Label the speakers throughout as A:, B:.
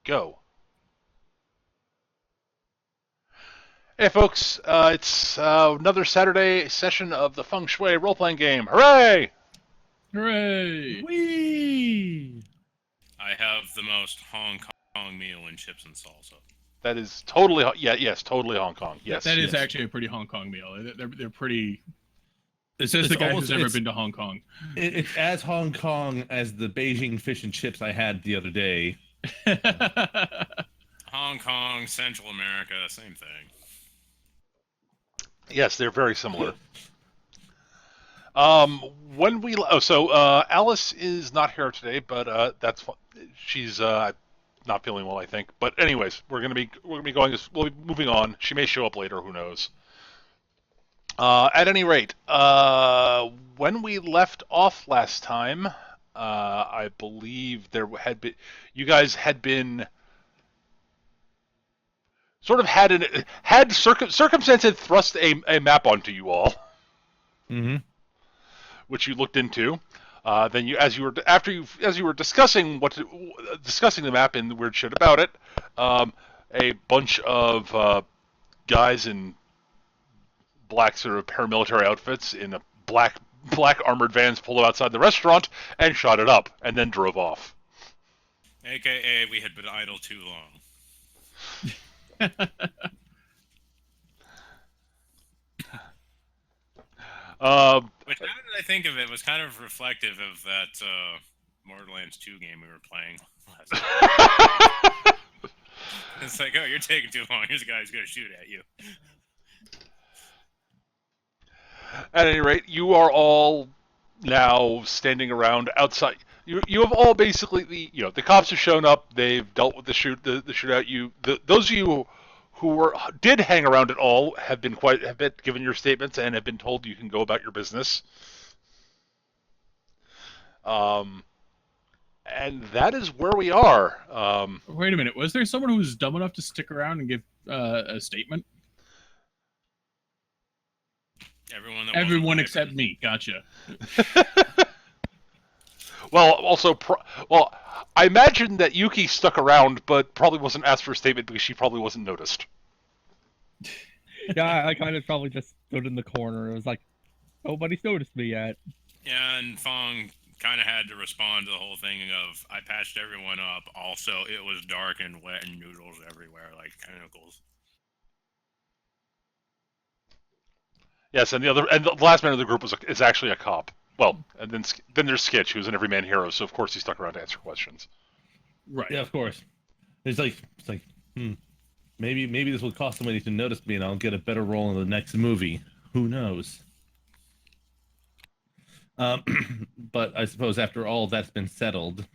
A: go. Hey, folks, it's another Saturday session of the Feng Shui role playing game. Hooray!
B: Hooray!
C: Whee!
D: I have the most Hong Kong meal in chips and salsa.
A: That is totally, yes, totally Hong Kong. Yes,
B: that is
A: yes.
B: actually a pretty Hong Kong meal. They're pretty. It says
C: It's
B: the guy
C: almost-
B: who's never
C: it's-
B: been to Hong Kong.
C: It's as Hong Kong as the Beijing fish and chips I had the other day.
D: Hong Kong, Central America, same thing.
A: Yes, they're very similar. When we Alice is not here today, but that's she's not feeling well, I think. But anyways, we'll be moving on. She may show up later. Who knows? At any rate, when we left off last time, I believe you guys had been sort of circumstance had thrust a map onto you all, which you looked into. Then as you were discussing discussing the map and the weird shit about it, a bunch of guys in black sort of paramilitary outfits in a black armored vans pulled up outside the restaurant and shot it up and then drove off.
D: AKA, we had been idle too long. Which, now that I think of it, was kind of reflective of that Borderlands 2 game we were playing last night. It's like, oh, you're taking too long. Here's a guy who's going to shoot at you.
A: At any rate, you are all now standing around outside. You have all basically the cops have shown up. They've dealt with the shootout. Those of you who did hang around at all have been given your statements and have been told you can go about your business. And that is where we are.
B: Wait a minute. Was there someone who was dumb enough to stick around and give a statement? Everyone except me. Gotcha.
A: Well, I imagine that Yuki stuck around, but probably wasn't asked for a statement because she probably wasn't noticed.
E: Yeah, I kind of probably just stood in the corner. It was like, nobody's noticed me yet.
D: Yeah, and Fong kind of had to respond to the whole thing of, I patched everyone up. Also, it was dark and wet and noodles everywhere, like tentacles.
A: Yes, and the last man of the group is actually a cop. Well, and then there's Skitch, who's an everyman hero, so of course he stuck around to answer questions.
B: Right.
C: Yeah, of course. It's like, maybe this will cost somebody to notice me, and I'll get a better role in the next movie. Who knows? But I suppose after all that's been settled.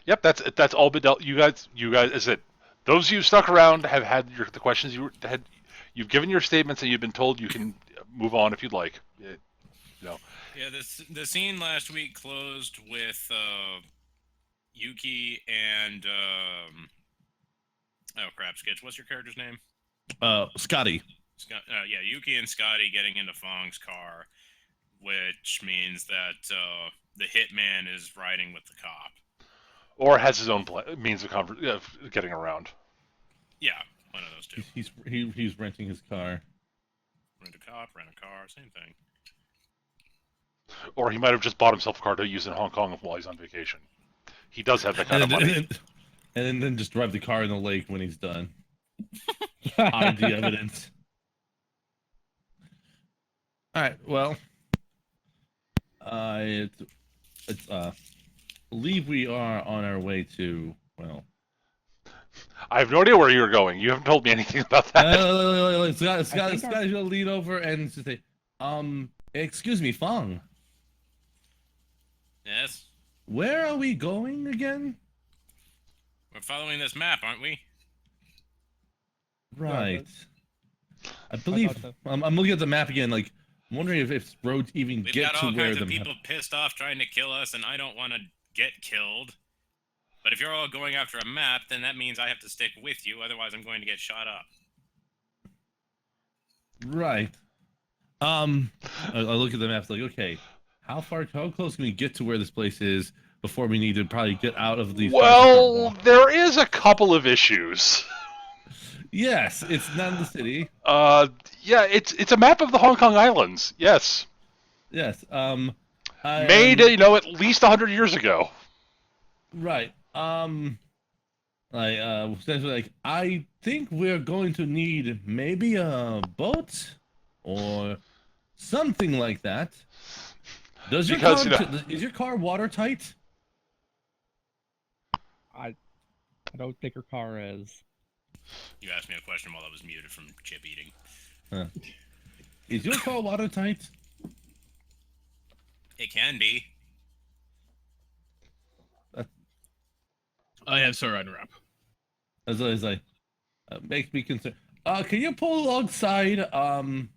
A: Yep, that's all been dealt. You guys, is it? Those of you stuck around have had the questions had. You've given your statements, and you've been told you can move on if you'd like.
D: Yeah, the scene last week closed with Yuki and oh crap, Skitch. What's your character's name?
C: Scotty.
D: Yeah, Yuki and Scotty getting into Fong's car, which means that the hitman is riding with the cop,
A: or has his own means of getting around.
D: Yeah, one of those two.
C: He's renting his car.
D: Rent a cop, rent a car, same thing.
A: Or he might have just bought himself a car to use in Hong Kong while he's on vacation. He does have that kind of money.
C: And then just drive the car in the lake when he's done. Hide the evidence. All right. Well, I believe we are on our way to. Well,
A: I have no idea where you're going. You haven't told me anything about that.
C: Scott's gonna lead over and say, excuse me, Fong.
D: Yes?
C: Where are we going again?
D: We're following this map, aren't we?
C: Right. I believe
E: so.
C: I'm looking at the map again. Like, I'm wondering if roads even
D: We've
C: get
D: got
C: to
D: all
C: where
D: kinds
C: the
D: of people pissed off trying to kill us, and I don't want to get killed. But if you're all going after a map, then that means I have to stick with you, otherwise I'm going to get shot up.
C: Right. I look at the map. Like, okay, how close can we get to where this place is before we need to probably get out of these cars and start
A: Well,
C: walking.
A: there is a couple of issues.
C: Yes, it's not in the city.
A: Yeah, it's a map of the Hong Kong Islands. Yes,
C: Yes.
A: made at least 100 years ago.
C: Right. Essentially, like, I think we're going to need maybe a boat or something like that. Does your
A: Because,
C: car is your car watertight?
E: I don't think her car is.
D: You asked me a question while I was muted from chip eating.
C: Is your car watertight?
D: It can be.
B: I have Sir unwrap.
C: As I makes me concerned. Can you pull alongside? Can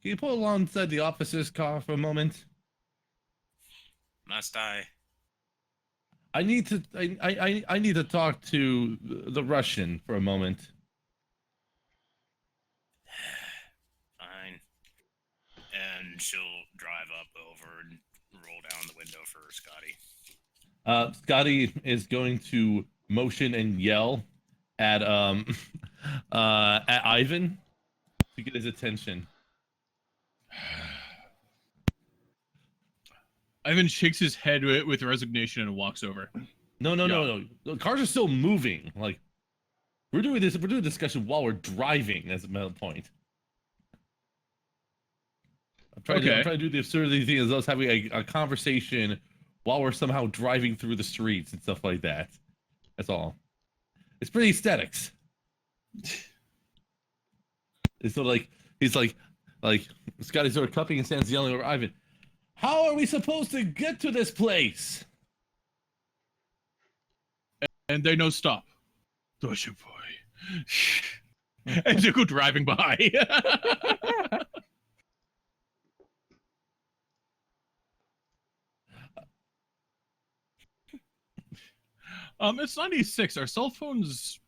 C: you pull alongside the officer's car for a moment?
D: Must I?
C: I need to. I need to talk to the Russian for a moment.
D: Fine. And she'll drive up over and roll down the window for Scotty.
C: Scotty is going to motion and yell at Ivan to get his attention.
B: Ivan shakes his head with resignation and walks over.
C: No. The cars are still moving. Like, we're doing a discussion while we're driving. As a matter of point. I'm trying to do the absurdity thing as us having a conversation while we're somehow driving through the streets and stuff like that. That's all. It's pretty aesthetics. It's sort of like he's like Scotty's sort of cupping his hands, yelling over Ivan. How are we supposed to get to this place?
B: And they know stop. Dosha boy. And you go driving by. It's 96. Our cell phones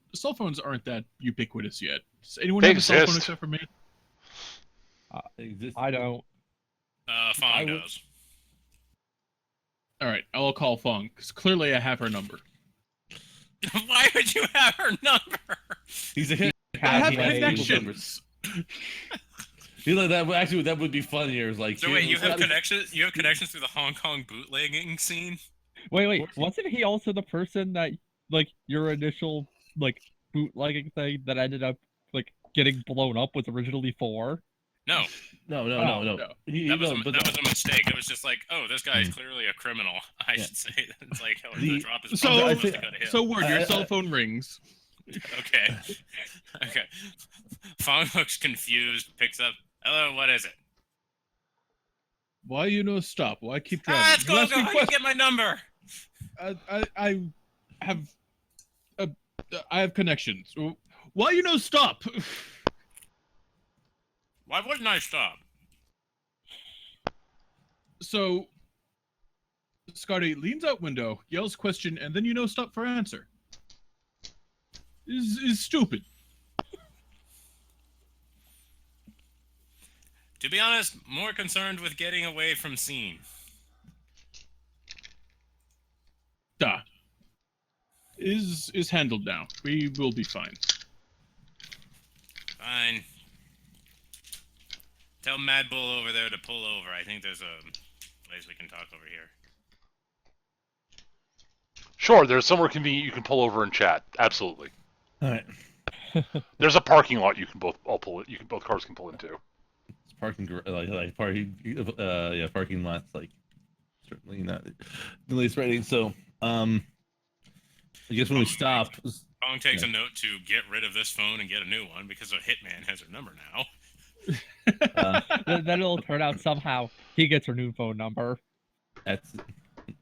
B: aren't that ubiquitous yet. Does anyone
A: They
B: have a cell phone
A: exist.
B: except for me?
E: I don't.
D: Fong does.
B: All right, I'll call Fong because clearly I have her number.
D: Why would you have her number?
C: He's a hit.
B: I have
E: Yeah,
B: connections.
C: You know that actually that would be funnier. Is like
D: So wait, you have connections? You have connections through the Hong Kong bootlegging scene?
E: Wait. Wasn't he also the person that, like, your initial, like, bootlegging thing that ended up, like, getting blown up was originally for?
D: No,
C: No.
B: no.
D: that was a mistake. It was just like, oh, this guy is clearly a criminal. I should say. It's like, oh, the drop is
B: So,
D: supposed to go to him.
B: so word, your cell phone rings.
D: Okay. Okay. Fong looks confused, picks up. Hello, what is it?
B: Why you no stop? Why keep driving?
D: Let's go.
B: You ask me
D: How do you get my number?
B: I have connections. Why you no stop?
D: Why wouldn't I stop?
B: So, Scotty leans out window, yells question, and then you know stop for answer. Is stupid.
D: To be honest, more concerned with getting away from scene.
B: Da. Is handled now. We will be fine.
D: Fine. Tell Mad Bull over there to pull over. I think there's a place we can talk over here.
A: Sure, there's somewhere convenient you can pull over and chat. Absolutely.
C: All right.
A: There's a parking lot you can both cars can pull into.
C: It's parking parking lots like certainly not the least rating. So I guess when we stop,
D: Fong takes a note to get rid of this phone and get a new one because a hitman has her number now.
E: Then it'll turn out somehow he gets her new phone number.
C: that's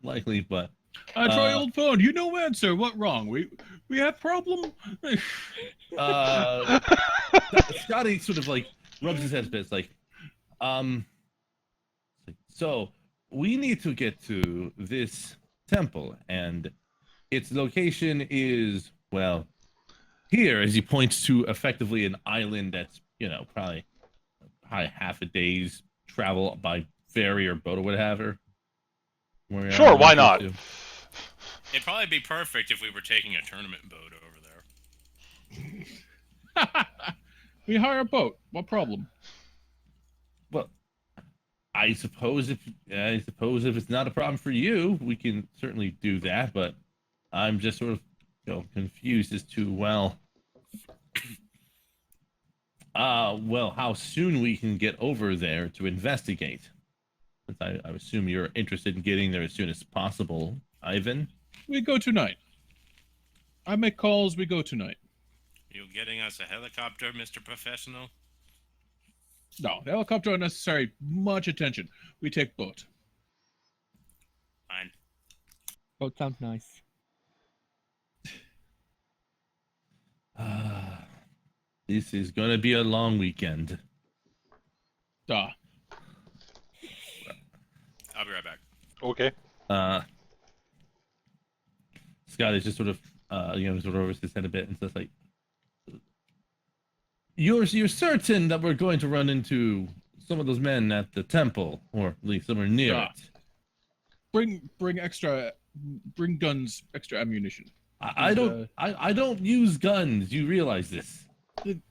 C: likely, but
B: I try old phone. You no answer. What wrong? We have problem.
C: Scotty sort of like rubs his head a bit. It's like, so we need to get to this temple, and its location is, well, here, as he points to effectively an island that's, probably half a day's travel by ferry or boat or whatever.
A: Sure, why not?
D: It'd probably be perfect if we were taking a tournament boat over there.
B: We hire a boat. What problem?
C: Well, I suppose if it's not a problem for you, we can certainly do that. But I'm just sort of confused as to how soon we can get over there to investigate. Since I assume you're interested in getting there as soon as possible, Ivan.
B: We go tonight. I make calls. We go tonight.
D: You getting us a helicopter, Mr. Professional?
B: No, the helicopter unnecessary. Much attention. We take boat.
D: Fine.
E: Boat sounds nice.
C: This is gonna be a long weekend.
B: Duh.
D: I'll be right back.
A: Okay.
C: Scott is just sort of sort of over his head a bit and says like, You're certain that we're going to run into some of those men at the temple, or at least somewhere near
B: Yeah.
C: it?
B: Bring guns, extra ammunition.
C: I don't use guns. You realize this?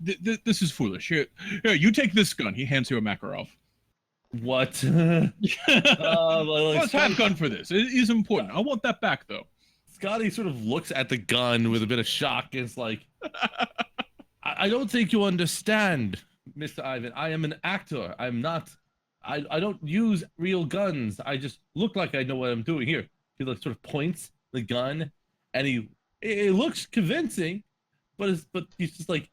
B: This is foolish. Here, you take this gun. He hands you a Makarov.
C: What?
B: Let's have gun for this. It is important. I want that back, though.
C: Scotty sort of looks at the gun with a bit of shock and is like, I don't think you understand, Mr. Ivan. I am an actor. I'm not. I don't use real guns. I just look like I know what I'm doing. Here, he like sort of points the gun, and it looks convincing, but he's just like,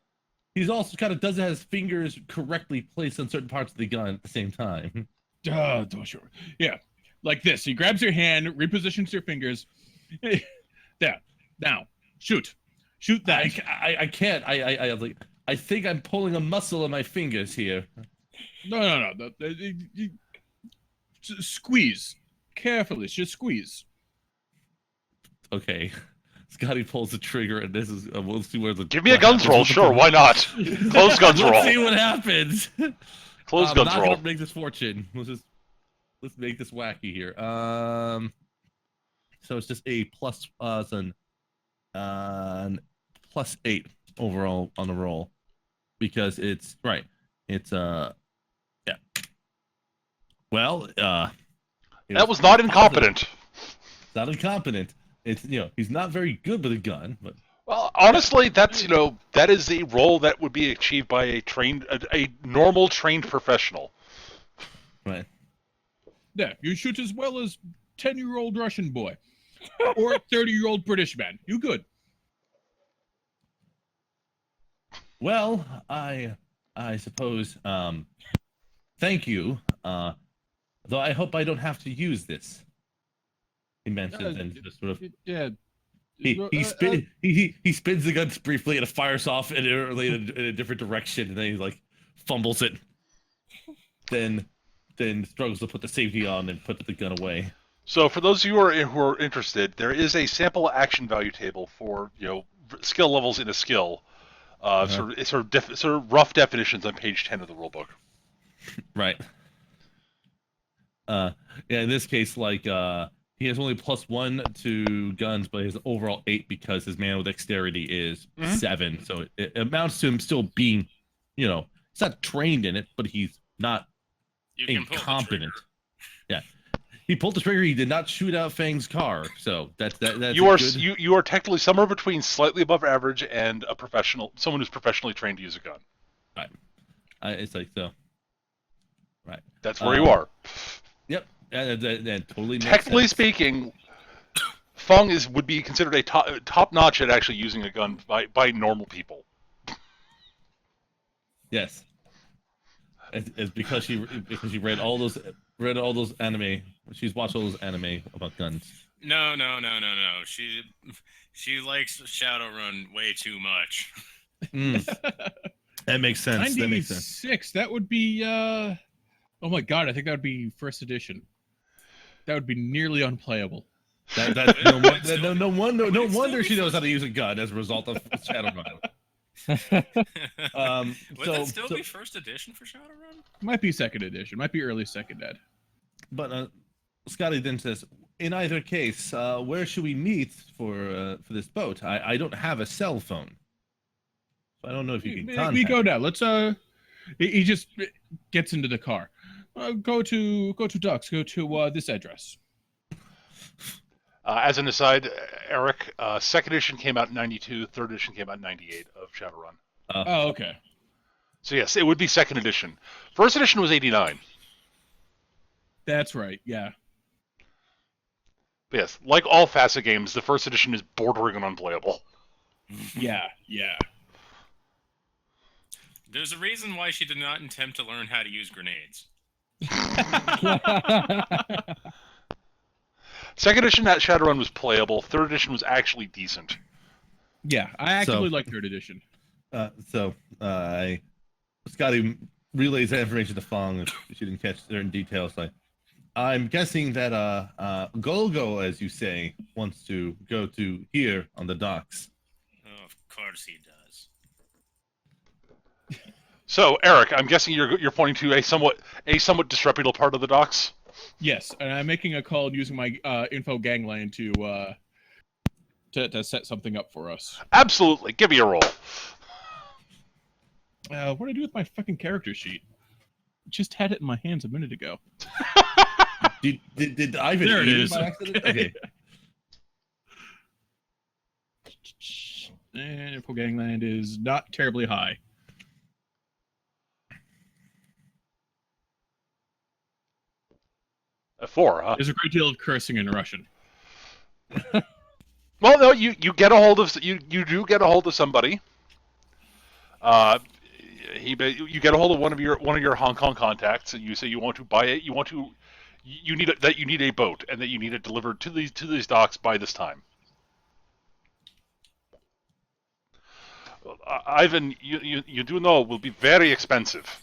C: he's also kind of doesn't have his fingers correctly placed on certain parts of the gun at the same time.
B: Sure. Yeah, like this. He grabs your hand, repositions your fingers. There. Now, shoot that.
C: I can't. I think I'm pulling a muscle in my fingers here.
B: No. Squeeze carefully. Just squeeze.
C: Okay. Scotty pulls the trigger, and this is we'll see where the.
A: Give me a guns roll, sure, why not? Close guns roll.
C: Let's see what happens.
A: Close guns
C: not
A: roll.
C: gonna make this fortune. Let's make this wacky here. So it's just a plus +8 overall on the roll, because it's right. It's yeah. Well,
A: That was not incompetent.
C: It's not incompetent. It's he's not very good with a gun, but
A: Well, honestly, that's that is a role that would be achieved by a normal trained professional.
C: right.
B: Yeah, you shoot as well as 10-year-old Russian boy or 30-year-old British man. You good?
C: Well, I suppose. Thank you. Though I hope I don't have to use this. He mentions and just sort of.
B: Yeah.
C: He spins the gun briefly and it fires off in a different direction, and then he like fumbles it. Then struggles to put the safety on and put the gun away.
A: So, for those of you who are interested, there is a sample action value table for skill levels in a skill. Sort of rough definitions on page 10 of the rulebook.
C: Right. Yeah. In this case, like he has only +1 to guns, but his overall 8 because his manual dexterity is 7. So it amounts to him still being, he's not trained in it, but he's not incompetent. Yeah. He pulled the trigger. He did not shoot out Fang's car, so that's
A: you are technically somewhere between slightly above average and a professional, someone who's professionally trained to use a gun.
C: Right. It's like so. Right.
A: That's where you are.
C: Yep. That totally.
A: Technically speaking, Feng would be considered a top notch at actually using a gun by normal people.
C: Yes. It's because she read all those anime. She's watched all those anime about guns.
D: No. She likes Shadowrun way too much.
C: That makes sense.
B: 96. That would be. Oh my god! I think that would be first edition. That would be nearly unplayable.
C: No wonder she knows how to use a gun as a result of Shadowrun.
D: Would that still be first edition for Shadowrun?
B: Might be second edition. Might be early second ed.
C: But Scotty then says, in either case, where should we meet for this boat? I don't have a cell phone, so I don't know if you can contact.
B: We go now. Let's he just gets into the car. Go to Ducks. Go to this address.
A: As an aside, Eric, second edition came out in 92, third edition came out in 98 of Shadowrun.
B: Oh, okay.
A: So yes, it would be second edition. First edition was 89.
B: That's right. Yeah.
A: But yes, like all FASA games, the first edition is bordering on unplayable.
B: Yeah. Yeah.
D: There's a reason why she did not attempt to learn how to use grenades.
A: Second edition at Shadowrun was playable. Third edition was actually decent.
B: Yeah, I actually like third edition.
C: Scotty relays that information to Fong if she didn't catch certain details. I'm guessing that Golgo, as you say, wants to go to here on the docks.
D: Oh, of course he does.
A: So, Eric, I'm guessing you're pointing to a somewhat disreputable part of the docks.
B: Yes, and I'm making a call using my info gangland to set something up for us.
A: Absolutely. Give me a roll.
B: What do I do with my fucking character sheet? Just had it in my hands a minute ago.
C: Did Ivan
B: There it
C: eat
B: is.
C: by accident? Okay.
B: And info gangland is not terribly high.
A: A 4, huh?
B: There's a great deal of cursing in Russian.
A: Well, no, you get a hold of you do get a hold of somebody. You get a hold of one of your Hong Kong contacts, and you say you want to buy it. You need a boat, and that you need it delivered to these docks by this time. Ivan, you do know it will be very expensive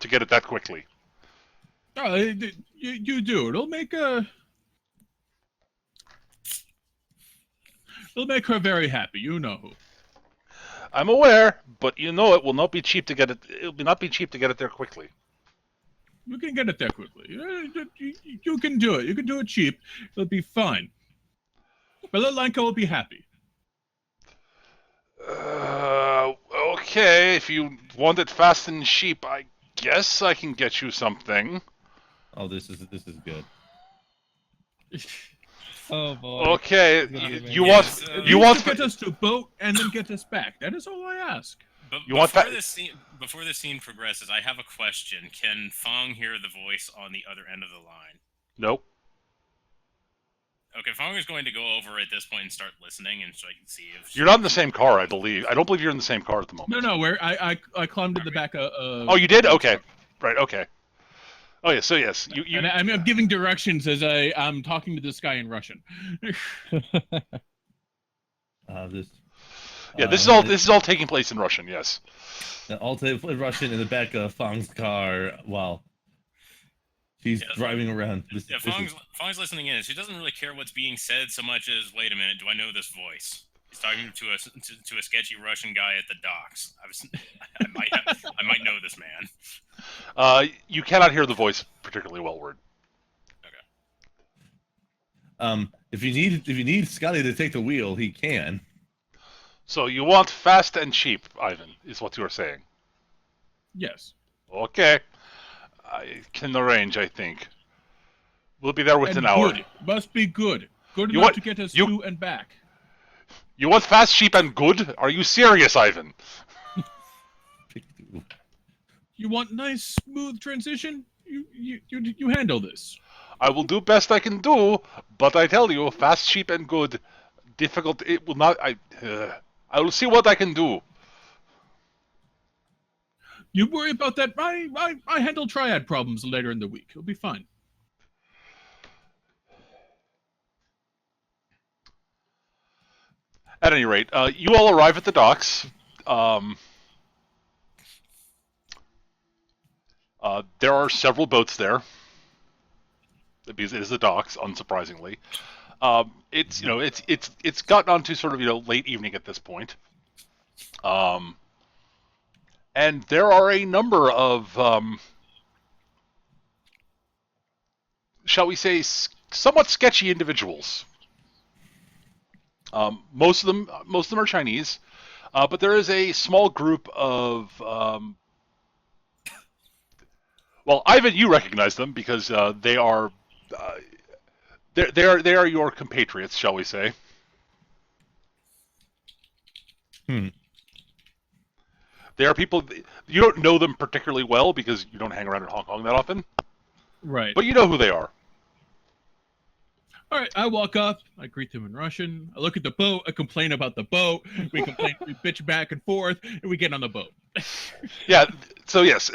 A: to get it that quickly.
B: Oh, you do. It'll make her very happy. You know who.
A: I'm aware, but you know it will not be cheap to get it. It will not be cheap to get it there quickly.
B: You can get it there quickly. You can do it. You can do it cheap. It'll be fine. Belalenko will be happy.
A: Okay, if you want it fast and cheap, I guess I can get you something.
C: Oh, this is good.
E: Oh boy.
A: Okay, you
D: Yes,
A: want
B: get us to boat and then get us back. That is all I ask.
D: But
A: You want that-
D: before this scene progresses, I have a question. Can Fong hear the voice on the other end of the line?
A: Nope.
D: Okay, Fong is going to go over at this point and start listening, and so I can see if
A: You're not in the same car, I believe. I don't believe you're in the same car at the moment.
B: No, where I climbed in the back of.
A: Oh, you did? Okay. Right. Okay. Oh yeah. So yes, you.
B: And I'm giving directions as I'm talking to this guy in Russian.
C: This
A: is all taking place in Russian. Yes.
C: all Russian in the back of Fong's car while she's driving around.
D: Fong's listening in. She doesn't really care what's being said so much as, wait a minute, do I know this voice? He's talking to a sketchy Russian guy at the docks. I might know this man.
A: You cannot hear the voice particularly well, word.
D: Okay.
C: If you need Scotty to take the wheel, he can.
A: So you want fast and cheap, Ivan, is what you are saying.
B: Yes.
A: Okay. I can arrange, I think. We'll be there within
B: And
A: an hour.
B: good. Must be good. Good
A: You
B: enough
A: want-
B: to get us
A: you-
B: to and back.
A: You want fast, cheap, and good? Are you serious, Ivan?
B: You want nice, smooth transition? You handle this.
A: I will do best I can do, but I tell you, fast, cheap, and good. Difficult. It will not. I will see what I can do.
B: You worry about that. I handle triad problems later in the week. It'll be fine.
A: At any rate, you all arrive at the docks. There are several boats there. Because it is the docks, unsurprisingly. It's gotten on to sort of late evening at this point. And there are a number of shall we say somewhat sketchy individuals. Most of them are Chinese, but there is a small group of. Well, Ivan, you recognize them because they are. They are your compatriots, shall we say?
C: Hmm.
A: They are people you don't know them particularly well because you don't hang around in Hong Kong that often,
B: Right.
A: but you know who they are.
B: All right, I walk up, I greet them in Russian, I look at the boat, I complain about the boat, we bitch back and forth, and we get on the boat.
A: Yeah. So yes,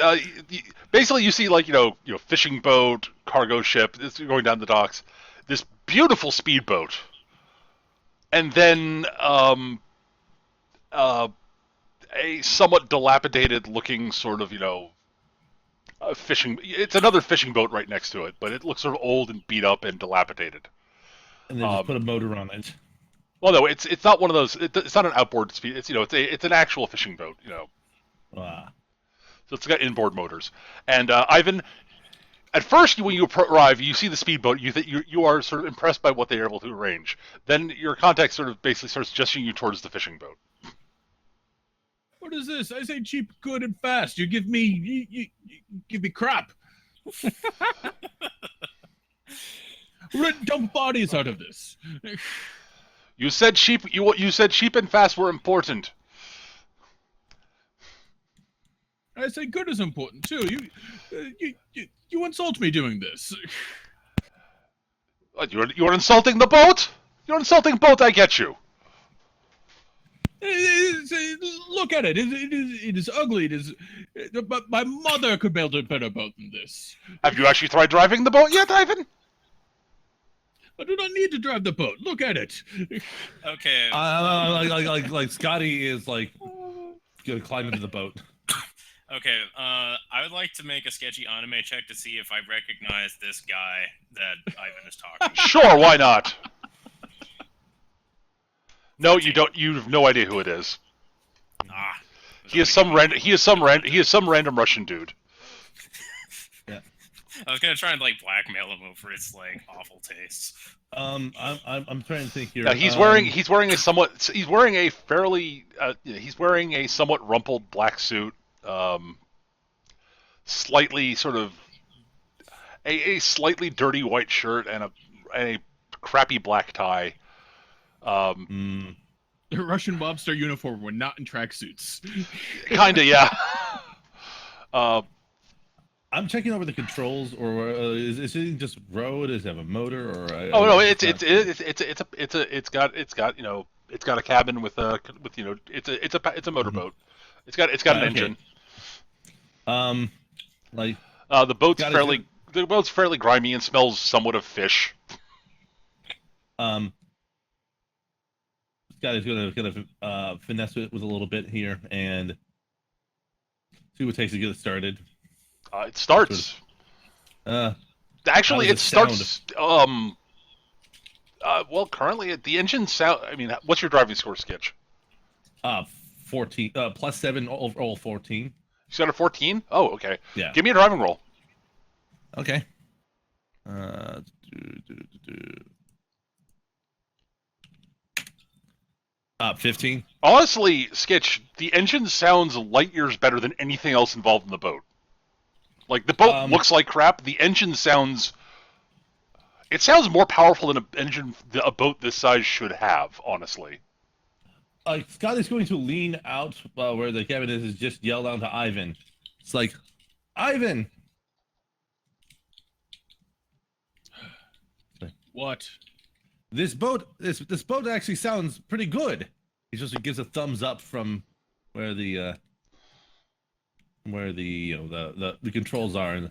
A: basically you see like fishing boat, cargo ship. It's going down the docks. This beautiful speedboat, and then a somewhat dilapidated looking sort of fishing. It's another fishing boat right next to it, but it looks sort of old and beat up and dilapidated.
C: And then just put a motor on it.
A: Well, no, it's not one of those. It's not an outboard speed. It's it's an actual fishing boat.
C: Ah.
A: So it's got inboard motors. And Ivan, at first when you arrive, you see the speedboat. You are sort of impressed by what they are able to arrange. Then your contact sort of basically starts gesturing you towards the fishing boat.
B: What is this? I say cheap, good, and fast. You give me, you give me crap. We're gonna dump bodies out of this.
A: You said cheap. You said cheap and fast were important.
B: I say good is important too. You insult me doing this.
A: What, you're insulting the boat. You're insulting boat. I get you.
B: Look at it. It is ugly. It is. But my mother could build a better boat than this.
A: Have you actually tried driving the boat yet, Ivan?
B: I do not need to drive the boat. Look at it.
D: Okay.
C: Like Scotty is like gonna climb into the boat.
D: Okay, I would like to make a sketchy anime check to see if I recognize this guy that Ivan is talking to.
A: Sure, why not? No, you don't. You have no idea who it is.
D: Ah.
A: He is some random Russian dude.
C: Yeah.
D: I was gonna try and like blackmail him over his like awful tastes.
C: I'm trying to think here.
A: Yeah, he's wearing a somewhat rumpled black suit, slightly sort of a slightly dirty white shirt and a crappy black tie.
B: The Russian mobster uniform when not in tracksuits.
A: Kinda, yeah.
C: I'm checking over the controls, or is it just road? Does it have a motor, or?
A: Oh no, it's got a cabin with it's a motorboat. It's got an
C: Okay.
A: engine.
C: Like
A: The boat's
C: Scotty's
A: fairly grimy and smells somewhat of fish.
C: Scotty's gonna finesse it with a little bit here and see what it takes to get it started.
A: It starts. Actually,
C: how
A: it
C: does it
A: starts. Well, currently the engine sound. I mean, what's your driving score, Sketch?
C: 14 plus 7 all 14.
A: You got a 14? Oh, okay.
C: Yeah.
A: Give me a driving roll.
C: Okay. 15.
A: Honestly, Sketch, the engine sounds light years better than anything else involved in the boat. Like, the boat looks like crap. The engine sounds... It sounds more powerful than a boat this size should have, honestly.
C: Scott is going to lean out where the cabin is and just yell down to Ivan. It's like, Ivan!
B: What?
C: This boat actually sounds pretty good. He just gives a thumbs up from where the controls are.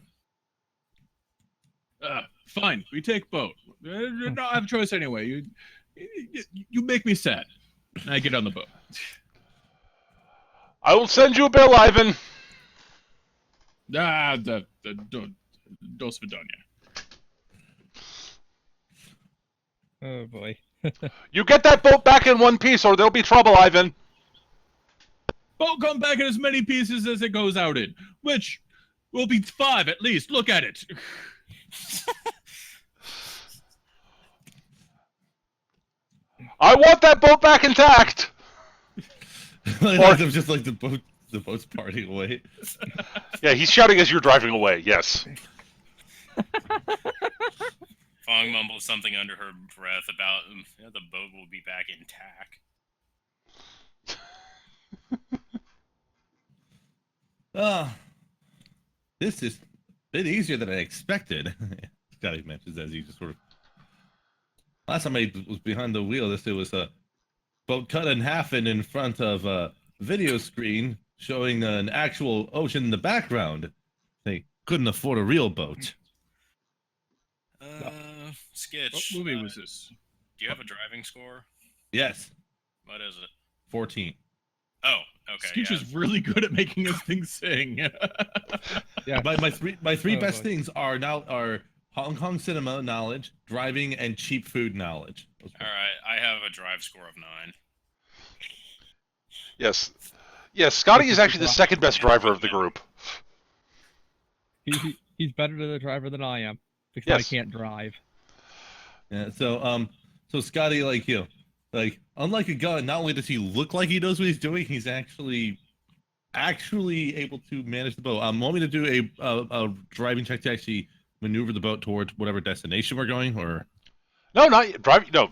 B: Fine. We take boat. Don't have a choice anyway. You make me sad. And I get on the boat.
A: I will send you a bill, Ivan.
B: Do Svidania.
E: Oh boy.
A: You get that boat back in one piece, or there'll be trouble, Ivan.
B: Boat come back in as many pieces as it goes out in, which will be 5 at least. Look at it.
A: I want that boat back intact.
C: Like, I'm just like the boat's parting away.
A: Yeah, he's shouting as you're driving away. Yes.
D: Fong mumbles something under her breath about the boat will be back intact.
C: This is a bit easier than I expected. Scotty mentions as he just sort of. Last time I was behind the wheel, it was a boat cut in half and in front of a video screen showing an actual ocean in the background. They couldn't afford a real boat.
D: Skitch.
B: What movie was this?
D: Do you have a driving score?
C: Yes,
D: What is it?
C: 14.
D: Oh, okay.
B: Skitch
D: Yeah.
B: is really good at making us things sing.
E: Yeah.
C: My three
E: Oh,
C: best
E: boy.
C: things are Hong Kong cinema knowledge, driving, and cheap food knowledge.
D: All right, I have a drive score of 9.
A: Yes. Yes, Scotty is actually the second best driver of the group.
E: He's better than the driver than I am because I
A: Yes.
E: can't drive.
C: Yeah. So Scotty, like unlike a gun, not only does he look like he knows what he's doing, he's actually able to manage the boat. Want me to do a driving check to actually maneuver the boat towards whatever destination we're going, or?
A: No, not yet. Driving. No,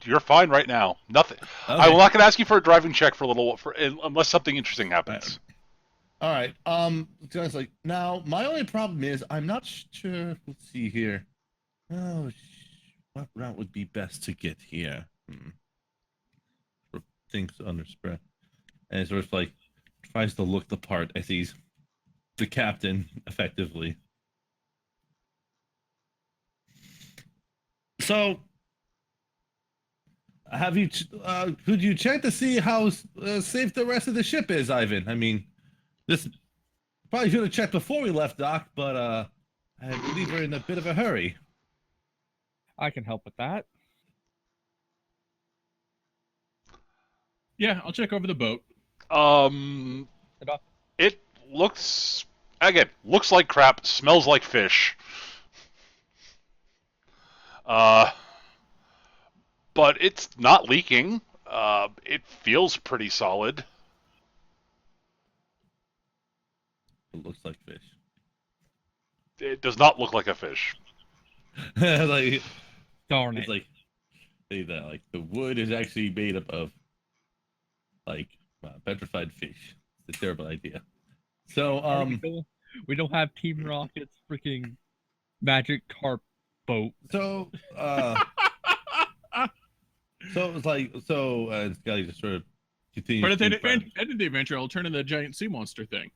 A: you're fine right now. Nothing.
C: Okay.
A: I will not going to ask you for a driving check for a little, unless something interesting happens.
C: All right. John's like, now my only problem is I'm not sure. Let's see here. Oh, what route would be best to get here? Sort of thinks under his breath, and sort of like tries to look the part as he's the captain, effectively. So, have you? Could you check to see how safe the rest of the ship is, Ivan? I mean, this probably should have checked before we left dock, but I believe we're in a bit of a hurry.
E: I can help with that.
B: Yeah, I'll check over the boat.
A: It looks like crap. Smells like fish. But it's not leaking. It feels pretty solid.
C: It looks like fish.
A: It does not look like a fish.
C: Like,
E: Darn
C: it's
E: it.
C: like like the wood is actually made up of like petrified fish. It's a terrible idea. So
E: We don't have Team Rocket's freaking magic carp boat.
C: so it's like Scotty just sort of continues.
B: But at
C: to
B: the end of the adventure, I'll turn into the giant sea monster thing.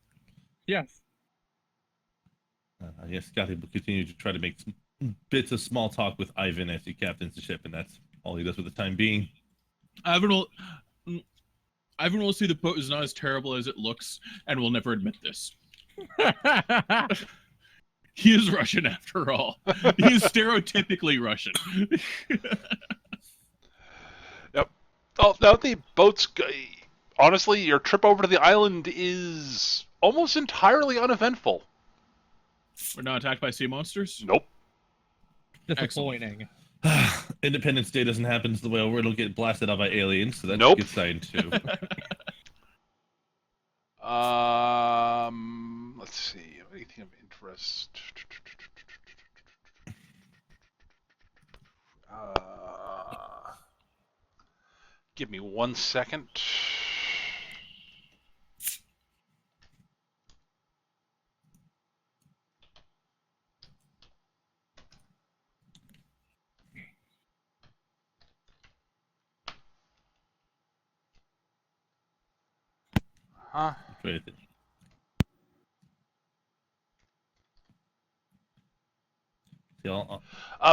E: Yes.
C: I guess Scotty will continue to try to make bits of small talk with Ivan as he captains the ship, and that's all he does for the time being.
B: Ivan will see the boat is not as terrible as it looks, and will never admit this. He is Russian after all. He is stereotypically Russian.
A: Yep. Oh, no, the boat's... Honestly, your trip over to the island is almost entirely uneventful.
B: We're not attacked by sea monsters?
A: Nope.
E: Disappointing.
C: Independence Day doesn't happen to the way where it'll get blasted out by aliens, so that's
A: Nope.
C: a good sign too.
A: Let's see. Anything of interest? Give me 1 second. Huh?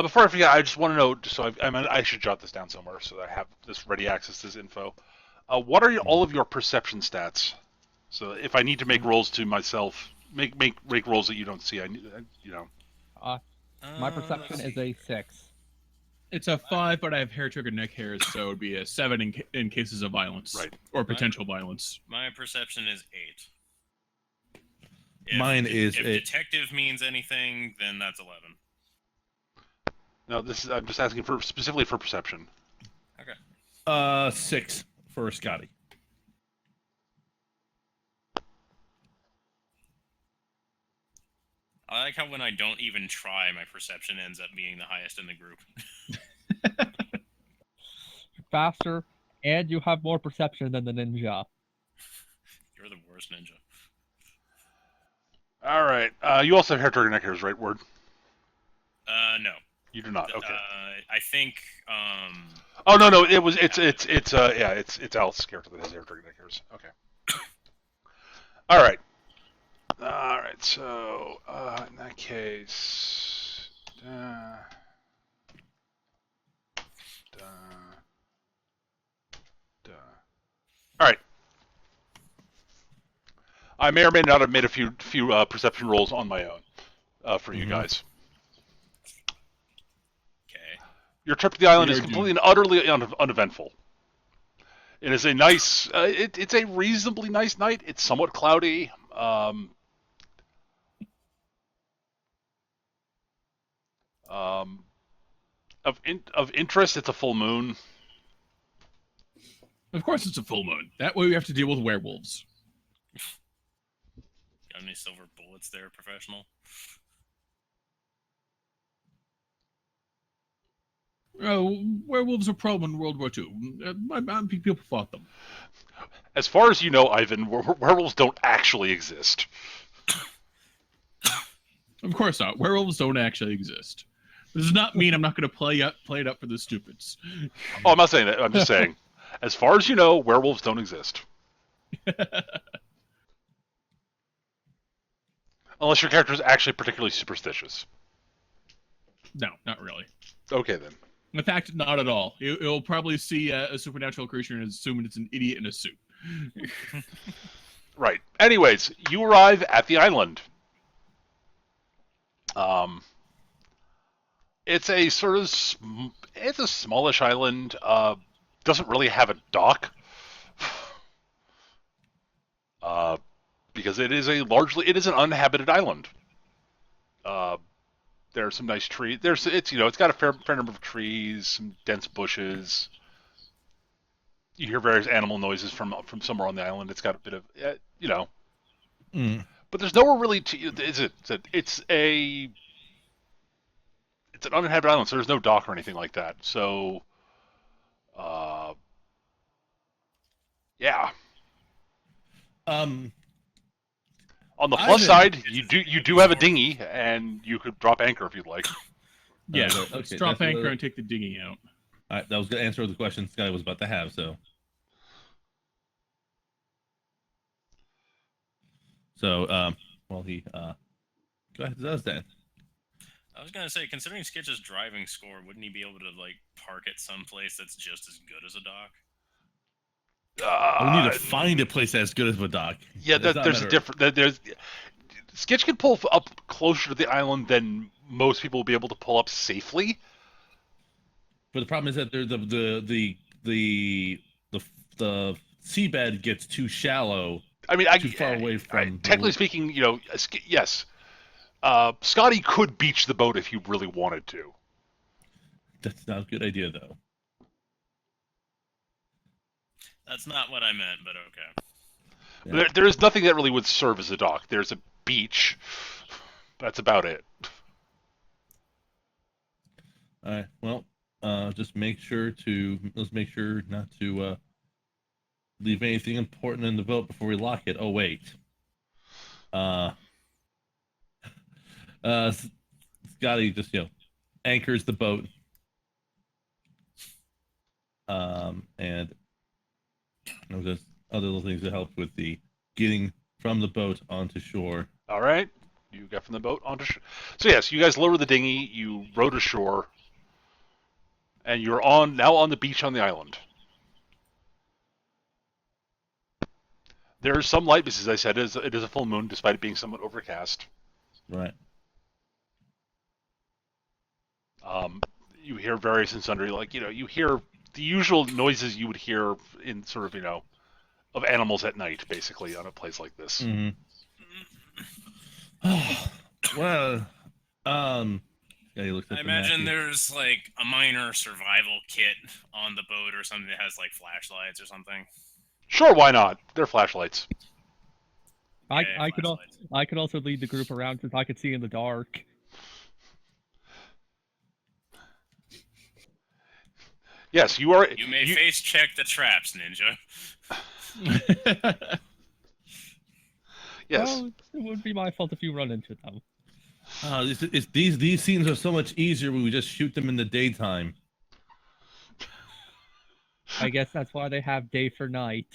A: Before I forget, I just want to know, just so I should jot this down somewhere so that I have this ready access to this info. What are all of your perception stats? So if I need to make rolls to myself, make rolls that you don't see.
E: My perception is a 6.
B: It's a 5, but I have hair trigger neck hairs, so it would be a 7 in cases of violence.
A: Right.
B: Or potential violence.
D: My perception is 8.
C: Mine is
D: if
C: a-
D: detective means anything, then that's 11.
A: No, I'm just asking specifically for perception.
D: Okay.
C: 6 for Scotty.
D: I like how when I don't even try, my perception ends up being the highest in the group.
E: Faster, and you have more perception than the ninja.
D: You're the worst ninja.
A: All right. You also have hair trigger neck hairs, right? Word.
D: No.
A: You do not. Okay.
D: I think.
A: Oh no. It's Alice's character that has hair trigger neck hairs. Okay. All right. All right. So in that case. All right. I may or may not have made a few perception rolls on my own for you guys.
D: Okay.
A: Your trip to the island
B: We
A: is
B: are
A: completely and utterly uneventful. It is a nice. It's a reasonably nice night. It's somewhat cloudy. Of interest, it's a full moon.
B: Of course, it's a full moon. That way, we have to deal with werewolves.
D: Got any silver bullets there, professional?
B: Werewolves are problem in World War II. People fought them.
A: As far as you know, Ivan, werewolves don't actually exist.
B: Of course not. Werewolves don't actually exist. This does not mean I'm not going to play it up for the stupids.
A: Oh, I'm not saying that. I'm just saying, as far as you know, werewolves don't exist. Unless your character is actually particularly superstitious.
B: No, not really.
A: Okay, then.
B: In fact, not at all. It'll probably see a supernatural creature and assume it's an idiot in a suit.
A: Right. Anyways, you arrive at the island. It's a sort of it's a smallish island. Doesn't really have a dock. Because it is an uninhabited island. There are some nice trees. It's got a fair number of trees, some dense bushes. You hear various animal noises from somewhere on the island. It's got a bit of but there's nowhere really to. It's an uninhabited island, so there's no dock or anything like that. So, yeah. On the plus side, you do have a dinghy, and you could drop anchor if you'd like.
B: Yeah,
C: Okay,
B: let's drop
C: that's
B: anchor and take the dinghy out.
C: All right, that was going to answer the question Sky was about to have. Well, he go ahead, does that.
D: I was gonna say, considering Skitch's driving score, wouldn't he be able to park at some place that's just as good as a dock?
C: We need to find a place that's good as a dock.
A: Yeah, there's a different. There's Skitch can pull up closer to the island than most people will be able to pull up safely.
C: But the problem is that there's the seabed gets too shallow.
A: I mean, too
C: far away from.
A: Technically speaking, yes, Scotty could beach the boat if he really wanted to.
C: That's not a good idea, though.
D: That's not what I meant, but okay.
A: Yeah. There is nothing that really would serve as a dock. There's a beach. That's about it.
C: All right. Well, let's make sure not to leave anything important in the boat before we lock it. Oh wait. Scotty just anchors the boat. And there's other little things that help with the getting from the boat onto shore.
A: All right. You got from the boat onto shore. So yes, you guys lower the dinghy. You row to shore, and you're now on the beach on the island. There's some light, because as I said, it is a full moon, despite it being somewhat overcast.
C: Right.
A: You hear various and sundry, you hear the usual noises you would hear in sort of, of animals at night, basically, on a place like this.
C: Mm-hmm. Well, Yeah, he looks at
D: I
C: the map.
D: imagine there's like a minor survival kit on the boat or something that has like flashlights or something.
A: Sure, why not? They're flashlights.
E: I
D: Yeah,
E: I could
D: flashlights.
E: I could also lead the group around since I could see in the dark.
A: Yes, you are.
D: You may face check the traps, Ninja.
A: Yes.
E: Well, it would be my fault if you run into them.
C: These scenes are so much easier when we just shoot them in the daytime.
E: I guess that's why they have day for night.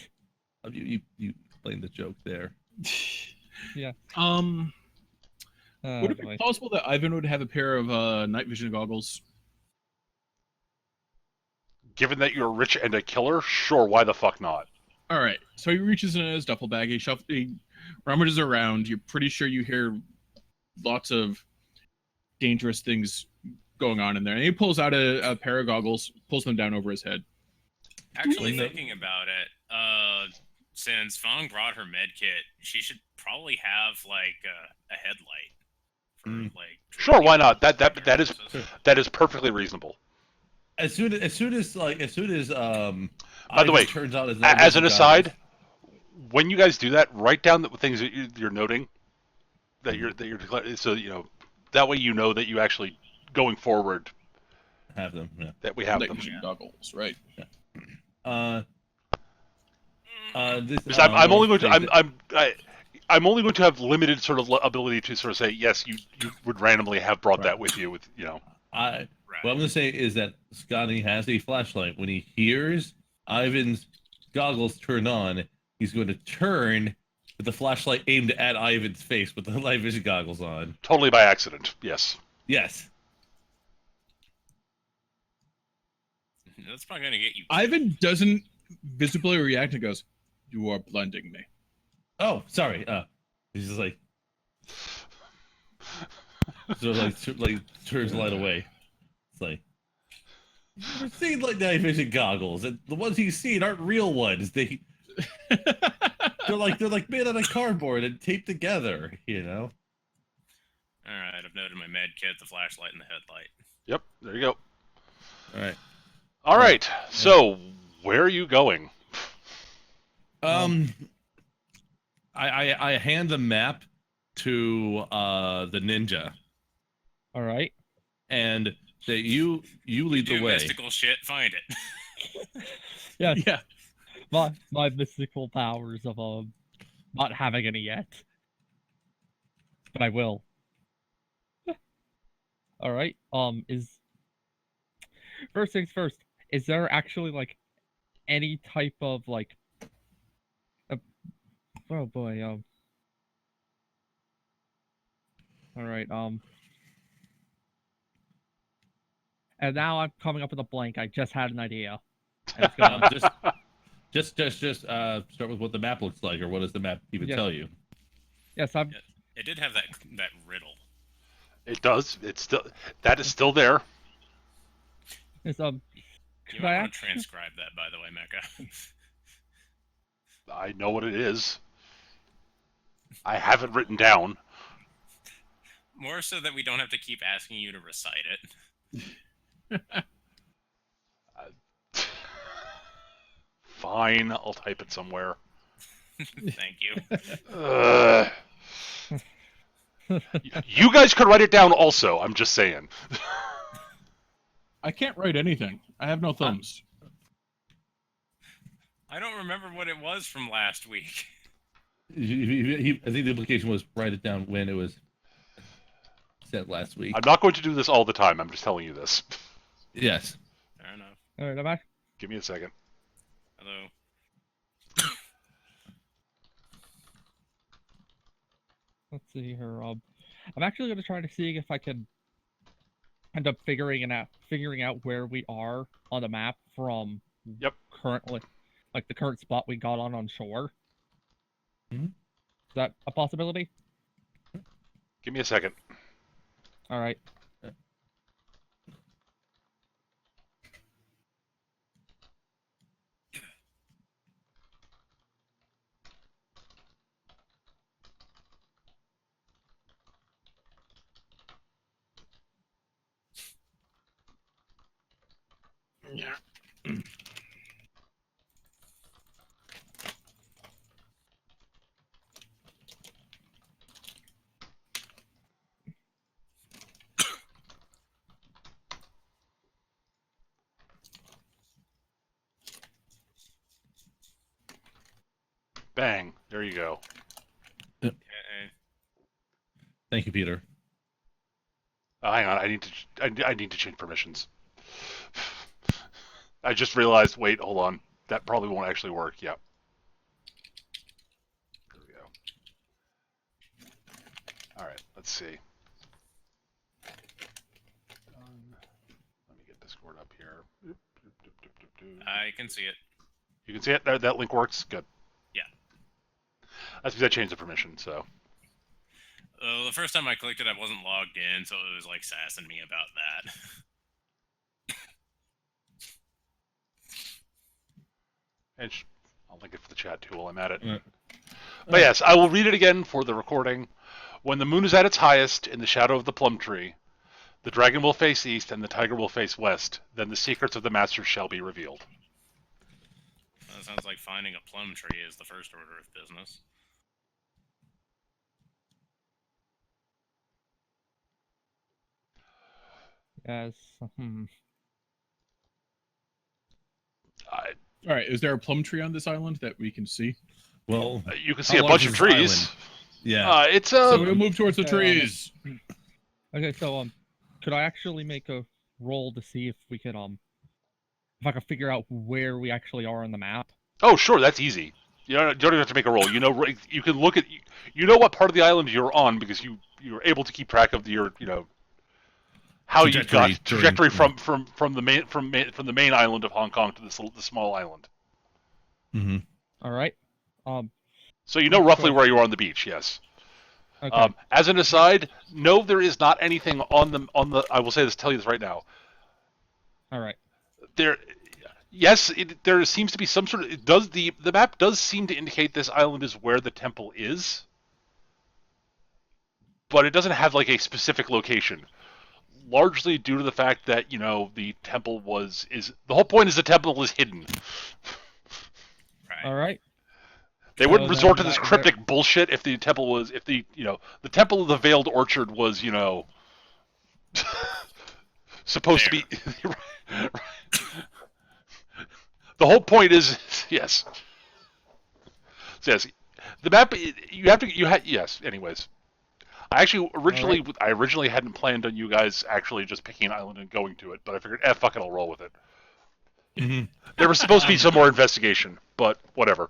C: You explained the joke there.
E: Yeah.
B: Would it be
E: Boy.
B: possible that Ivan would have a pair of night vision goggles?
A: Given that you're rich and a killer, sure, why the fuck not?
B: All right. So he reaches in his duffel bag. He rummages around. You're pretty sure you hear lots of dangerous things going on in there. And he pulls out a pair of goggles, pulls them down over his head.
D: Actually, thinking about it, since Fong brought her med kit, she should probably have like a headlight. For, like,
A: Sure, why not? That is perfectly reasonable.
C: As soon as
A: By the
C: Ivan
A: way,
C: turns on his
A: as an
C: goggles,
A: aside, when you guys do that, write down the things that you're noting, that you're declaring, so that way you know that you actually going forward
C: have them. Yeah.
A: that we have
B: Night
A: them.
B: vision goggles, right?
C: This,
A: Because I'm only going to I'm only going to have limited sort of ability to sort of say yes. You would randomly have brought that with you.
C: What I'm going to say is that Scotty has a flashlight. When he hears Ivan's goggles turn on, he's going to turn with the flashlight aimed at Ivan's face with the night vision goggles on.
A: Totally by accident. Yes.
C: Yes.
D: That's probably gonna get you.
B: Ivan doesn't visibly react and goes, "You are blending me."
C: Oh, sorry. He's just like, so like turns the light away. It's like, you've never seen like night vision goggles, and the ones you've seen aren't real ones. They're like made out of cardboard and taped together.
D: All right, I've noted my med kit, the flashlight, and the headlight.
A: Yep. There you go.
C: All right.
A: All right. So where are you going?
C: I hand the map to the ninja,
E: All right.
C: and say you lead the
D: Do
C: way.
D: mystical shit, find it.
E: Yeah.
B: Yeah.
E: My mystical powers of not having any yet, but I will. All right. Is first things first. Is there actually like any type of like? Oh boy. All right. And now I'm coming up with a blank. I just had an idea. And it's gonna,
C: Just start with what the map looks like, or what does the map even tell you?
E: yes, I'm.
D: It did have that riddle.
A: It does. That is still there.
E: It's
D: You
E: Could
D: might
E: I
D: want to
E: actually-
D: transcribe that, by the way, Mecca.
A: I know what it is. I have it written down.
D: More so that we don't have to keep asking you to recite it.
A: Fine, I'll type it somewhere.
D: Thank you.
A: You guys could write it down also, I'm just saying.
B: I can't write anything. I have no thumbs.
D: I don't remember what it was from last week.
C: I think the implication was write it down when it was said last week.
A: I'm not going to do this all the time, I'm just telling you this.
C: Yes.
D: Fair enough.
E: All right, I'm back.
A: Give me a second.
D: Hello.
E: Let's see here. I'm actually going to try to see if I can end up figuring out where we are on the map from.
A: Yep.
E: Currently, like the current spot we got on shore.
C: Mhm.
E: Is that a possibility?
A: Give me a second.
E: All right.
A: Bang. There you go.
D: Okay.
C: Thank you, Peter.
A: Hang on. I need to change permissions. I just realized. Wait, hold on. That probably won't actually work. Yep. There we go. All right. Let's see. Let me get Discord up here.
D: I can see it.
A: You can see it. That link works. Good.
D: Yeah.
A: That's because I changed the permission. So.
D: The first time I clicked it, I wasn't logged in, so it was like sassing me about that.
A: And I'll link it for the chat too while I'm at it.
C: Right.
A: But yes, I will read it again for the recording. When the moon is at its highest in the shadow of the plum tree, the dragon will face east and the tiger will face west. Then the secrets of the masters shall be revealed.
D: That sounds like finding a plum tree is the first order of business.
E: Yes.
B: All right, is there a plum tree on this island that we can see?
C: Well,
A: You can
C: how
A: see a
C: large
A: bunch
C: is
A: of
C: this
A: trees.
C: island? Yeah.
A: It's
B: So we'll move towards the trees.
E: Okay, so could I actually make a roll to see if we could if I could figure out where we actually are on the map?
A: Oh, sure, that's easy. You don't even have to make a roll. You know, you can look at. You know what part of the island you're on because you're able to keep track of your how you got trajectory from the main island of Hong Kong to the small island.
C: Mm-hmm.
E: All right.
A: So you know roughly where you are on the beach. Yes.
E: Okay.
A: As an aside, no, there is not anything on the. I will tell you this right now.
E: All right.
A: Yes, there seems to be some sort of. It does the map does seem to indicate this island is where the temple is, but it doesn't have like a specific location. Largely due to the fact that the temple is the whole point is the temple is hidden.
D: Right.
E: All right.
A: They
E: So
A: wouldn't resort to
E: then
A: this cryptic bullshit if the temple was the temple of the Veiled Orchard was supposed to be. The whole point is yes. Yes, the map yes. Anyways, I originally hadn't planned on you guys actually just picking an island and going to it, but I figured, fuck it, I'll roll with it.
C: Mm-hmm.
A: There was supposed to be some more investigation, but whatever.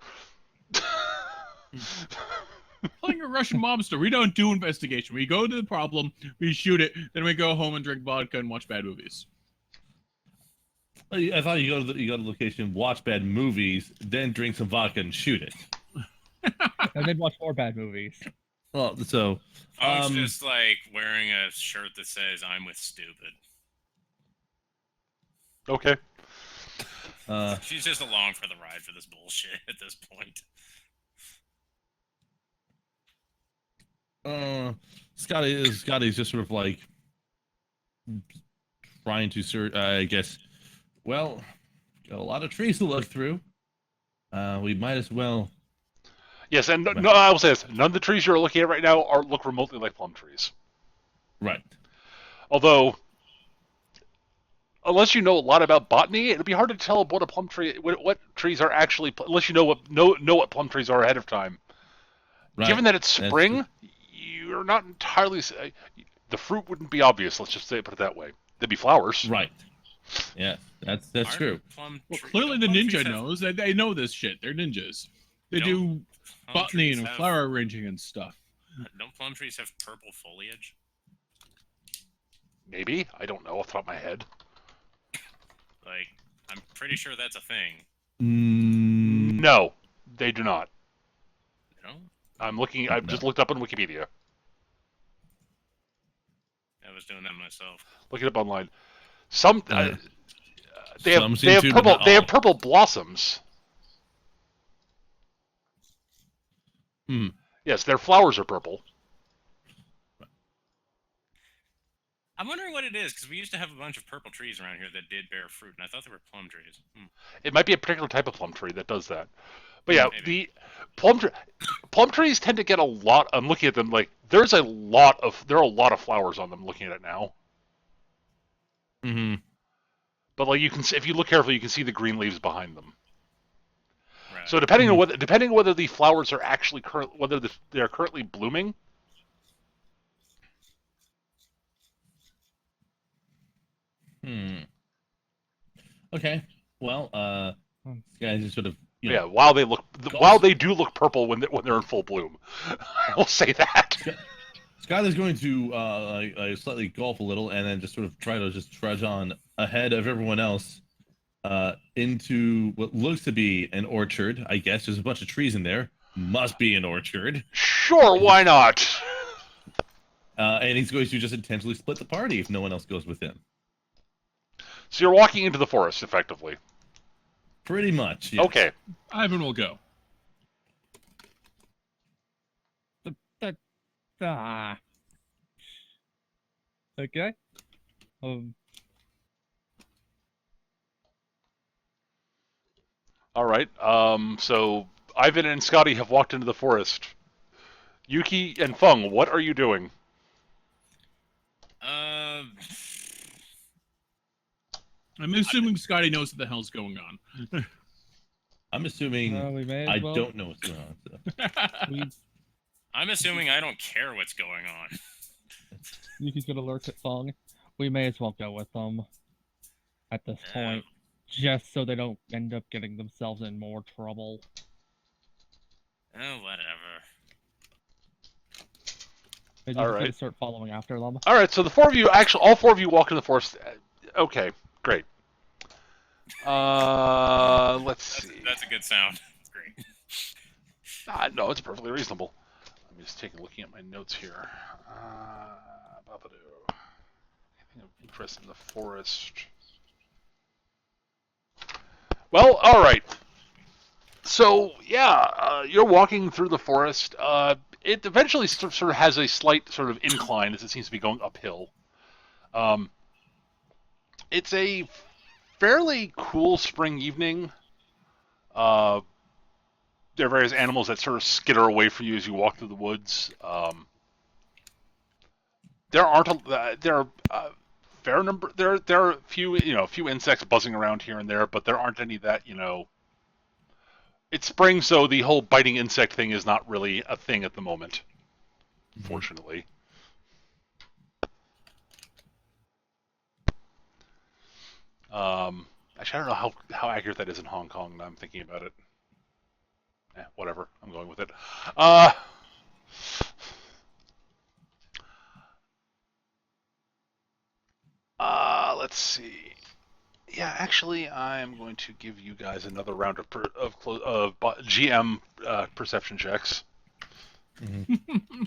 B: Playing a Russian mobster, we don't do investigation. We go to the problem, we shoot it, then we go home and drink vodka and watch bad movies.
C: I thought you go to the location, watch bad movies, then drink some vodka and shoot it.
E: And then watch more bad movies.
C: Well, so
D: Funk's just like wearing a shirt that says "I'm with stupid."
A: Okay.
D: She's just along for the ride for this bullshit at this point.
C: Scotty's just sort of like trying to search. I guess. Well, got a lot of trees to look through. We might as well.
A: Yes, and no, I will say this: none of the trees you're looking at right now look remotely like plum trees.
C: Right.
A: Although, unless you know a lot about botany, it'd be hard to tell what a plum tree, what trees are actually, unless you know what plum trees are ahead of time.
C: Right.
A: Given that it's spring, you're not entirely. The fruit wouldn't be obvious. Let's just put it that way. There'd be flowers.
C: Right. Yeah, that's true.
B: Well, clearly the ninja knows that they know this shit. They're ninjas. They do botany and flower arranging and stuff.
D: Don't plum trees have purple foliage?
A: Maybe. I don't know off the top of my head.
D: Like, I'm pretty sure that's a thing.
A: No, they do not.
D: No?
A: I've just looked up on Wikipedia.
D: I was doing that myself.
A: Look it up online. Some they
C: Some seem
A: have
C: to,
A: purple.
C: but not
A: They have
C: all.
A: purple blossoms.
C: Hmm.
A: Yes, their flowers are purple.
D: I'm wondering what it is, because we used to have a bunch of purple trees around here that did bear fruit, and I thought they were plum trees.
A: It might be a particular type of plum tree that does that. But yeah,
D: Maybe.
A: the plum trees tend to get a lot. I'm looking at them like there are a lot of flowers on them. Looking at it now.
C: Mm-hmm.
A: But like you can, if you look carefully, you can see the green leaves behind them.
D: Right.
A: So depending on whether the flowers are actually they're currently blooming.
C: Okay. Well,
E: Hmm.
C: guys just sort of
A: Yeah, while they do look purple when they're in full bloom. I will say that.
C: Skylar's going to slightly golf a little and then just sort of try to just trudge on ahead of everyone else into what looks to be an orchard. I guess there's a bunch of trees in there. Must be an orchard.
A: Sure, why not?
C: And he's going to just intentionally split the party if no one else goes with him.
A: So you're walking into the forest, effectively.
C: Pretty much, yes.
A: Okay.
B: Ivan will go.
E: Ah. Okay.
A: All right. So Ivan and Scotty have walked into the forest. Yuki and Feng, what are you doing?
B: I'm assuming Scotty knows what the hell's going on.
C: I'm assuming
E: we may
C: I
E: as well.
C: don't know what's going on. So.
D: I'm assuming I don't care what's going on.
E: Yuki's gonna lurk at Fong. We may as well go with them at this point, just so they don't end up getting themselves in more trouble.
D: Oh, whatever.
E: And
A: All
E: Yuki's
A: right.
E: gonna start following after them.
A: All right. So all four of you walk into the forest. Okay, great. Let's see.
D: That's a good sound. That's great.
A: No, it's perfectly reasonable. Let me just take a looking at my notes here. Anything of interest in the forest? Well, all right. So yeah, you're walking through the forest. It eventually sort of has a slight sort of incline as it seems to be going uphill. It's a fairly cool spring evening. There are various animals that sort of skitter away from you as you walk through the woods. There are a fair number. There are a few insects buzzing around here and there, but there aren't any that It's spring, so the whole biting insect thing is not really a thing at the moment, fortunately. Actually, I don't know how accurate that is in Hong Kong. Now I'm thinking about it. Whatever. I'm going with it. Let's see. Yeah, actually, I'm going to give you guys another round of GM perception checks.
C: Mm-hmm.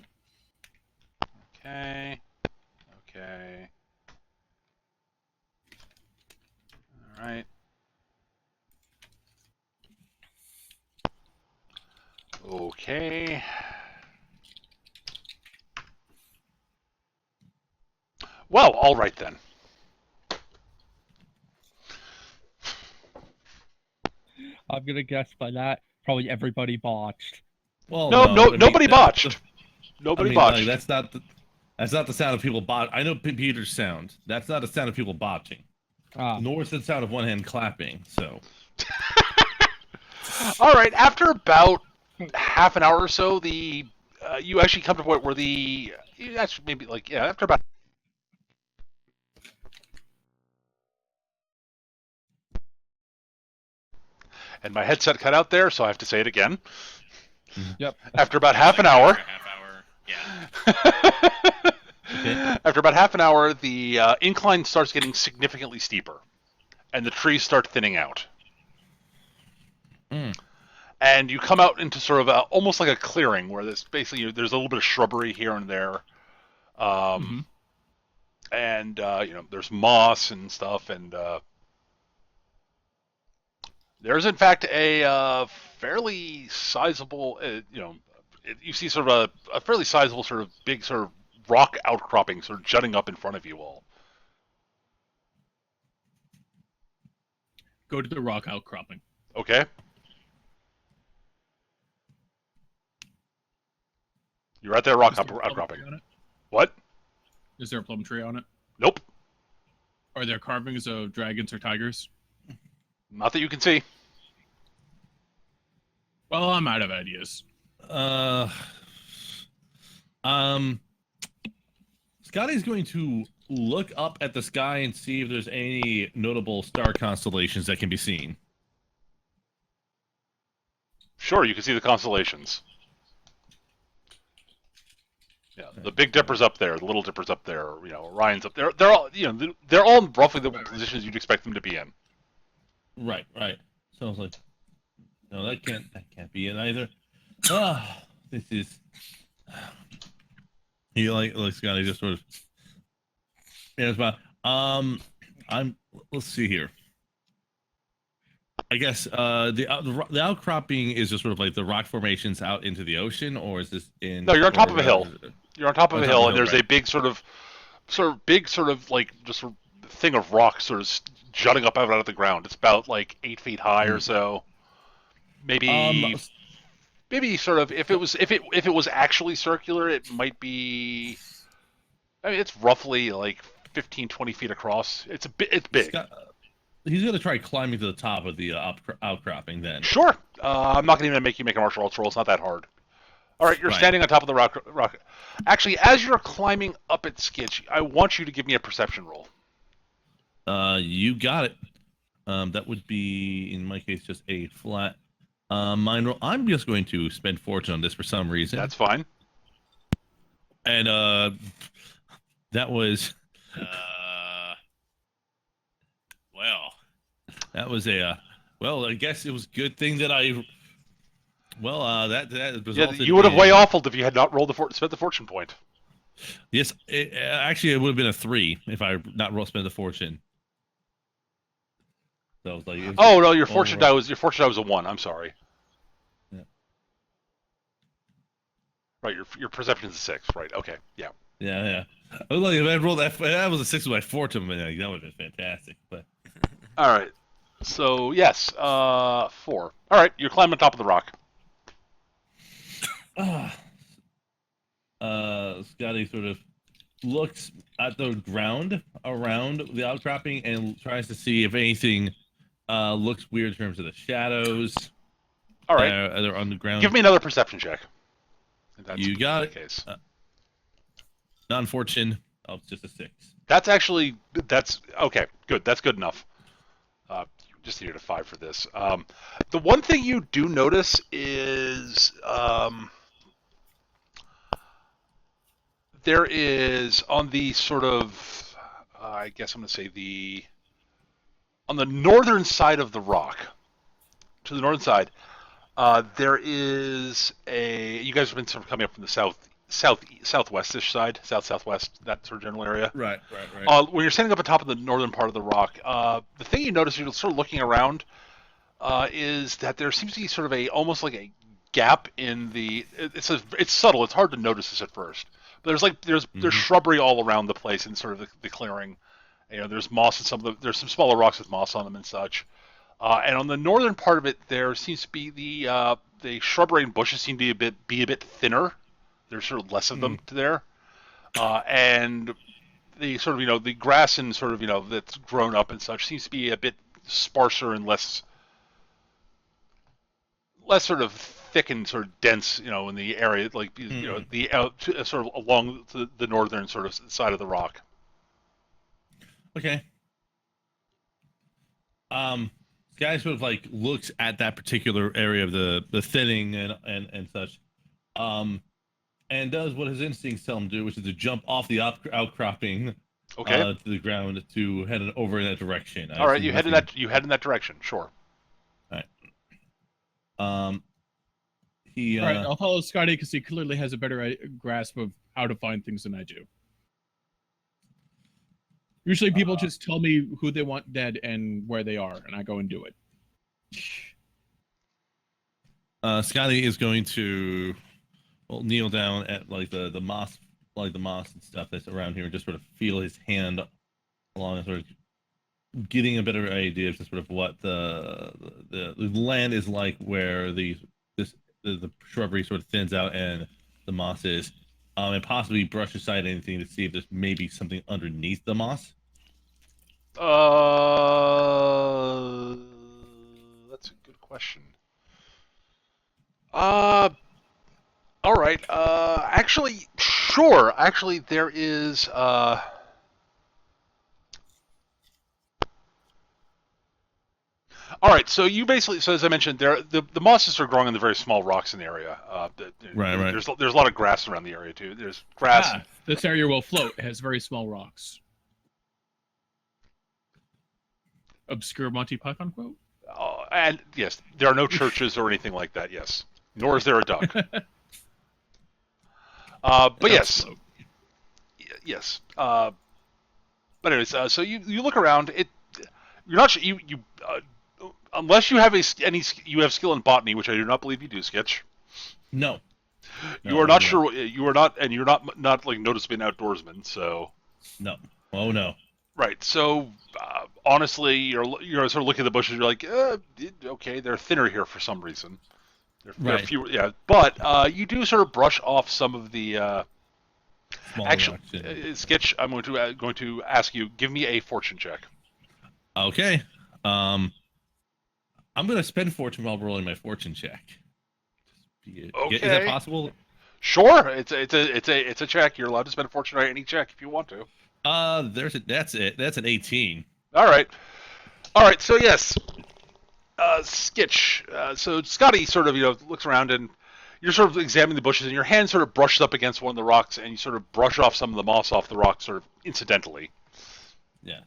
A: Okay. Okay. All right. Okay. Well, all right then.
E: I'm gonna guess by that probably everybody botched.
C: Well,
A: Nobody botched. Nobody botched.
C: Like, that's not the sound of people bot. I know Peter's sound. That's not the sound of people botching. Nor is the sound of one hand clapping. So.
A: All right. After about half an hour or so, you actually come to a point where after about. And my headset cut out there, so I have to say it again.
E: Yep.
A: After about half an hour.
D: Yeah.
C: Okay.
A: After about half an hour, the incline starts getting significantly steeper, and the trees start thinning out. And you come out into sort of almost like a clearing where there's a little bit of shrubbery here and there, and there's moss and stuff, and there's in fact a fairly sizable, you see sort of a fairly sizable sort of big sort of rock outcropping sort of jutting up in front of you all.
B: Go to the rock outcropping.
A: Okay. You're at that rock outcropping. What?
B: Is there a plum tree on it?
A: Nope.
B: Are there carvings of dragons or tigers?
A: Not that you can see.
B: Well, I'm out of ideas.
C: Scotty's going to look up at the sky and see if there's any notable star constellations that can be seen.
A: Sure, you can see the constellations. Yeah, the Big Dipper's up there, the Little Dipper's up there. Orion's up there. They're all, they're all in roughly the positions you'd expect them to be in.
C: Right. So I was like, no, that can't be it either. This is. He like Scotty just sort of. Yeah, it's about. Let's see here. I guess the outcropping is just sort of like the rock formations out into the ocean, or is this in?
A: No, you're on top of a hill. You're on top of a hill, and there's
C: right.
A: a big sort of like just sort of thing of rock sort of jutting up out of the ground. It's about like 8 feet high or so. Maybe sort of if it was actually circular, it might be. I mean, it's roughly like 15, 20 feet across. It's big.
C: He's gonna try climbing to the top of the outcropping then.
A: Sure. I'm not going to make you make a martial arts roll. It's not that hard. All right, you're
C: Right.
A: standing on top of the rock. Actually, as you're climbing up at Skitch, I want you to give me a perception roll.
C: You got it. That would be in my case just a flat mind roll. I'm just going to spend fortune on this for some reason.
A: That's fine.
C: And that was
D: Well.
C: that was a well. I guess it was a good thing that I. Well, that resulted.
A: Yeah, you would have
C: in,
A: way awfuled if you had not spent the fortune point.
C: Yes, actually, it would have been a 3 if I not spent the fortune. So I was like,
A: Oh no, your fortune die was a 1. I'm sorry.
C: Yeah.
A: Right, your perception is a 6. Right. Okay. Yeah.
C: Yeah. I was like, if I rolled that was a 6 with my fortune, that would have been fantastic. But
A: All right. So yes, 4. All right, you're climbing on top of the rock.
C: Scotty sort of looks at the ground around the outcropping and tries to see if anything looks weird in terms of the shadows.
A: All right.
C: That are on the ground.
A: Give me another perception check.
C: You got it.
A: Case.
C: Non-fortune. Oh, it's just a 6.
A: That's okay. Good. That's good enough. You just needed a 5 for this. The one thing you do notice is there is on the sort of, I guess I'm going to say on the northern side of the rock, to the northern side, there is you guys have been sort of coming up from the southwestish side, southwest, that sort of general area.
C: Right.
A: When you're standing up on top of the northern part of the rock, the thing you notice, you're sort of looking around, is that there seems to be sort of almost like a gap in the. It's subtle. It's hard to notice this at first. But there's shrubbery all around the place in sort of the clearing. There's moss and there's some smaller rocks with moss on them and such. And on the northern part of it, there seems to be the shrubbery and bushes seem to be a bit thinner. There's sort of less of them there, and the sort of the grass and sort of that's grown up and such seems to be a bit sparser and less sort of thick and sort of dense, in the area, like the sort of along the northern sort of side of the rock.
C: Okay. Guy sort of like looks at that particular area of the thinning and such, and does what his instincts tell him to do, which is to jump off the outcropping,
A: Okay.
C: to the ground to head over in that direction.
A: All right, you head in that direction. Sure.
C: All right. He.
B: All right, I'll follow Scotty because he clearly has a better grasp of how to find things than I do. Usually, people just tell me who they want dead and where they are, and I go and do it.
C: Scotty is going to kneel down at like the moss, and stuff that's around here, and just sort of feel his hand along, and sort of getting a better idea of just sort of what the land is like, where the shrubbery sort of thins out and the moss is, and possibly brush aside anything to see if there's maybe something underneath the moss.
A: That's a good question. Uh, all right. Actually, sure. Actually, there is. All right. So you basically, so as I mentioned, the mosses are growing on the very small rocks in the area.
C: Right, right.
A: There's a lot of grass around the area too. There's grass.
B: Ah, this area will float. It has very small rocks. Obscure Monty Python quote?
A: And yes, there are no churches or anything like that. Yes, nor is there a duck. But yes, yes. But anyways, so you look around. You're not you unless you have you have skill in botany, which I do not believe you do, Sketch.
C: No.
A: You
C: No,
A: are
C: I
A: not
C: do
A: sure. You are not, and you're not like noticeably an outdoorsman. So
C: No. Oh no.
A: right. So honestly, you're sort of looking at the bushes. You're like, okay, they're thinner here for some reason. They're
C: Right.
A: fewer, yeah. But you do sort of brush off some of the.
C: Small
A: Actually,
C: reaction.
A: Sketch, I'm going to ask you. Give me a fortune check.
C: Okay. I'm gonna spend fortune while rolling my fortune check. Is that
A: Okay.
C: possible?
A: Sure, it's a check. You're allowed to spend a fortune on any check if you want to.
C: That's it. That's an 18.
A: All right. So yes, Skitch. So Scotty sort of looks around and you're sort of examining the bushes and your hand sort of brushes up against one of the rocks and you sort of brush off some of the moss off the rock sort of incidentally.
C: Yeah.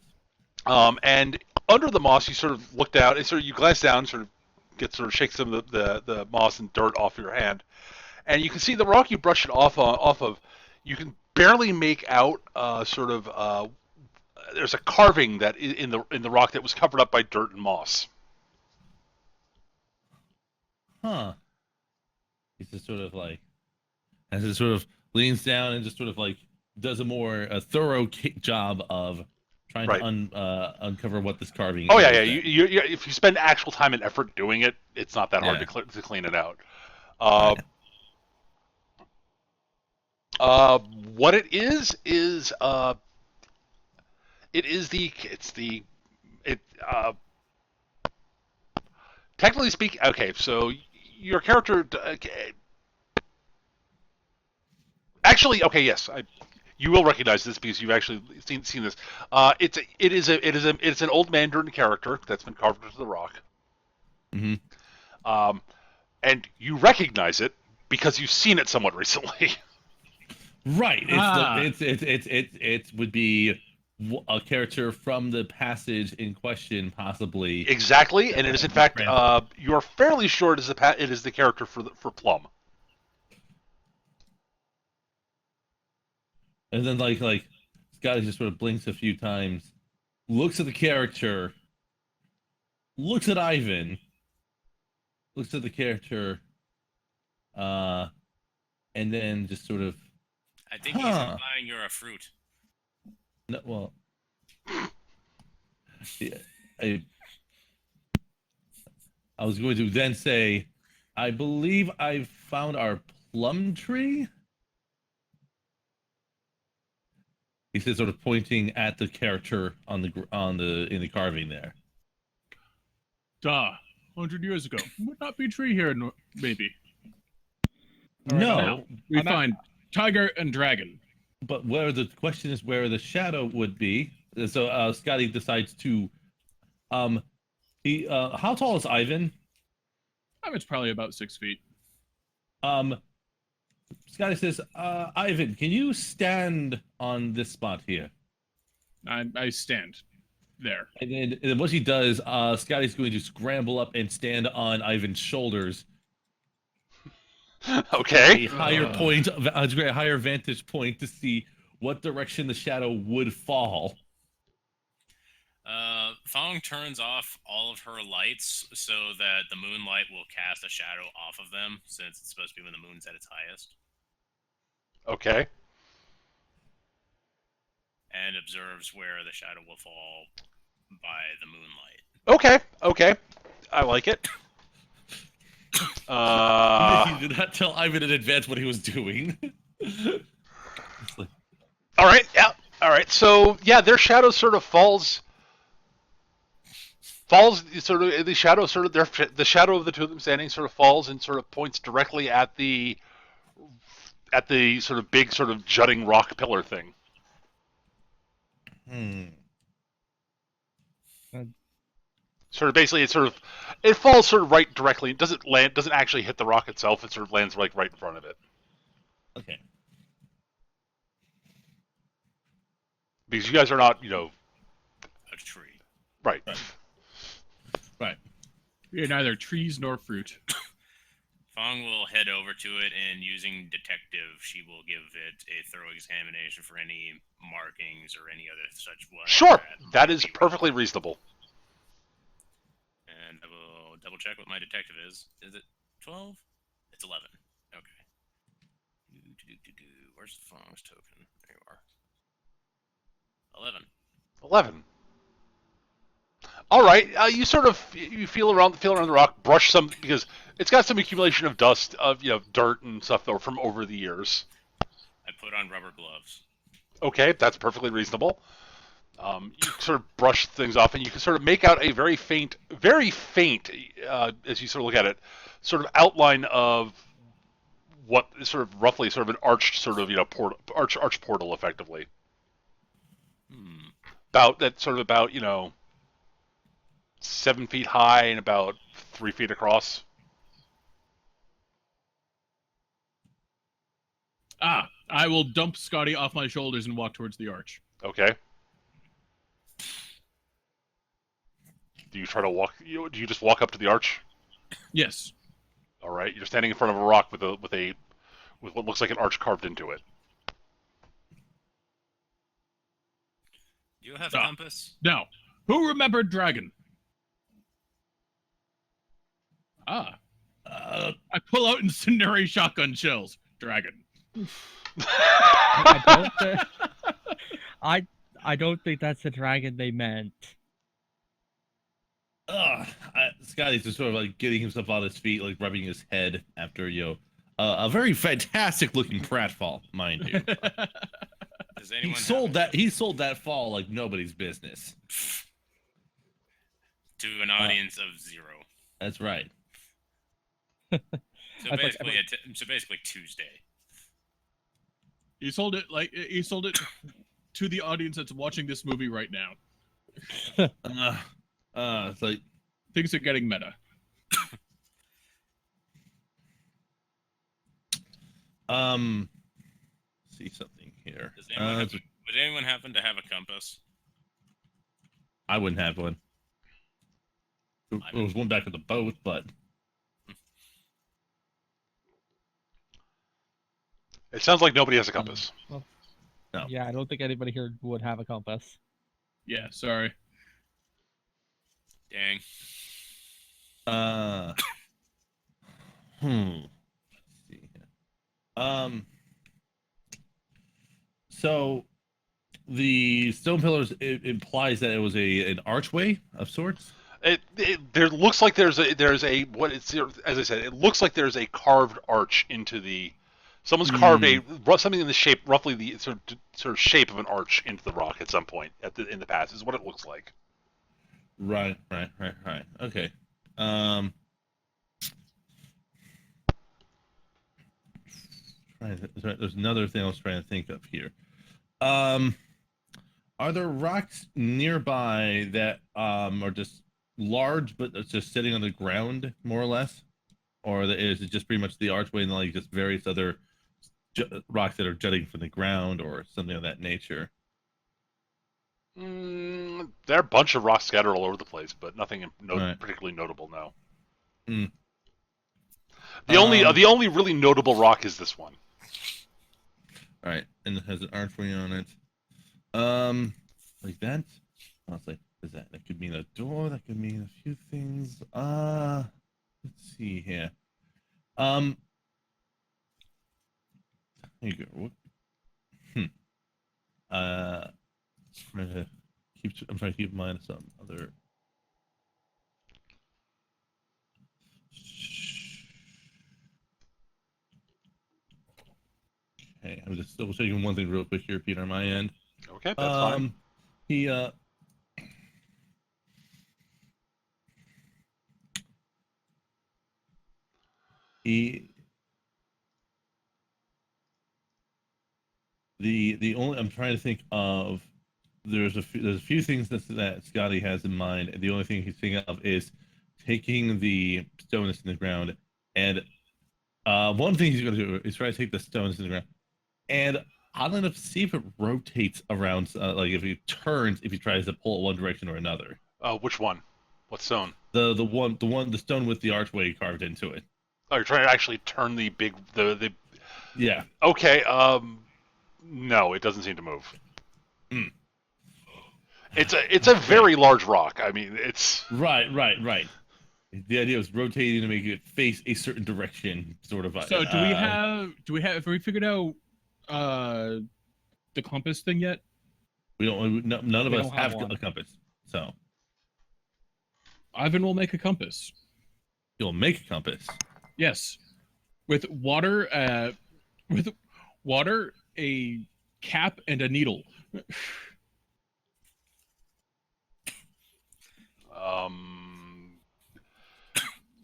A: And under the moss you sort of look down and sort of you glance down, sort of shake some of the moss and dirt off your hand, and you can see the rock you brushed it off of. You can barely make out there's a carving that in the rock that was covered up by dirt and moss.
C: Huh. He's just sort of like, as it sort of leans down and just sort of like does a thorough job of trying
A: Right.
C: to uncover what this carving
A: Oh
C: is.
A: yeah. If you spend actual time and effort doing it, it's not that hard to clean it out.
C: Right.
A: What it is technically speaking. Okay, so your character. Actually, okay, yes, you will recognize this because you've actually seen this. It's an old mandarin character that's been carved into the rock.
C: Mm-hmm.
A: And you recognize it because you've seen it somewhat recently.
C: Right. It would be a character from the passage in question, possibly.
A: Exactly, and it is in fact you are fairly sure it is the character for Plum.
C: And then like Scotty just sort of blinks a few times, looks at the character, looks at Ivan, looks at the character, and then just sort of.
D: I think he's implying you're a fruit.
C: No, well, yeah, I was going to then say, I believe I've found our plum tree. He says, sort of pointing at the character in the carving there.
B: 100 years ago. Would not be tree here, maybe.
C: No,
B: Now, we find tiger and dragon.
C: but where the question is where the shadow would be. So Scotty decides to, how tall is Ivan?
B: It's probably about 6 feet.
C: Scotty says, Ivan, can you stand on this spot here?
B: I stand there.
C: And then what he does, Scotty's going to scramble up and stand on Ivan's shoulders.
A: Okay.
C: A higher vantage point to see what direction the shadow would fall.
D: Fong turns off all of her lights so that the moonlight will cast a shadow off of them, since it's supposed to be when the moon's at its highest.
A: Okay.
D: And observes where the shadow will fall by the moonlight.
A: Okay. I like it.
C: He did not tell Ivan in advance what he was doing.
A: All right. Yeah. All right. So yeah, their shadow sort of falls falls sort of the shadow, sort of the shadow of the two of them standing sort of falls and sort of points directly at the sort of big sort of jutting rock pillar thing.
C: Hmm.
A: Sort of basically, it falls sort of right directly. It doesn't actually hit the rock itself. It sort of lands like right in front of it.
C: Okay.
A: Because you guys are not,
D: A tree.
A: right.
C: Right.
B: You're neither trees nor fruit.
D: Fong will head over to it, and using detective, she will give it a thorough examination for any markings or any other such one.
A: Sure, that is perfectly reasonable.
D: And I will double check what my detective is. Is it 12? It's 11. Okay. Where's Fong's token? There you are. 11.
A: 11. All right, you sort of feel around the rock, brush some because it's got some accumulation of dust, of dirt and stuff from over the years.
D: I put on rubber gloves.
A: Okay, that's perfectly reasonable. You sort of brush things off, and you can sort of make out a very faint, as you sort of look at it, sort of outline of what is sort of roughly sort of an arched sort of arch portal, effectively. About 7 feet high and about 3 feet across.
B: I will dump Scotty off my shoulders and walk towards the arch.
A: Okay. Do you try to walk? Do you just walk up to the arch?
B: Yes.
A: All right. You're standing in front of a rock with what looks like an arch carved into it.
D: Do you have a compass?
B: Now, who remembered dragon? I pull out incendiary shotgun shells. Dragon.
E: I don't think that's the dragon they meant.
C: Scotty's just sort of like getting himself on his feet, like rubbing his head after a very fantastic looking pratfall, mind you.
D: Does anyone
C: He sold that fall like nobody's business.
D: To an audience of 0.
C: That's right.
D: So basically Tuesday.
B: He sold it to the audience that's watching this movie right now.
C: It's like
B: Things are getting meta.
C: see something here.
D: Would anyone happen to have a compass?
C: I wouldn't have one. There was one back at the boat, but
A: It sounds like nobody has a compass.
C: no.
E: Yeah, I don't think anybody here would have a compass.
B: Yeah, sorry.
D: Dang.
C: Let's see here. So the stone pillars, it implies that it was an archway of sorts.
A: There looks like there's a what it's as I said. It looks like there's a carved arch into the. Someone's carved something in the shape, roughly the sort of shape of an arch into the rock at some point in the past. Is what it looks like.
C: Right. Okay. There's another thing I was trying to think of here. Are there rocks nearby that are just large, but it's just sitting on the ground, more or less, or is it just pretty much the archway and like just various other rocks that are jutting from the ground or something of that nature?
A: There are a bunch of rocks scattered all over the place, but nothing particularly notable now. The only really notable rock is this one.
C: All right, and it has an archway on it. Like that. Honestly, that could mean a door. That could mean a few things. Let's see here. There you go. I'm trying to keep in mind some other. Okay, I'm just double checking one thing real quick here, Peter, on my end.
A: Okay, that's fine.
C: He he, the only I'm trying to think of. There's a few things that Scotty has in mind, and the only thing he's thinking of is taking the stone that's in the ground. And one thing he's going to do is try to take the stones in the ground, and oddly enough, see if it rotates around, like if he turns, if he tries to pull it one direction or another.
A: Which one? What stone?
C: The stone with the archway carved into it.
A: Oh, you're trying to actually turn the big the.
C: Yeah.
A: Okay. No, it doesn't seem to move.
C: Mm.
A: It's a very large rock. I mean, it's
C: right. The idea was rotating to make it face a certain direction, sort of.
B: So do we have we figured out the compass thing yet?
C: We don't. None of
E: We
C: us
E: don't have
C: have
E: one.
C: a compass, so
B: Ivan will make a compass.
C: you'll make a compass.
B: Yes, with water, a cap, and a needle.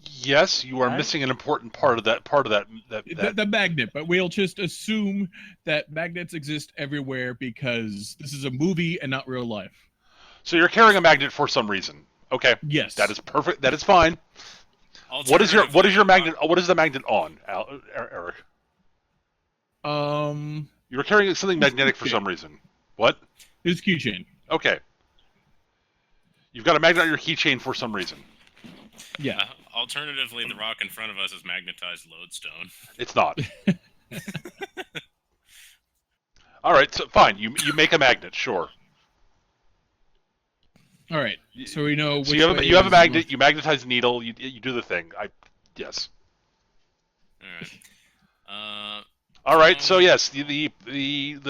A: Yes, you are
E: Right.
A: missing an important part of that.
B: The magnet, but we'll just assume that magnets exist everywhere because this is a movie and not real life.
A: So you're carrying a magnet for some reason. Okay,
B: Yes,
A: that is perfect. That is fine. What is your magnet? What is the magnet on, Eric? You're carrying something magnetic for some reason. What?
B: His keychain.
A: Okay. You've got a magnet on your keychain for some reason.
B: Yeah.
D: Alternatively, the rock in front of us is magnetized lodestone.
A: It's not. All right, so fine. You make a magnet, sure.
B: All right. So we know.
A: So
B: which
A: you have
B: way
A: a
B: is
A: magnet.
B: north.
A: You magnetize the needle. You do the thing. Yes.
D: All right.
A: All right. So yes, the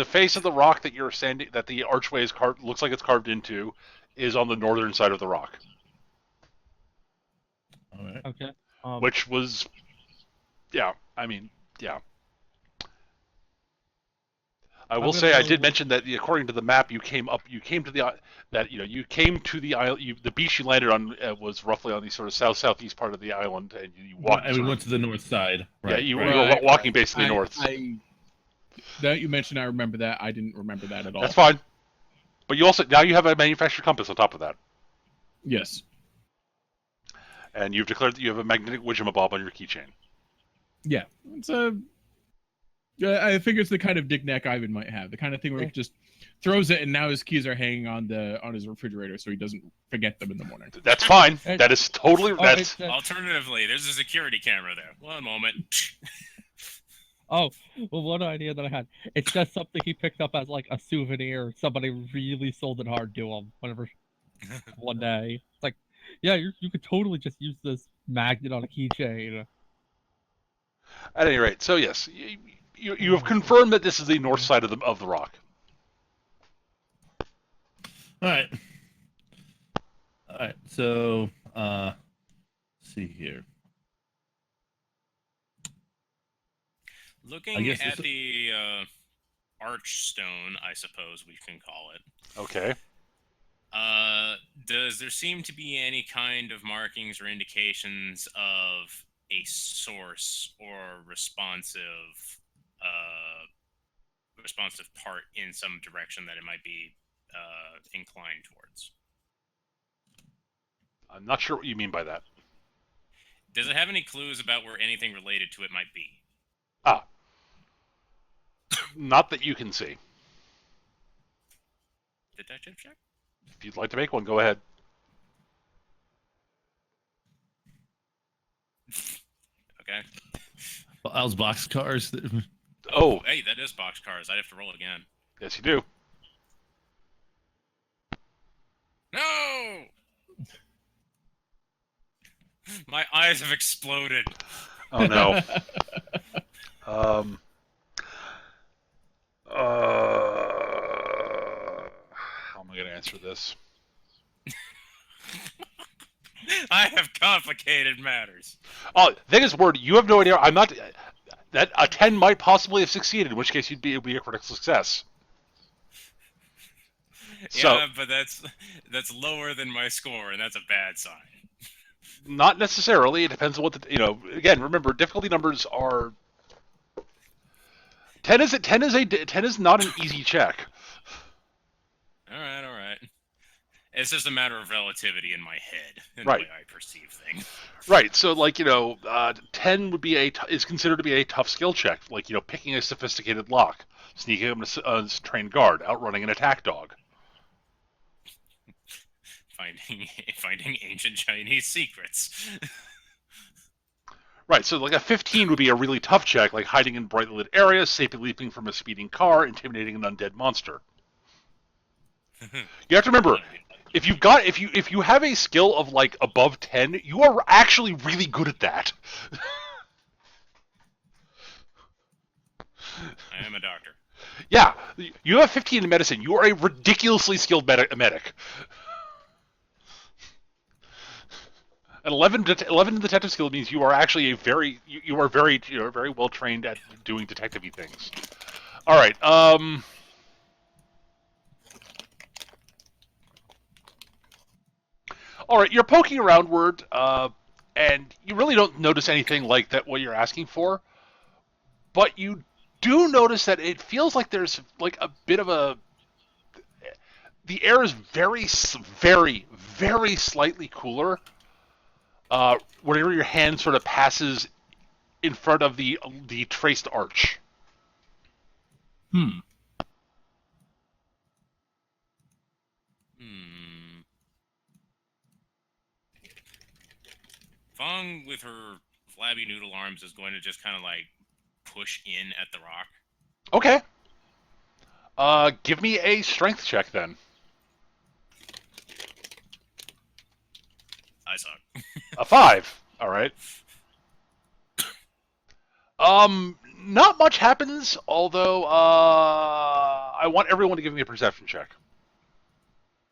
A: face of the rock that you're standing, that the archway is carved, looks like it's carved into, is on the northern side of the rock,
C: All right.
E: Okay.
A: which was, yeah. I mean, yeah. I will say I did mention that according to the map, you came to the island. The beach you landed on was roughly on the sort of southeast part of the island, and you walked.
C: And we went to the north side. Right.
A: Yeah, you
C: right.
A: were
B: Right,
A: walking basically north.
B: That you mentioned, I remember that. I didn't remember that at all.
A: That's fine. But you also now you have a manufactured compass on top of that,
B: Yes.
A: and you've declared that you have a magnetic widgemabob on your keychain.
B: Yeah. It's a. I figure it's the kind of knick-knack Ivan might have. The kind of thing where he just throws it, and now his keys are hanging on his refrigerator, so he doesn't forget them in the morning.
A: That's fine. That is totally.
E: Oh,
A: That's
D: Alternatively, there's a security camera there. One moment.
E: Oh, well, one idea that I had. It's just something he picked up as like a souvenir. Somebody really sold it hard to him whenever one day. It's like, yeah, you could totally just use this magnet on a keychain.
A: at any rate. So yes, you have confirmed that this is the north side of the rock.
C: All right. All right. So, let's see here.
D: Looking
C: guess
D: at
C: this-
D: the archstone, I suppose we can call it.
A: Okay.
D: Does there seem to be any kind of markings or indications of a source or responsive part in some direction that it might be inclined towards?
A: I'm not sure what you mean by that.
D: Does it have any clues about where anything related to it might be?
A: Not that you can see.
D: Detective check?
A: If you'd like to make one, go ahead.
D: Okay.
C: Al's boxcars.
A: Oh,
D: Hey, that is boxcars. I'd have to roll again.
A: yes, you do.
D: No! My eyes have exploded.
A: Oh no. How am I going to answer this?
D: I have complicated matters.
A: Oh, thing is, word, you have no idea. I'm not. That a 10 might possibly have succeeded, in which case it would be a critical success. So,
D: Yeah, but that's lower than my score, and that's a bad sign.
A: Not necessarily. It depends on what again, remember, difficulty numbers are 10 is not an easy check.
D: All right, all right. It's just a matter of relativity in my head and
A: Right.
D: the way I perceive things.
A: Right. So 10 is considered to be a tough skill check, like picking a sophisticated lock, sneaking up a trained guard, outrunning an attack dog.
D: Finding ancient Chinese secrets.
A: Right, so like a 15 would be a really tough check, like hiding in brightly lit areas, safely leaping from a speeding car, intimidating an undead monster. You have to remember, if you have a skill of like above 10, you are actually really good at that.
D: I am a doctor.
A: Yeah, you have 15 in medicine. You are a ridiculously skilled medic. An 11 in detective skill means you are actually very well trained at doing detective-y things. All right. All right. You're poking aroundward, and you really don't notice anything like that. What you're asking for, but you do notice that it feels like there's like a bit of a. The air is very, very, very slightly cooler. Whenever your hand sort of passes in front of the traced arch.
B: Hmm.
D: Fong, with her flabby noodle arms, is going to just kind of like push in at the rock.
A: Okay. Give me a strength check then.
D: I suck.
A: A 5. All right. Not much happens, although I want everyone to give me a perception check.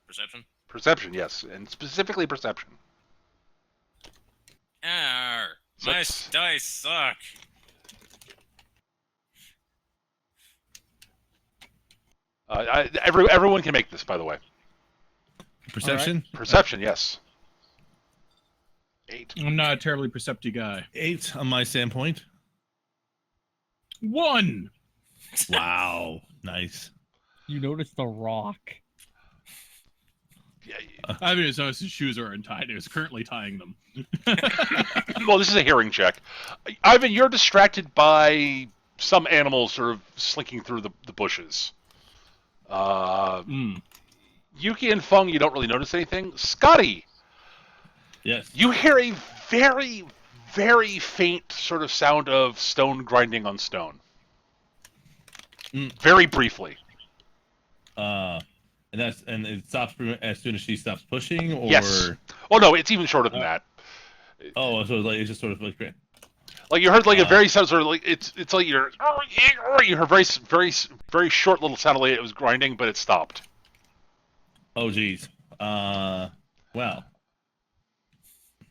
D: Perception?
A: Perception, yes, and specifically perception.
D: Arr, my dice suck.
A: Everyone can make this, by the way.
C: Perception?
B: Right.
A: Perception, yes. 8.
B: I'm not a terribly perceptive guy.
C: 8 on my standpoint.
B: 1.
C: Wow. Nice.
E: You notice the rock.
A: Yeah.
B: I haven't even noticed his shoes are untied. He was currently tying them.
A: Well, this is a hearing check. Ivan, you're distracted by some animals sort of slinking through the bushes. Yuki and Feng, you don't really notice anything. Scotty,
C: Yes.
A: you hear a very, very faint sort of sound of stone grinding on stone. Very briefly.
C: And it stops as soon as she stops pushing, or
A: Yes. Oh no, it's even shorter than that.
C: oh, so it's just sort of like
A: Like you heard like a very sort of like it's like you heard very very very short little sound like it was grinding, but it stopped.
C: oh geez. Well.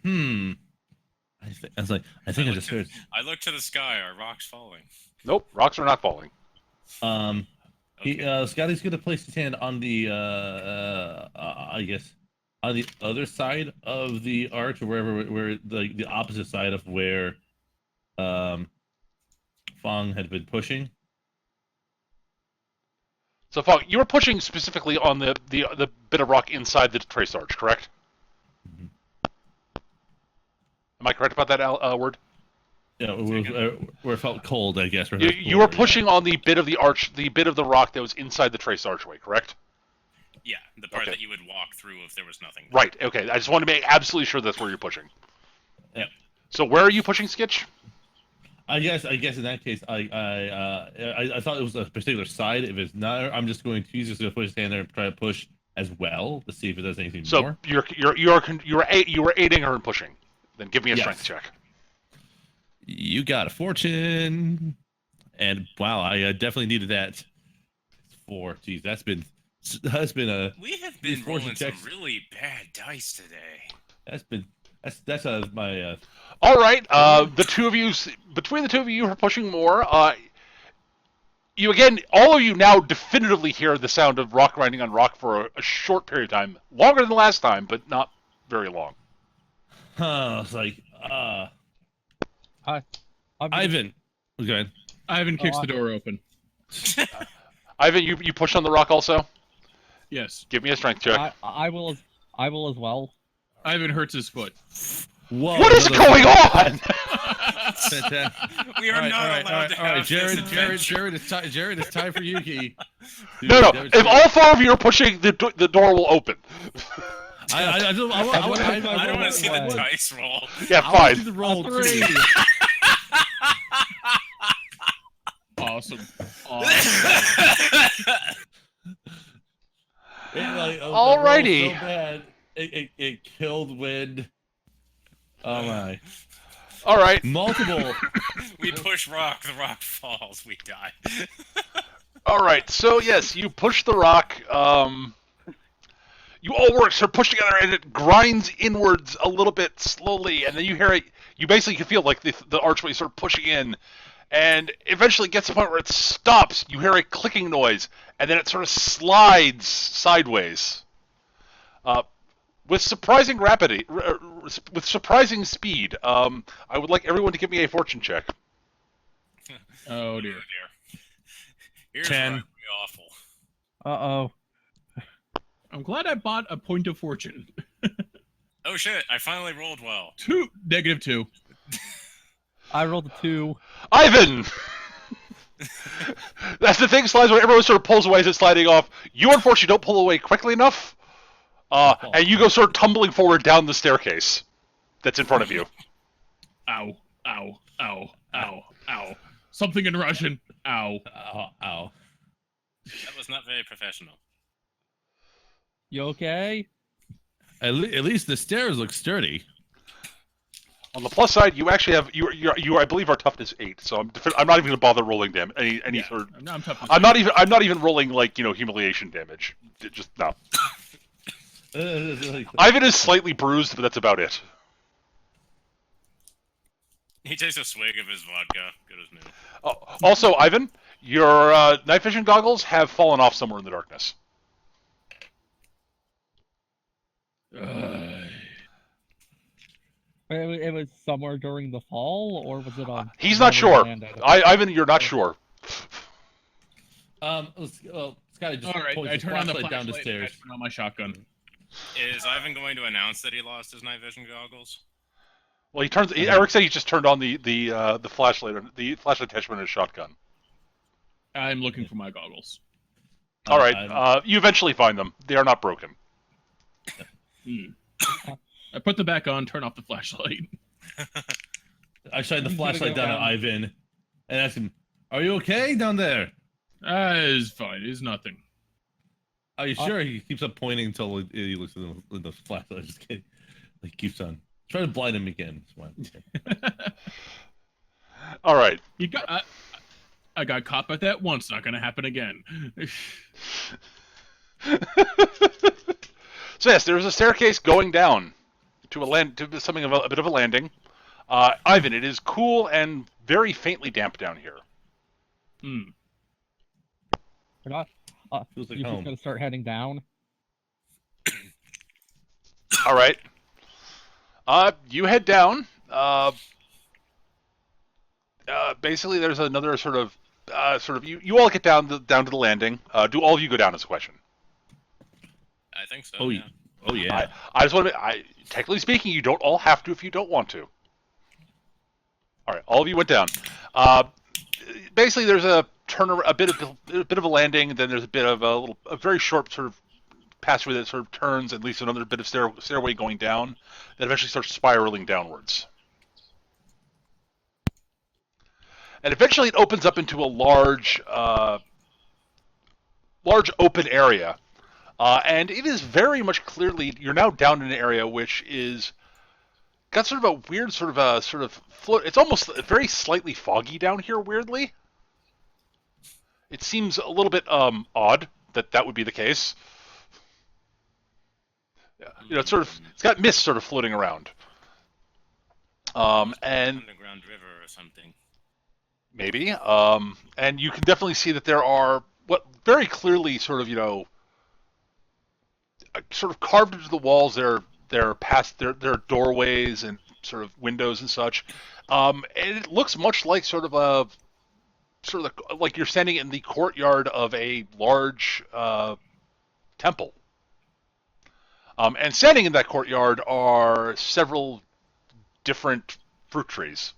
C: I think I just heard.
D: I look to the sky. Are rocks falling?
A: Nope, rocks are not falling.
C: Scotty's gonna place his hand on the I guess on the other side of the arch, or where the opposite side of where Fong had been pushing.
A: So Fong, you were pushing specifically on the bit of rock inside the trace arch, correct?
C: Mm-hmm.
A: Am I correct about that word?
C: Yeah, where it felt cold, I guess.
A: You were pushing on the bit of the arch, the bit of the rock that was inside the trace archway, correct?
D: Yeah, the part
A: Okay.
D: that you would walk through if there was nothing.
A: Right. Okay. I just want to make absolutely sure that's where you're pushing.
C: Yep.
A: So where are you pushing, Skitch?
C: I guess in that case, I thought it was a particular side. If it's not, I'm just going to he's just going to put his hand there and try to push as well to see if it does anything
A: So
C: more.
A: you were aiding her in pushing. Then give me a
C: Yes.
A: strength check.
C: You got a fortune, and wow, I definitely needed that. 4. Geez, that's been a
D: We have
C: These
D: been
C: fortune
D: rolling some
C: checks.
D: really bad dice today.
C: that's my
A: All right. The two of you, between the two of you, are pushing more. You again, all of you now definitively hear the sound of rock grinding on rock for a short period of time, longer than last time, but not very long.
C: It's like,
E: I'm gonna-
C: Ivan. Go ahead.
B: Ivan kicks
E: I-
B: the door open.
A: Ivan, you push on the rock also.
B: Yes.
A: Give me a strength check.
E: I will as well.
B: Ivan hurts his foot.
C: Whoa,
A: What is going on?
C: Fantastic.
D: We are not allowed to have
C: Jared,
D: this
C: Jared,
D: adventure.
C: Jared, it's time for Yuki.
A: No. If all four of you are pushing, the door will open.
C: I don't want
D: I don't want to see the dice roll.
A: Yeah,
C: I want to see
A: fine.
C: the roll
E: Three.
C: too.
B: Awesome.
A: Alrighty.
C: So bad. It killed wind. Oh my.
A: All right.
C: Multiple.
D: We push rock, the rock falls, we die.
A: All right. So yes, you push the rock. You all work, sort of push together, and it grinds inwards a little bit slowly, and then you hear it. You basically can feel like the archway sort of pushing in, and eventually it gets to the point where it stops. You hear a clicking noise, and then it sort of slides sideways. With surprising rapidity, with surprising speed. I would like everyone to give me a fortune check.
B: Oh dear.
D: Here's
C: 10.
D: where I'm awful.
E: Uh-oh.
B: I'm glad I bought a point of fortune.
D: Oh shit, I finally rolled well.
B: -2.
E: I rolled a 2.
A: Ivan! That's the thing, slides away. Everyone sort of pulls away as it's sliding off. You unfortunately don't pull away quickly enough, and you go sort of tumbling forward down the staircase that's in front of you.
B: Ow. Ow. Ow. Ow. Ow. Something in Russian. Ow.
C: Ow.
D: That was not very professional.
E: You okay?
C: At least the stairs look sturdy.
A: On the plus side, you actually have you I believe are toughness 8, so I'm not even going to bother rolling any
B: Yeah,
A: sort.
B: I'm tough.
A: I'm not even rolling like humiliation damage. Just no. Ivan is slightly bruised, but that's about it.
D: He takes a swig of his vodka. Good as new.
A: Also, Ivan, your night vision goggles have fallen off somewhere in the darkness.
E: It was somewhere during the fall, or was it on?
A: He's not
E: whenever
A: sure.
E: we landed?
A: Ivan, you're not sure.
C: Scotty just
B: All right.
C: points
B: I
C: his
B: turn on the
C: flashlight down the
B: flashlight.
C: stairs.
B: I turn on my shotgun.
D: Is Ivan going to announce that he lost his night vision goggles?
A: Well, Eric said he just turned on the flashlight attachment in his shotgun.
B: I'm looking for my goggles.
A: All right. You eventually find them. They are not broken.
B: I put them back on. Turn off the flashlight.
C: I shine the
E: He's gonna
C: flashlight
E: go
C: down at
E: down.
C: Ivan and ask him, "Are you okay down there?"
B: It's fine. It's nothing.
C: Are you sure? He keeps on pointing until he looks in the flashlight. Just kidding. He keeps on. Try to blind him again.
A: All right.
B: I got caught by that once. Not gonna happen again.
A: So yes, there's a staircase going down to something of a bit of a landing. Ivan, it is cool and very faintly damp down here.
E: Forgot.
C: Feels like
E: You're just
C: home.
E: gonna start heading down.
A: All right. You head down. Basically, there's another sort of you all get down to the landing. Do all of you go down? Is the question.
D: I think so.
C: Oh,
D: yeah.
C: Oh yeah.
A: I just want to. Technically speaking, you don't all have to if you don't want to. All right, all of you went down. Basically, there's a bit of a landing. Then there's a bit of a very short sort of passageway that sort of turns, and leads to another bit of stairway going down. That eventually starts spiraling downwards. And eventually, it opens up into a large open area. And it is very much clearly, you're now down in an area which is got sort of a weird sort of float. It's almost very slightly foggy down here, weirdly. It seems a little bit odd that would be the case. Yeah, it's got mist sort of floating around. And
D: Underground river or something.
A: maybe. And you can definitely see that there are what very clearly sort of carved into the walls. There are There are there are doorways and sort of windows and such. And it looks much like like you're standing in the courtyard of a large temple. And standing in that courtyard are several different fruit trees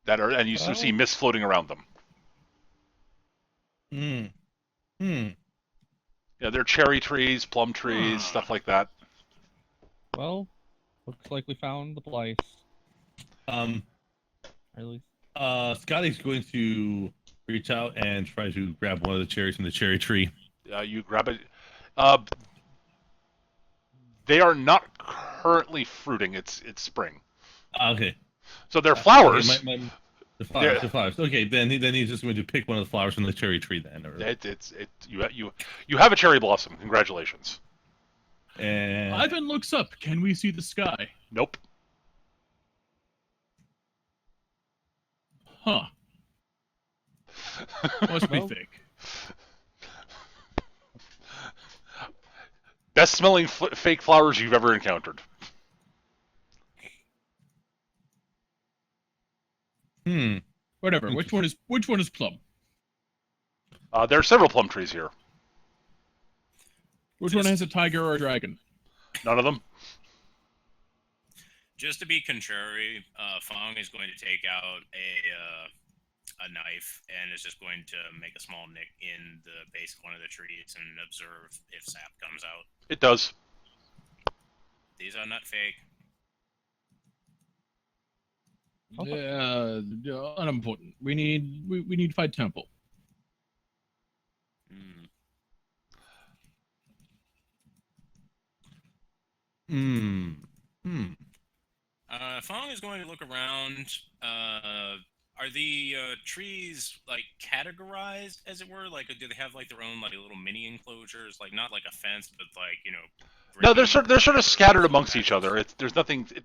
A: and you see
E: Well-
A: mist floating around them.
C: Hmm. Hmm.
A: Yeah, they're cherry trees, plum trees, stuff like that.
E: Well, looks like we found the place.
C: Um.
E: Or at least.
C: Scotty's going to reach out and try to grab one of the cherries from the cherry tree.
A: You grab it. Uh, they are not currently fruiting. It's spring,
C: Okay.
A: so they're flowers.
C: Okay, the flowers.
A: Yeah.
C: The flowers. Okay, then he's just going to pick one of the flowers from the cherry tree then. Or,
A: You have a cherry blossom. Congratulations.
C: and
B: Ivan looks up. Can we see the sky?
A: Nope.
B: Huh. Must be
E: Well-
B: fake.
A: Best smelling fake flowers you've ever encountered.
C: hmm.
B: Whatever. Which one is plum?
A: There are several plum trees here.
B: Which one has a tiger or a dragon?
A: None of them.
D: Just to be contrary, Fong is going to take out a knife and is just going to make a small nick in the base of one of the trees and observe if sap comes out.
A: It does.
D: These are not fake.
B: Unimportant. We need to find temple.
D: Hmm.
C: Hmm. Hmm.
D: Fong is going to look around. Are the trees like categorized, as it were? Like, do they have like their own like little mini enclosures? Like not like a fence, but like
A: No, they're
D: green
A: sort of scattered
D: borders
A: amongst
D: and
A: each other.
D: patches?
A: There's nothing. It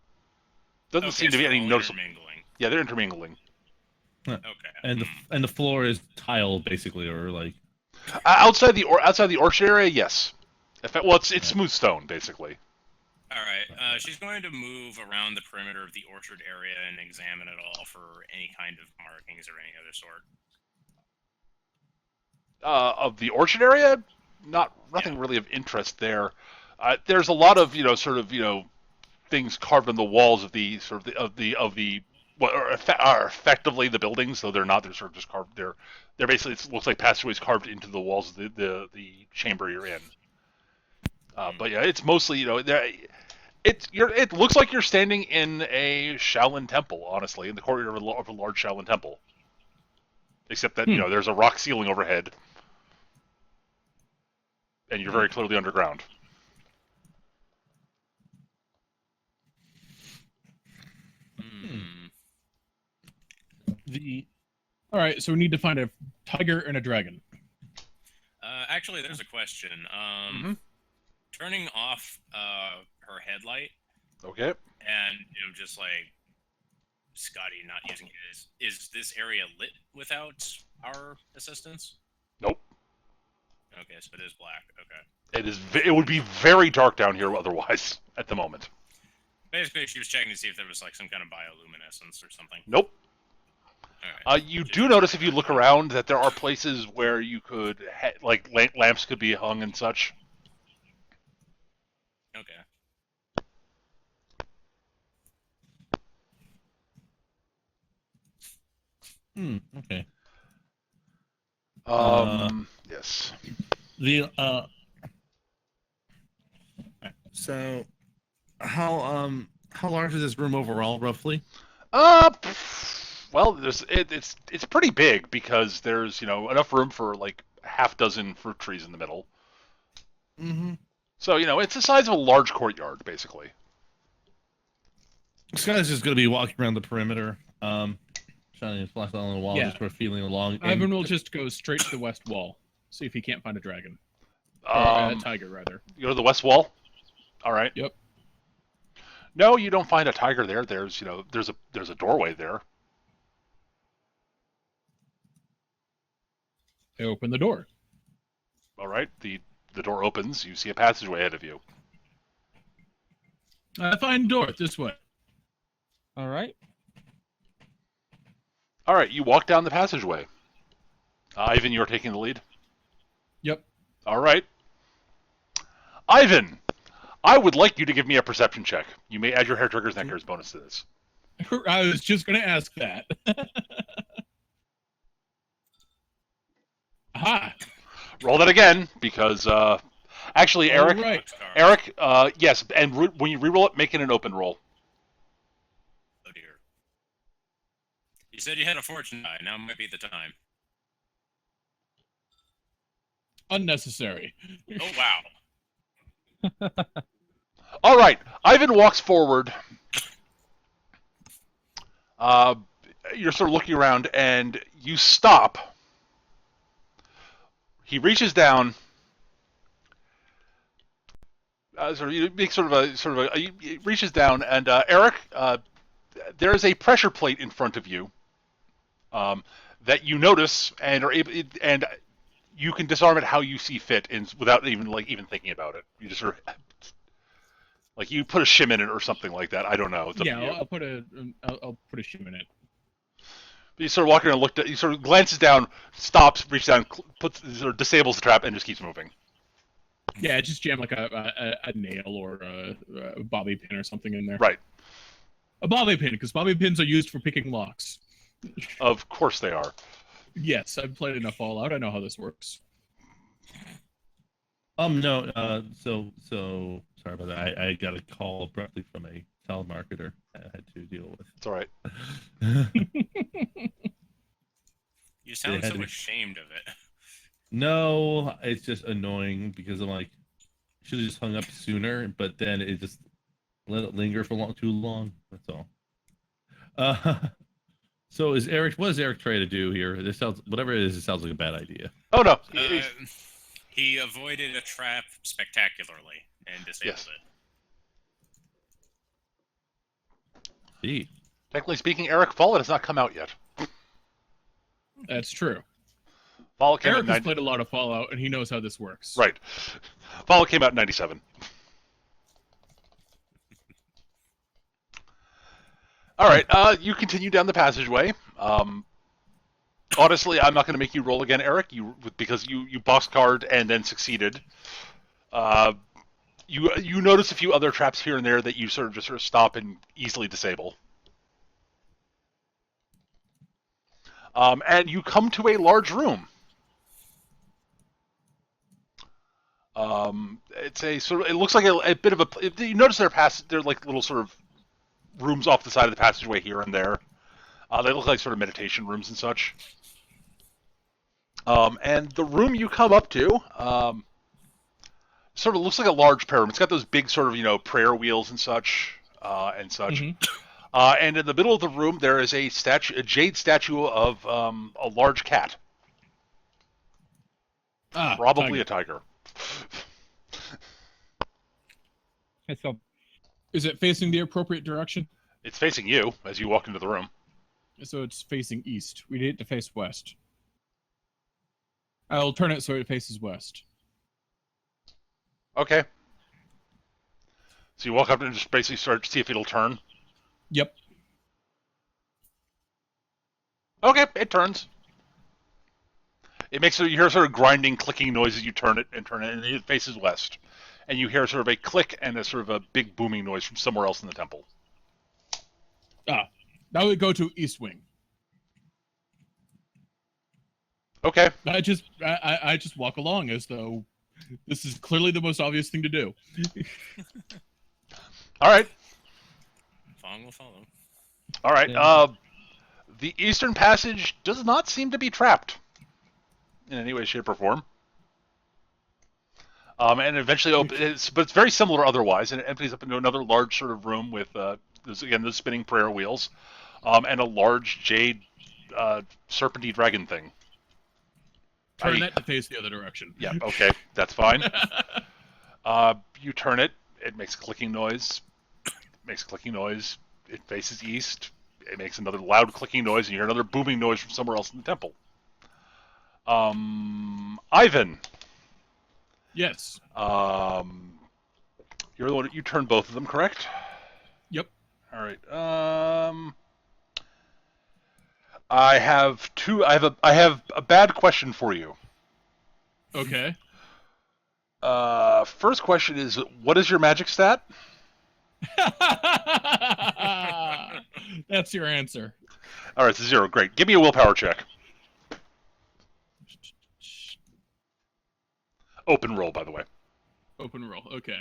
A: doesn't
D: Okay,
A: seem to
D: so
A: be
D: they're
A: any
D: all
A: noticeable.
D: intermingling.
A: Yeah, they're intermingling.
D: Okay.
C: And the floor is tile basically, or like.
A: Outside the orchard area, yes. Well, it's smooth stone basically.
D: All right. She's going to move around the perimeter of the orchard area and examine it all for any kind of markings or any other sort.
A: Of the orchard area, nothing really of interest there. There's a lot of things carved on the walls of the sort of the what are effectively the buildings, though they're not. They're sort of just carved. They're basically, it looks like passageways carved into the walls of the chamber you're in. But yeah, it's mostly it looks like you're standing in a Shaolin temple, honestly, in the courtyard of a large Shaolin temple. Except that there's a rock ceiling overhead, and you're very clearly underground.
B: All right, so we need to find a tiger and a dragon.
D: Actually, there's a question. Turning off her headlight
A: Okay.
D: and just like Scotty not using it, is this area lit without our assistance?
A: Nope.
D: Okay, so it is black. Okay.
A: It is. It would be very dark down here otherwise at the moment.
D: Basically, she was checking to see if there was like some kind of bioluminescence or something.
A: Nope.
D: All right.
A: You do notice if you look around that there are places where you could like lamps could be hung and such.
D: Okay.
C: Okay.
A: Yes.
C: The So, how large is this room overall, roughly?
A: Well, it's pretty big because there's enough room for like half dozen fruit trees in the middle.
C: Mm-hmm.
A: So it's the size of a large courtyard basically.
C: Sky's just going to be walking around the perimeter, shining his flashlight on the wall,
B: Yeah.
C: just sort of feeling along.
B: Ivan will just go straight to the west wall, see if he can't find a dragon or a tiger, rather.
A: You go to the west wall. All right.
B: Yep.
A: No, you don't find a tiger there. There's a doorway there.
B: I open the door.
A: All right. The The door opens. You see a passageway ahead of you.
B: Find door this way.
E: All right.
A: All right, you walk down the passageway. Ivan, you're taking the lead.
B: Yep.
A: All right. Ivan, I would like you to give me a perception check. You may add your hair triggers and hackers bonus to this.
B: I was just going to ask that. Aha.
A: Roll that again, because actually, Eric,
B: Right.
A: Eric, yes, and when you reroll it, make it an open roll.
D: Oh dear. You said you had a fortune die. Now might be the time.
B: Unnecessary.
D: Oh wow.
A: All right, Ivan walks forward. You're sort of looking around, and you stop. He reaches down. You make he reaches down, and Eric, there is a pressure plate in front of you that you notice and are able, and you can disarm it how you see fit, without even thinking about it. You just sort of you put a shim in it or something like that. I don't know. It's up to you.
B: I'll put a shim in it.
A: You sort of walk around, he sort of glances down, stops, reaches down, disables the trap, and just keeps moving.
B: Yeah, just jam like a nail or a bobby pin or something in there.
A: Right.
B: A bobby pin, because bobby pins are used for picking locks.
A: Of course they are.
B: Yes, I've played enough Fallout. I know how this works.
C: No. So sorry about that. I got a call abruptly from a telemarketer I had to deal with.
A: It's all right.
D: You sound so
C: be-
D: ashamed of it.
C: No, it's just annoying because I'm like, should have just hung up sooner, but then it just let it linger for too long. That's all. So what is Eric trying to do here? This sounds, whatever it is, it sounds like a bad idea.
A: Oh no.
D: He avoided a trap spectacularly and disabled
A: Yes.
D: it.
C: Gee.
A: Technically speaking, Eric, Fallout has not come out yet.
B: That's true.
A: Fallout came
B: Eric
A: out
B: has played a lot of Fallout, and he knows how this works.
A: Right. Fallout came out in '97. All right. You continue down the passageway. Honestly, I'm not going to make you roll again, Eric. Because you boxcard and then succeeded. You notice a few other traps here and there that you sort of stop and easily disable. And you come to a large room. It's a sort of. It looks like a bit of a. You notice they're like little sort of rooms off the side of the passageway here and there. They look like sort of meditation rooms and such. And the room you come up to sort of looks like a large prayer room. It's got those big sort of prayer wheels and such.
B: Mm-hmm.
A: And in the middle of the room there is a jade statue of a large cat. Probably a tiger.
E: Okay, so
B: Is it facing the appropriate direction?
A: It's facing you as you walk into the room.
B: So it's facing east. We need it to face west. I'll turn it so it faces west.
A: Okay. So you walk up and just basically start to see if it'll turn.
B: Yep.
A: Okay, it turns. It makes you hear sort of grinding, clicking noise as you turn it, and it faces west. And you hear sort of a click and a sort of a big booming noise from somewhere else in the temple.
B: Now we go to east wing.
A: Okay.
B: I just walk along as though this is clearly the most obvious thing to do.
A: All right.
D: Fong will follow.
A: All right.
E: Yeah.
A: The Eastern Passage does not seem to be trapped in any way, shape, or form. And eventually but it's very similar otherwise, and it empties up into another large sort of room with, those spinning prayer wheels, and a large jade serpentine dragon thing.
B: Turn that to face the other direction.
A: Yeah, okay, that's fine. You turn it, it makes a clicking noise. It faces east. It makes another loud clicking noise, and you hear another booming noise from somewhere else in the temple. Ivan,
B: Yes.
A: You're the one. You turned both of them, correct?
B: Yep.
A: All right. I have two. I have a bad question for you.
B: Okay.
A: First question is, what is your magic stat?
B: That's your answer.
A: All right, it's a 0. Great. Give me a willpower check. Open roll, by the way.
B: Open roll. Okay.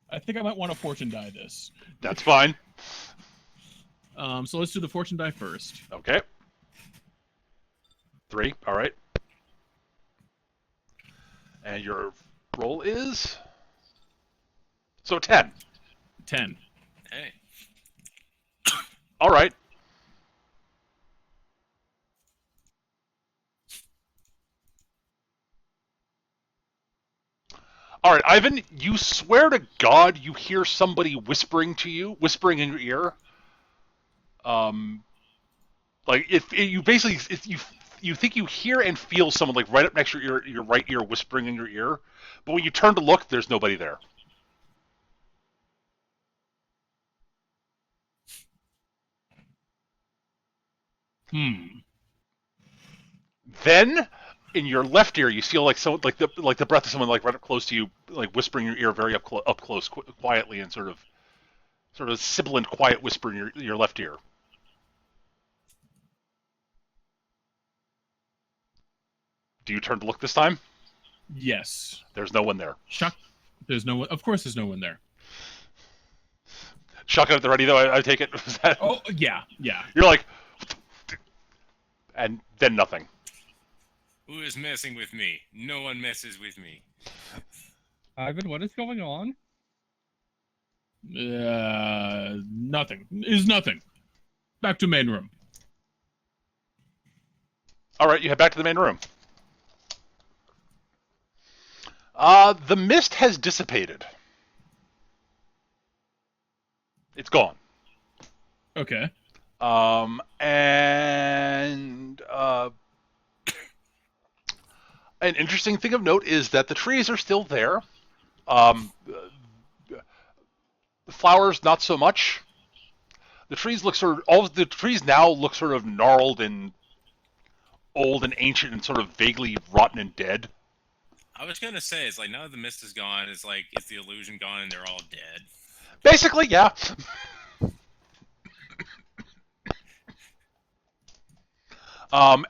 B: I think I might want to fortune die this.
A: That's fine.
B: So let's do the fortune die first.
A: Okay. 3. All right. And your roll is? So 10.
B: 10.
D: Hey.
A: All right. All right, Ivan, you swear to God you hear somebody whispering to you, whispering in your ear. Like if you basically if you think you hear and feel someone like right up next to your right ear whispering in your ear, but when you turn to look, there's nobody there. Then, in your left ear, you feel like someone like the breath of someone like right up close to you, like whispering in your ear, very up close, quietly, and sort of sibilant, quiet whisper in your left ear. Do you turn to look this time?
B: Yes.
A: There's no one there.
B: Shock. There's no one. Of course, there's no one there.
A: Shotgun at the ready, though. I take it.
B: Oh yeah, yeah.
A: You're like, and then nothing.
D: Who is messing with me? No one messes with me.
E: Ivan, what is going on?
B: Nothing. Is nothing. Back to main room.
A: All right, you head back to the main room. The mist has dissipated. It's gone.
B: Okay.
A: And an interesting thing of note is that the trees are still there. The flowers, not so much. The trees look all of the trees now look sort of gnarled and old and ancient and sort of vaguely rotten and dead.
D: I was gonna say, it's like now that the mist is gone, it's like it's the illusion gone and they're all dead.
A: Basically, yeah.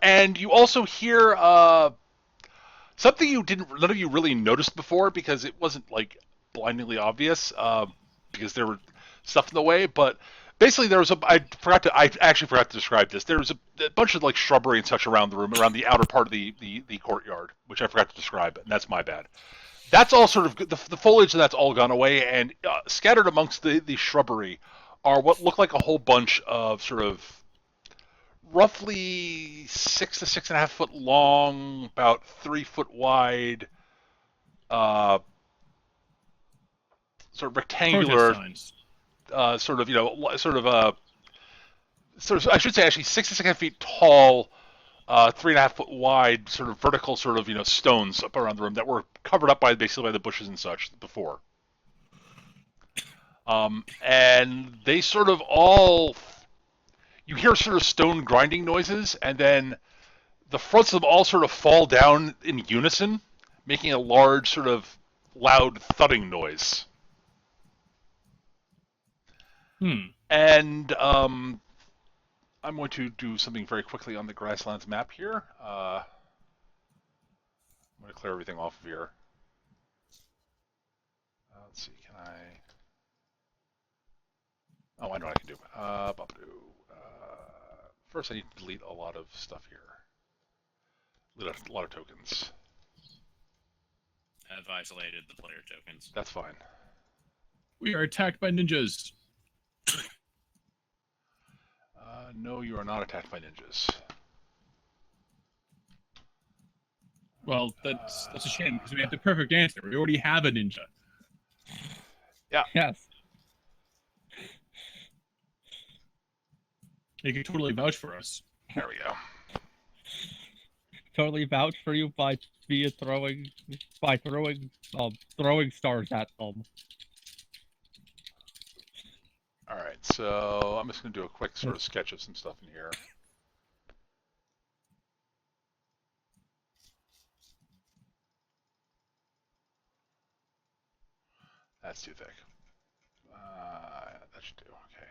A: And you also hear something none of you really noticed before because it wasn't like blindingly obvious because there were stuff in the way. But basically, I actually forgot to describe this. There was a bunch of like shrubbery and such around the room, around the outer part of the courtyard, which I forgot to describe, and that's my bad. That's all sort of the foliage, and that's all gone away, and scattered amongst the shrubbery are what look like a whole bunch of sort of roughly 6 to 6.5 foot long, about 3 foot wide, sort of rectangular, sort of I should say actually 6 to 6.5 feet tall, 3.5 foot wide, sort of vertical, sort of stones up around the room that were covered up basically by the bushes and such before. And they sort of all. You hear sort of stone grinding noises, and then the fronts of them all sort of fall down in unison, making a large sort of loud thudding noise. And I'm going to do something very quickly on the Grasslands map here. I'm going to clear everything off of here. Let's see, can I... Oh, I know what I can do. First, I need to delete a lot of stuff here. Delete a lot of tokens.
D: I've isolated the player tokens.
A: That's fine.
B: We are attacked by ninjas.
A: No, you are not attacked by ninjas.
B: Well, that's a shame because we have the perfect answer. We already have a ninja.
A: Yeah.
E: Yes.
B: He could totally vouch for us.
A: There we go.
E: totally vouch for you by throwing stars at them.
A: All right, so I'm just going to do a quick sort of sketch of some stuff in here. That's too thick. That should do. Okay.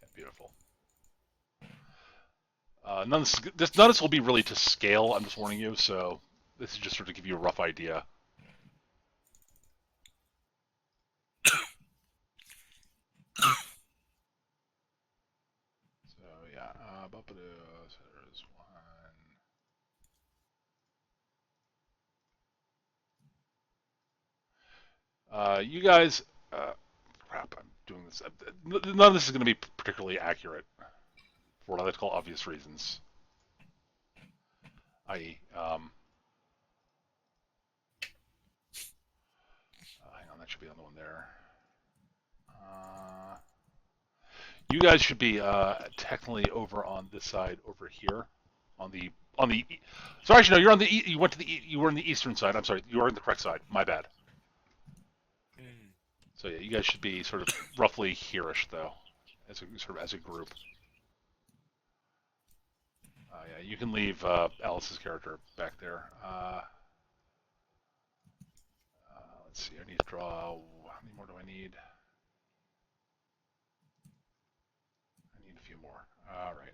A: Yeah, beautiful. None of this will be really to scale. I'm just warning you. So this is just sort of to give you a rough idea. So yeah, so there's one. You guys, crap. I'm doing this. None of this is going to be particularly accurate for what I like to call obvious reasons. I.e., hang on, that should be on the one there. You guys should be technically over on this side over here, on the. So actually, no, you're on the. You went to the. You were on the eastern side. I'm sorry, you were on the correct side. My bad. So yeah, you guys should be sort of roughly here-ish though, as a group. Yeah, you can leave Alice's character back there. Let's see. I need to draw. How many more do I need? I need a few more. All right.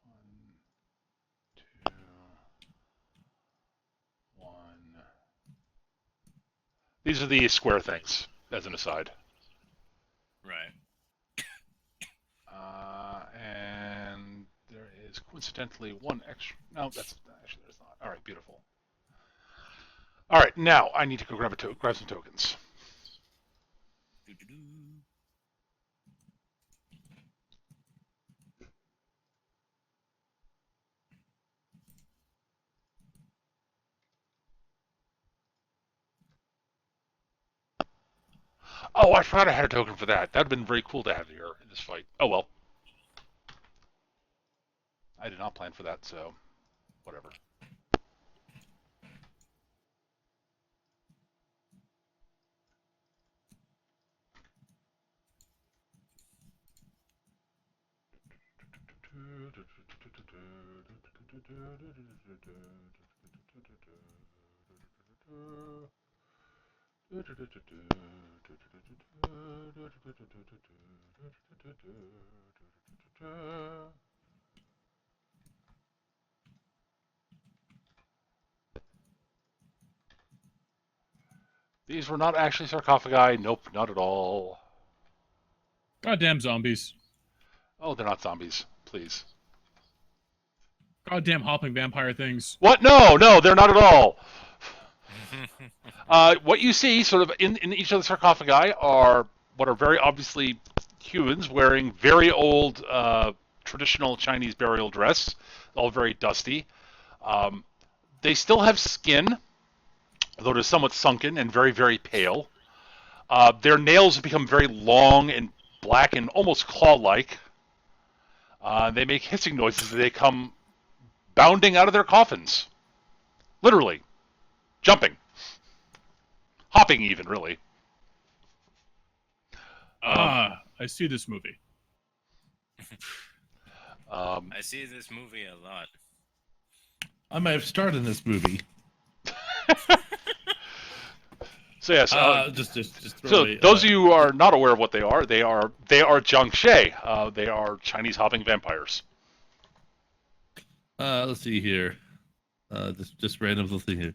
A: 1, 2, 1. These are the square things, as an aside.
D: Right.
A: And there is coincidentally one extra. No, that's actually there's not. All right, beautiful. All right, now I need to go grab some tokens. Oh, I forgot I had a token for that. That would have been very cool to have here in this fight. Oh well. I did not plan for that, so whatever. These were not actually sarcophagi. Nope, not at all.
B: Goddamn zombies.
A: Oh, they're not zombies. Please.
B: Goddamn hopping vampire things.
A: What? No, they're not at all. What you see sort of in each of the sarcophagi are what are very obviously humans wearing very old traditional Chinese burial dress, all very dusty. They still have skin, though it is somewhat sunken and very, very pale. Their nails have become very long and black and almost claw-like. They make hissing noises as they come bounding out of their coffins. Literally. Jumping. Hopping even, really.
B: I see this movie.
D: I see this movie a lot.
C: I might have starred in this movie.
A: So yes,
C: just
A: so those of you who are not aware of what they are jiangshi. They are Chinese hopping vampires.
C: Let's see here. Just random little thing here.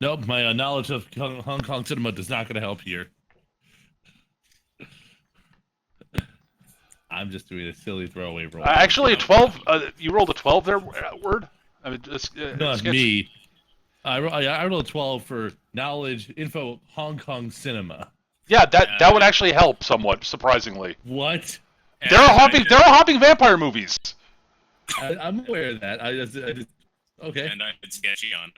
C: Nope, my knowledge of Hong Kong cinema is not going to help here. I'm just doing a silly throwaway roll.
A: Actually, a 12. You rolled a 12 there, word. I mean,
C: Not me. I rolled a 12 for knowledge, info, Hong Kong cinema.
A: Yeah, that would actually help somewhat, surprisingly.
C: What?
A: There are hopping vampire movies.
C: I'm aware of that. I just okay.
D: And I did sketchy anime.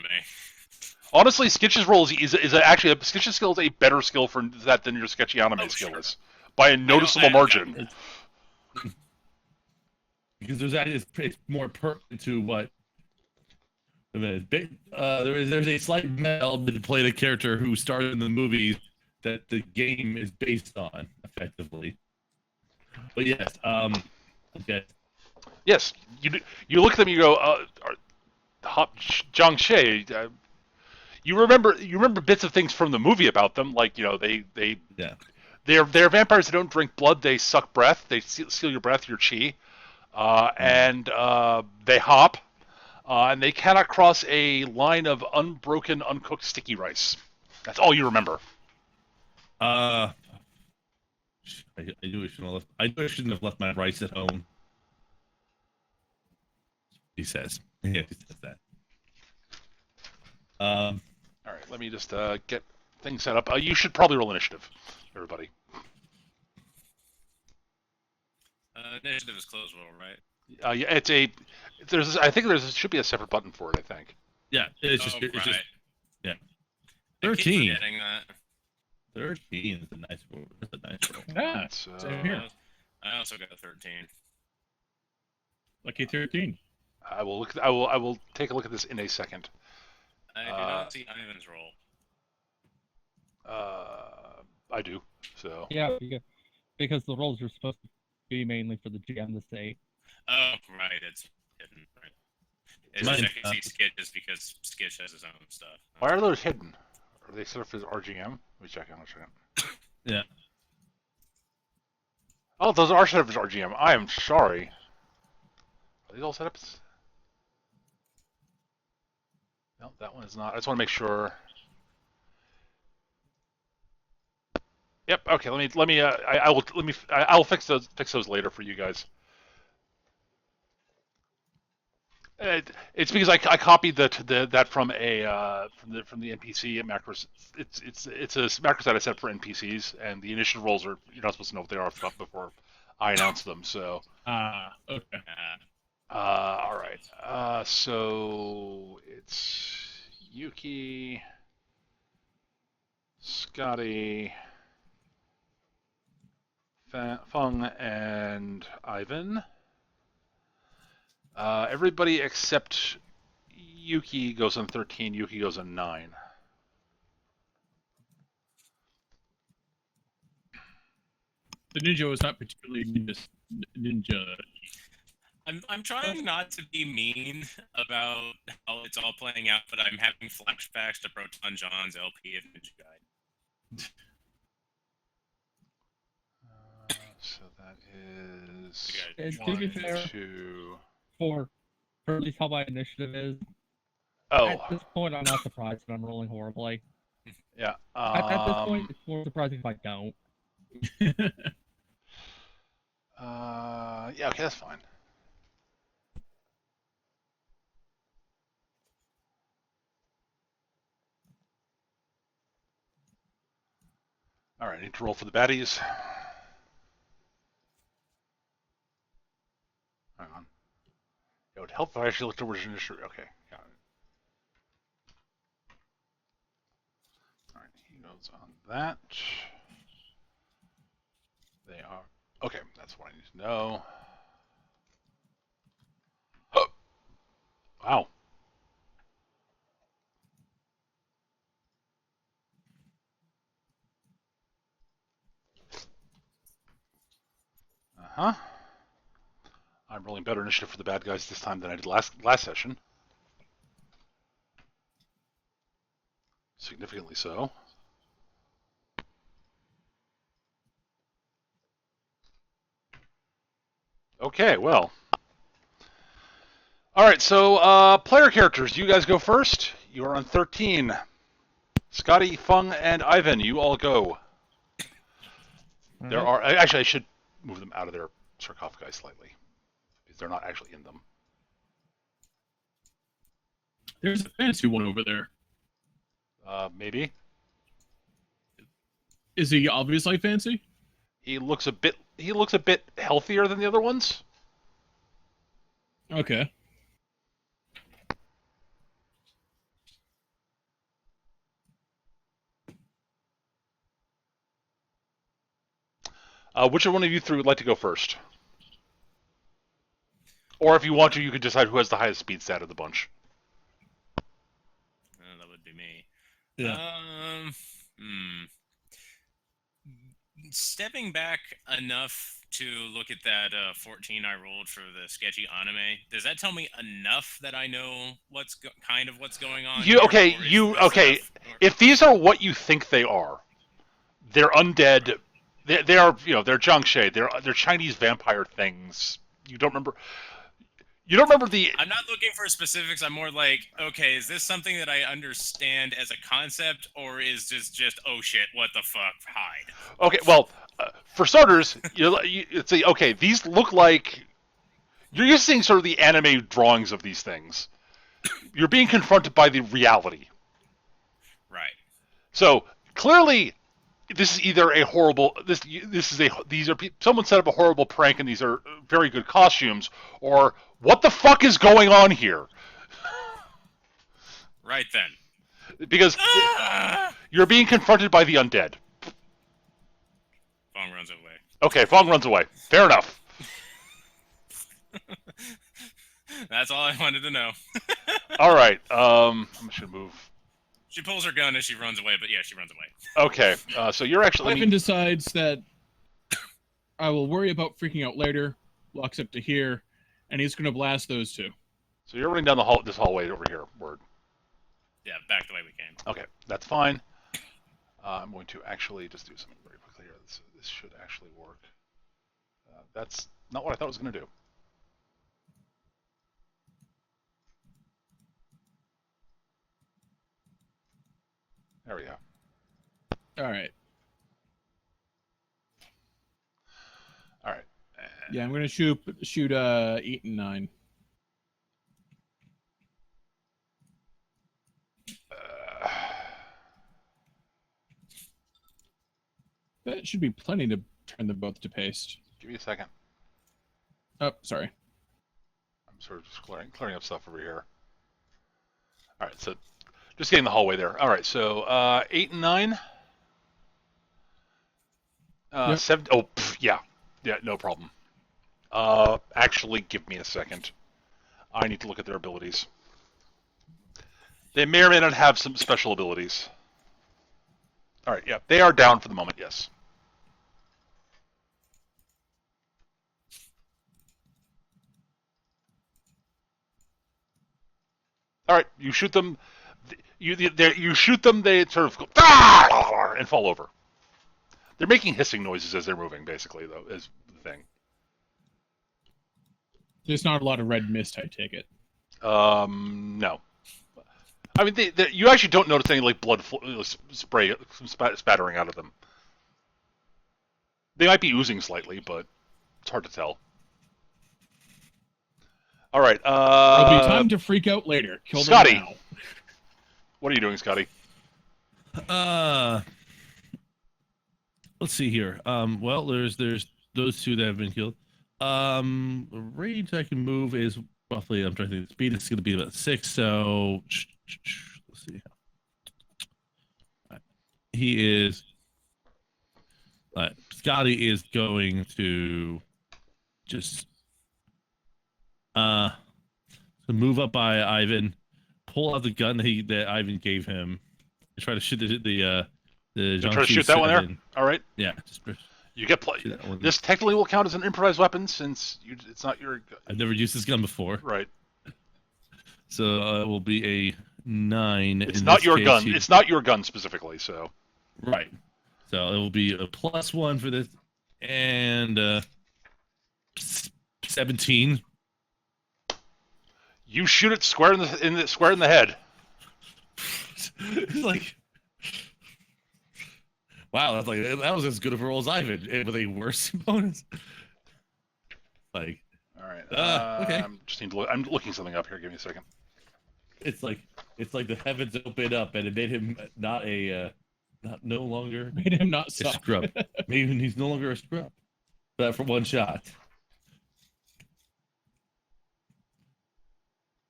A: Honestly, Skitch's role is actually Skitch's skill is a better skill for that than your sketchy anime skill is by a noticeable margin.
C: because it's more pertinent to what. There's a slight meld that played a character who started in the movie that the game is based on, effectively. But yes, okay.
A: Yes, you look at them, you go, Zhang She. You remember bits of things from the movie about them, like
C: Yeah.
A: they're vampires that don't drink blood. They suck breath. They steal your breath, your chi, and they hop, and they cannot cross a line of unbroken, uncooked sticky rice. That's all you remember.
C: I knew I shouldn't have left. I knew I shouldn't have left my rice at home. He says. Yeah, he says that.
A: All right, let me just get things set up. You should probably roll initiative, everybody.
D: Initiative is closed roll, right?
A: Yeah, I think there should be a separate button for it. I think.
C: Yeah, it's just
D: right.
C: yeah.
D: I keep
C: 13.
D: forgetting that.
C: 13 is a nice roll. That's a nice roll.
B: Yeah,
A: So,
B: same here.
D: I also got a 13.
B: Lucky 13.
A: I will look. I will take a look at this in a second.
D: I do not see Ivan's roll.
A: I do. So.
E: Yeah, because the roles are supposed to be mainly for the GM to say.
D: Oh, right. It's hidden. Right. It's
C: Mine-
D: I can see Skitch just because Skitch has his own stuff.
A: Why are those hidden? Are they set up as RGM? Let me check out a second.
C: Yeah.
A: Oh, those are set up as RGM. I am sorry. Are these all set up? No, that one is not. I just want to make sure. Yep. Okay. Let me. I will fix those later for you guys. It's because I copied that from from the NPC macros. It's a macros that I set for NPCs, and the initiative rolls are you're not supposed to know what they are before I announce them. So.
B: Okay.
A: All right. So it's Yuki, Scotty, Feng, and Ivan. Everybody except Yuki goes on 13. Yuki goes on 9.
B: The ninja was not particularly ninja.
D: I'm trying not to be mean about how it's all playing out, but I'm having flashbacks to Proton John's LP of Ninja Guide.
A: So that is
E: And to be
A: 1,
E: fair,
A: 2.
E: for at least how my initiative is,
A: Oh,
E: at this point, I'm not surprised that I'm rolling horribly.
A: yeah.
E: At this point, it's more surprising if I don't.
A: Yeah. Okay, that's fine. All right, I need to roll for the baddies. Hang on. It would help if I actually looked over his initiative. Okay, got it. All right, he goes on that. They are okay. That's what I need to know. Oh, wow. Uh-huh. I'm rolling better initiative for the bad guys this time than I did last session. Significantly so. Okay, well. All right, so player characters, you guys go first. You are on 13. Scotty, Feng, and Ivan, you all go. There are actually I should move them out of their sarcophagi slightly because they're not actually in them.
B: There's a fancy one over there.
A: Maybe
B: Is he obviously fancy?
A: he looks a bit healthier than the other ones.
B: Okay.
A: Which one of you three would like to go first? Or if you want to, you could decide who has the highest speed stat of the bunch.
D: That would be me.
C: Yeah.
D: Stepping back enough to look at that 14 I rolled for the sketchy anime, does that tell me enough that I know what's going on?
A: If these are what you think they are, they're undead. They are, they're Jiangshi. They're Chinese vampire things. You don't remember the.
D: I'm not looking for specifics. I'm more like, okay, is this something that I understand as a concept, or is this just, oh shit, what the fuck, hide?
A: Okay, well, for starters, it's okay. These look like you're used to seeing sort of the anime drawings of these things. You're being confronted by the reality.
D: Right.
A: So clearly, this is either a horrible. Someone set up a horrible prank, and these are very good costumes, or what the fuck is going on here?
D: Right then.
A: Because you're being confronted by the undead.
D: Fong runs away.
A: Okay, Fong runs away. Fair enough.
D: That's all I wanted to know.
A: All right. I'm just gonna move.
D: She pulls her gun as she runs away, but yeah, she runs away.
A: Okay. So you're actually.
B: Ivan decides that I will worry about freaking out later. Walks up to here, and he's gonna blast those two.
A: So you're running down this hallway over here. Word.
D: Yeah, back the way we came.
A: Okay, that's fine. I'm going to actually just do something very quickly here. This should actually work. That's not what I thought it was going to do. There we go.
B: All right.
A: All right.
B: Yeah, I'm gonna shoot 8 and 9. That should be plenty to turn them both to paste.
A: Give me a second.
B: Oh, sorry.
A: I'm sort of just clearing up stuff over here. All right, so just getting the hallway there. All right, so 8 and 9.
B: Yep.
A: 7. Oh, yeah, no problem. Actually, give me a second. I need to look at their abilities. They may or may not have some special abilities. All right, yeah, they are down for the moment, yes. All right, you shoot them. You shoot them. They sort of go and fall over. They're making hissing noises as they're moving, basically, though, is the thing.
B: There's not a lot of red mist, I take it.
A: No. I mean, you actually don't notice any like blood spray spattering out of them. They might be oozing slightly, but it's hard to tell. All right.
B: There'll be time to freak out later. Kill
A: Scotty.
B: them now.
A: What are you doing, Scotty?
C: Let's see here. Well, there's those two that have been killed. Range I can move is roughly. I'm trying to think. The speed is going to be about 6. So let's see. He is. Scotty is going to just move up by Ivan, pull out the gun that Ivan gave him, and try to shoot the
A: Try to shoot that one there. All right.
C: Yeah, just
A: you get play. This technically will count as an improvised weapon since it's not your.
C: I've never used this gun before.
A: Right.
C: So it will be a 9.
A: It's not your gun. It's not your gun specifically. So.
C: Right. So it will be a +1 for this, and 17.
A: You shoot it square in the head.
C: It's like, wow, that was as good of a roll as Ivan, with a worse bonus. Like,
A: all right.
C: Okay.
A: I'm looking something up here. Give me a second.
C: It's like the heavens opened up and it made him no longer
B: Made him not
C: a
B: suck.
C: scrub. Maybe he's no longer a scrub. But for one shot.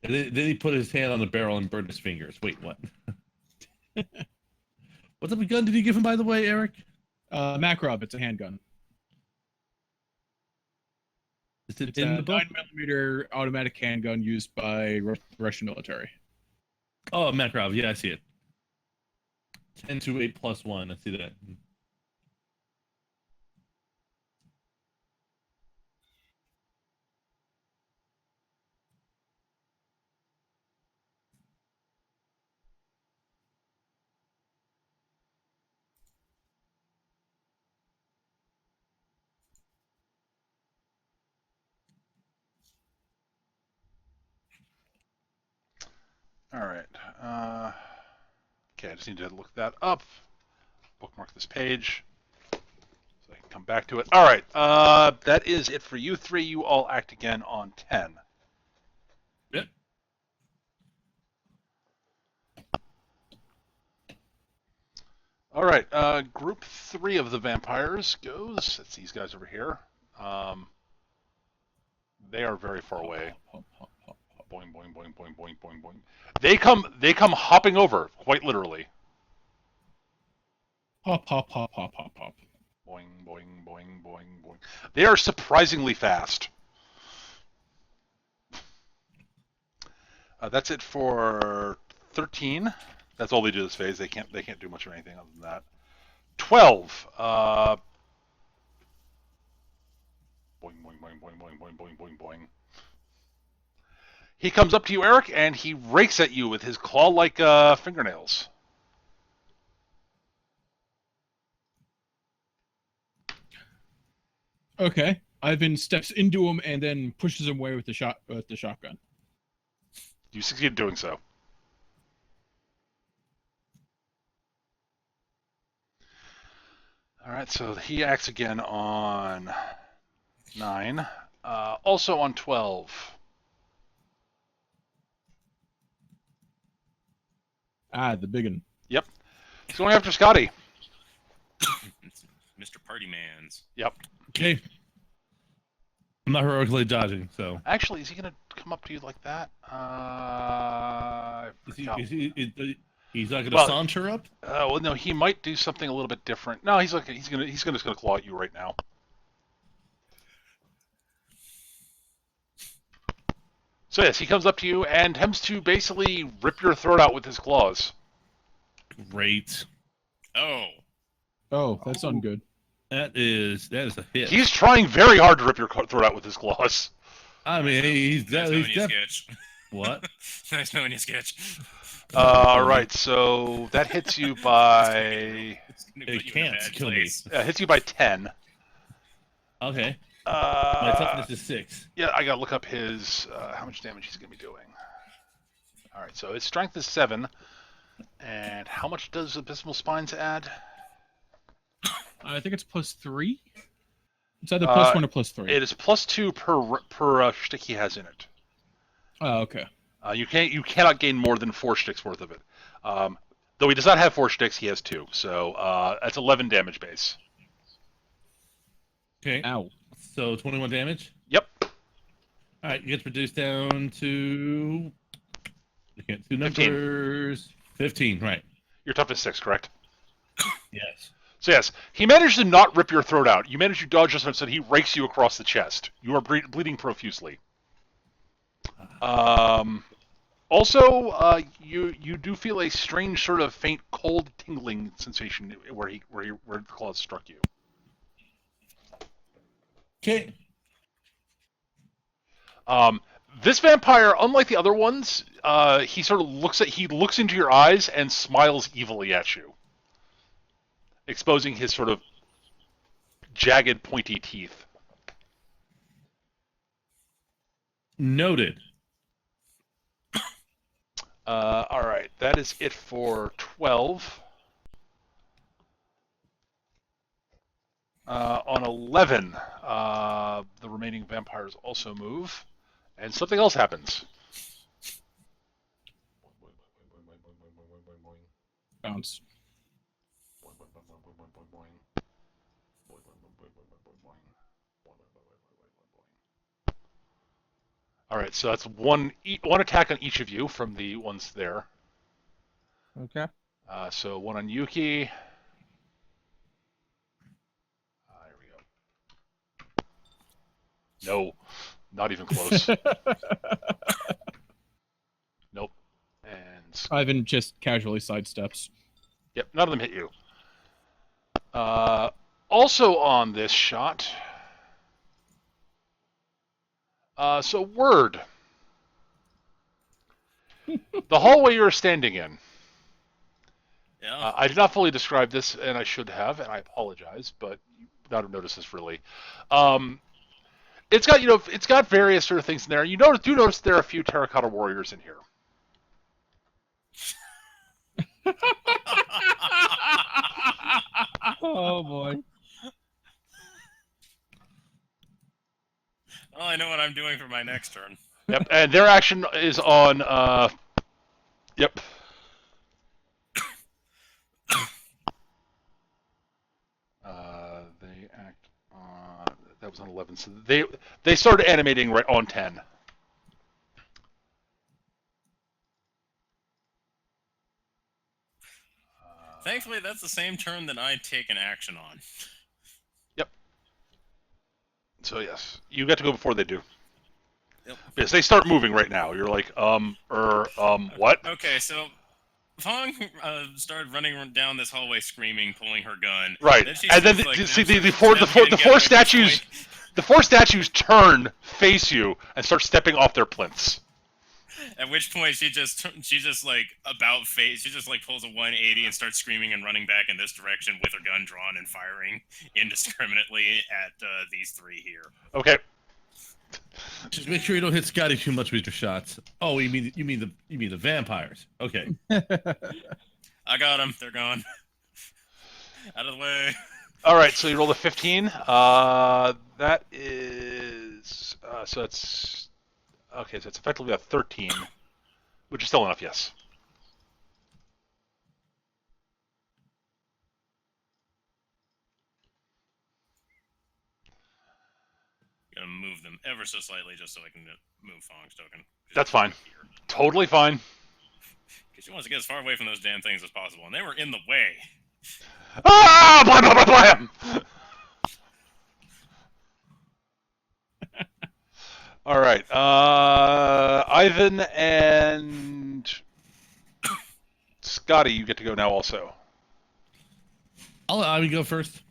C: And then he put his hand on the barrel and burned his fingers. Wait, what? What type of gun did he give him, by the way, Eric?
B: Makarov, it's a handgun.
C: Is it
B: It's in the
C: book?
B: 9mm automatic handgun used by Russian military.
C: Oh, Makarov. Yeah, I see it. 10 to 8 plus 1. I see that.
A: All right. Okay, I just need to look that up. Bookmark this page so I can come back to it. All right. That is it for you three. You all act again on 10.
C: Yep.
A: All right. Group 3 of the vampires goes. That's these guys over here. They are very far away. Boing, boing, boing, boing, boing, boing, boing. They come hopping over, quite literally.
B: Hop, hop, hop, hop, hop, hop.
A: Boing, boing, boing, boing, boing. They are surprisingly fast. That's it for 13. That's all they do this phase. They can't do much of anything other than that. 12. Boing, boing, boing, boing, boing, boing, boing, boing, boing. He comes up to you, Eric, and he rakes at you with his claw-like fingernails.
B: Okay. Ivan steps into him and then pushes him away with the shotgun.
A: You succeed in doing so. All right, so he acts again on 9. Also on 12.
B: Ah, the big one.
A: Yep. He's going after Scotty.
D: Mr. Party Man's.
A: Yep.
C: Okay. I'm not heroically dodging, so.
A: Actually, is he going to come up to you like that?
C: He's not going to
A: Well,
C: saunter up?
A: well, no, he might do something a little bit different. No, he's just going to claw at you right now. So yes, he comes up to you and attempts to basically rip your throat out with his claws.
C: Great.
D: Oh.
B: Oh, that's ungood.
C: That is a hit.
A: He's trying very hard to rip your throat out with his claws.
C: I mean, he's
D: Nice knowing you,
C: definitely.
D: Sketch.
C: What?
D: Nice knowing you, Sketch.
A: All right, so that hits you by
D: It's gonna put
C: It
D: you in a
C: can't
D: bad
C: kill me.
D: place.
A: hits you by 10.
C: Okay. My
A: My
C: toughness is 6.
A: Yeah, I gotta look up his how much damage he's gonna be doing. All right, so his strength is 7, and how much does Abysmal Spines add?
B: I think it's +3. It's either +1 or +3.
A: It is +2 per shtick he has in it.
B: Oh, okay.
A: You cannot gain more than 4 shticks worth of it. Though he does not have 4 shticks, he has 2, so that's 11 damage base.
C: Okay.
B: Ow.
C: So 21 damage.
A: Yep.
C: All right, it gets reduced down to. I can't do
A: 15.
C: numbers. 15. Right.
A: Your toughness 6, correct?
C: Yes.
A: So yes, he managed to not rip your throat out. You managed to dodge just enough so he rakes you across the chest. You are bleeding profusely. Also, you do feel a strange sort of faint cold tingling sensation where the claws struck you.
C: Okay.
A: This vampire, unlike the other ones, he looks into your eyes and smiles evilly at you, exposing his sort of jagged, pointy teeth.
C: Noted.
A: All right, that is it for 12. On 11, the remaining vampires also move, and something else happens.
B: Bounce.
A: All right, so that's one attack on each of you from the ones there.
E: Okay.
A: So one on Yuki. Here we go. No, not even close. Nope. And
B: Ivan just casually sidesteps.
A: yep, none of them hit you. Also on this shot. So word. The hallway you're standing in.
D: Yeah.
A: I did not fully describe this, and I should have, and I apologize, but you would not have noticed this really. It's got it's got various sort of things in there. You do notice there are a few terracotta warriors in here.
E: Oh boy.
D: Well, I know what I'm doing for my next turn.
A: Yep, and their action is on. Yep. They act on. That was on 11, so they started animating right on 10.
D: Thankfully, that's the same turn that I take an action on.
A: Yep. So yes, you get to go before they do.
D: Yep.
A: Yes, they start moving right now. You're like, what?
D: Okay, so Fong started running down this hallway screaming, pulling her gun.
A: Right,
D: Then she
A: and then
D: sees, like,
A: the
D: them
A: four
D: getting
A: statues,
D: together, at which
A: the four statues turn, face you, and start stepping off their plinths.
D: At which point she just like about face. She just like pulls a 180 and starts screaming and running back in this direction with her gun drawn and firing indiscriminately at these three here.
A: Okay.
C: Just make sure you don't hit Scotty too much with your shots. Oh, you mean the vampires? Okay.
D: I got them. They're gone. Out of the way.
A: All right. So you roll a 15. That is so it's okay. So it's effectively a 13, which is still enough. Yes.
D: Gonna move them ever so slightly just so I can move Fong's token.
A: That's fine. Totally fine.
D: Because she wants to get as far away from those damn things as possible, and they were in the way.
A: Ah! Blam, blam, blam, blam. All right. Ivan and Scotty, you get to go now also.
C: I will go first.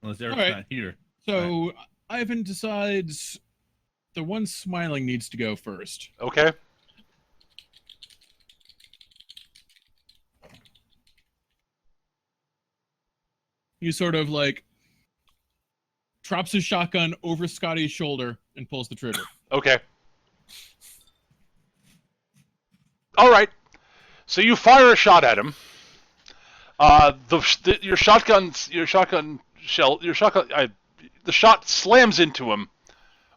C: Unless Eric's
B: All right.
C: not here.
B: So Ivan decides the one smiling needs to go first.
A: Okay.
B: He sort of like drops his shotgun over Scotty's shoulder and pulls the trigger.
A: Okay. All right. So you fire a shot at him. The shot slams into him.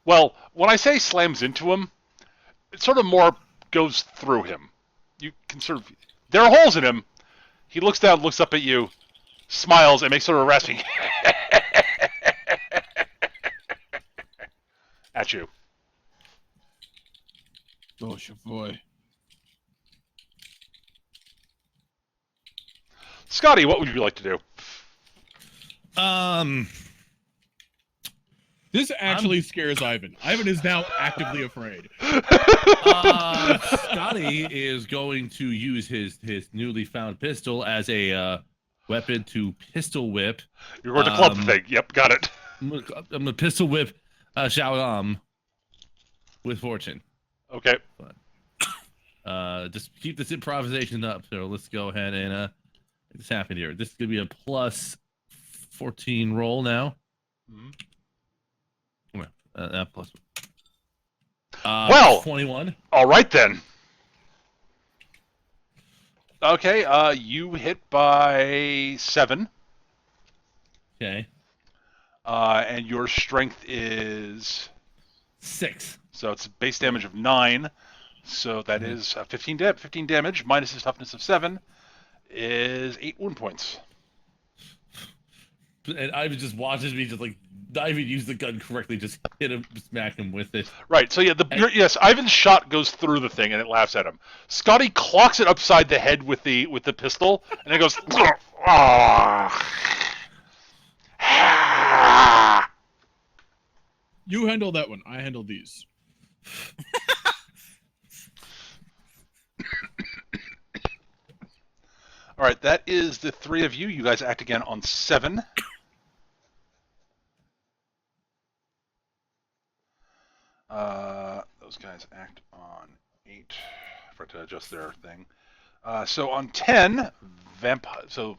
A: Well, when I say slams into him, it sort of more goes through him. You can sort of, there are holes in him. He looks down, looks up at you, smiles, and makes sort of a rasping at you.
B: Oh, boy.
A: Scotty, what would you like to do?
B: This actually scares Ivan. Ivan is now actively afraid.
C: Scotty is going to use his newly found pistol as a weapon to pistol whip.
A: You're going to club the thing. Yep, got it.
C: I'm gonna pistol whip Xiao with fortune.
A: Okay.
C: Just keep this improvisation up. So let's go ahead and make this happen here. This is gonna be a plus 14 roll now.
A: Mm-hmm.
C: Plus.
A: Well,
C: 21.
A: All right then. Okay, you hit by 7.
C: Okay.
A: And your strength is
C: 6.
A: so it's base damage of 9. So that is 15 damage minus his toughness of 7 is 8 wound points.
C: And Ivan just watches me just like not even use the gun correctly, just hit him, smack him with it.
A: Right. So yeah, yes, Ivan's shot goes through the thing and it laughs at him. Scotty clocks it upside the head with the pistol, and it goes.
B: You handle that one. I handle these.
A: All right, that is the three of you. You guys act again on 7. Those guys act on 8. I forgot to adjust their thing. So on 10, vampire. So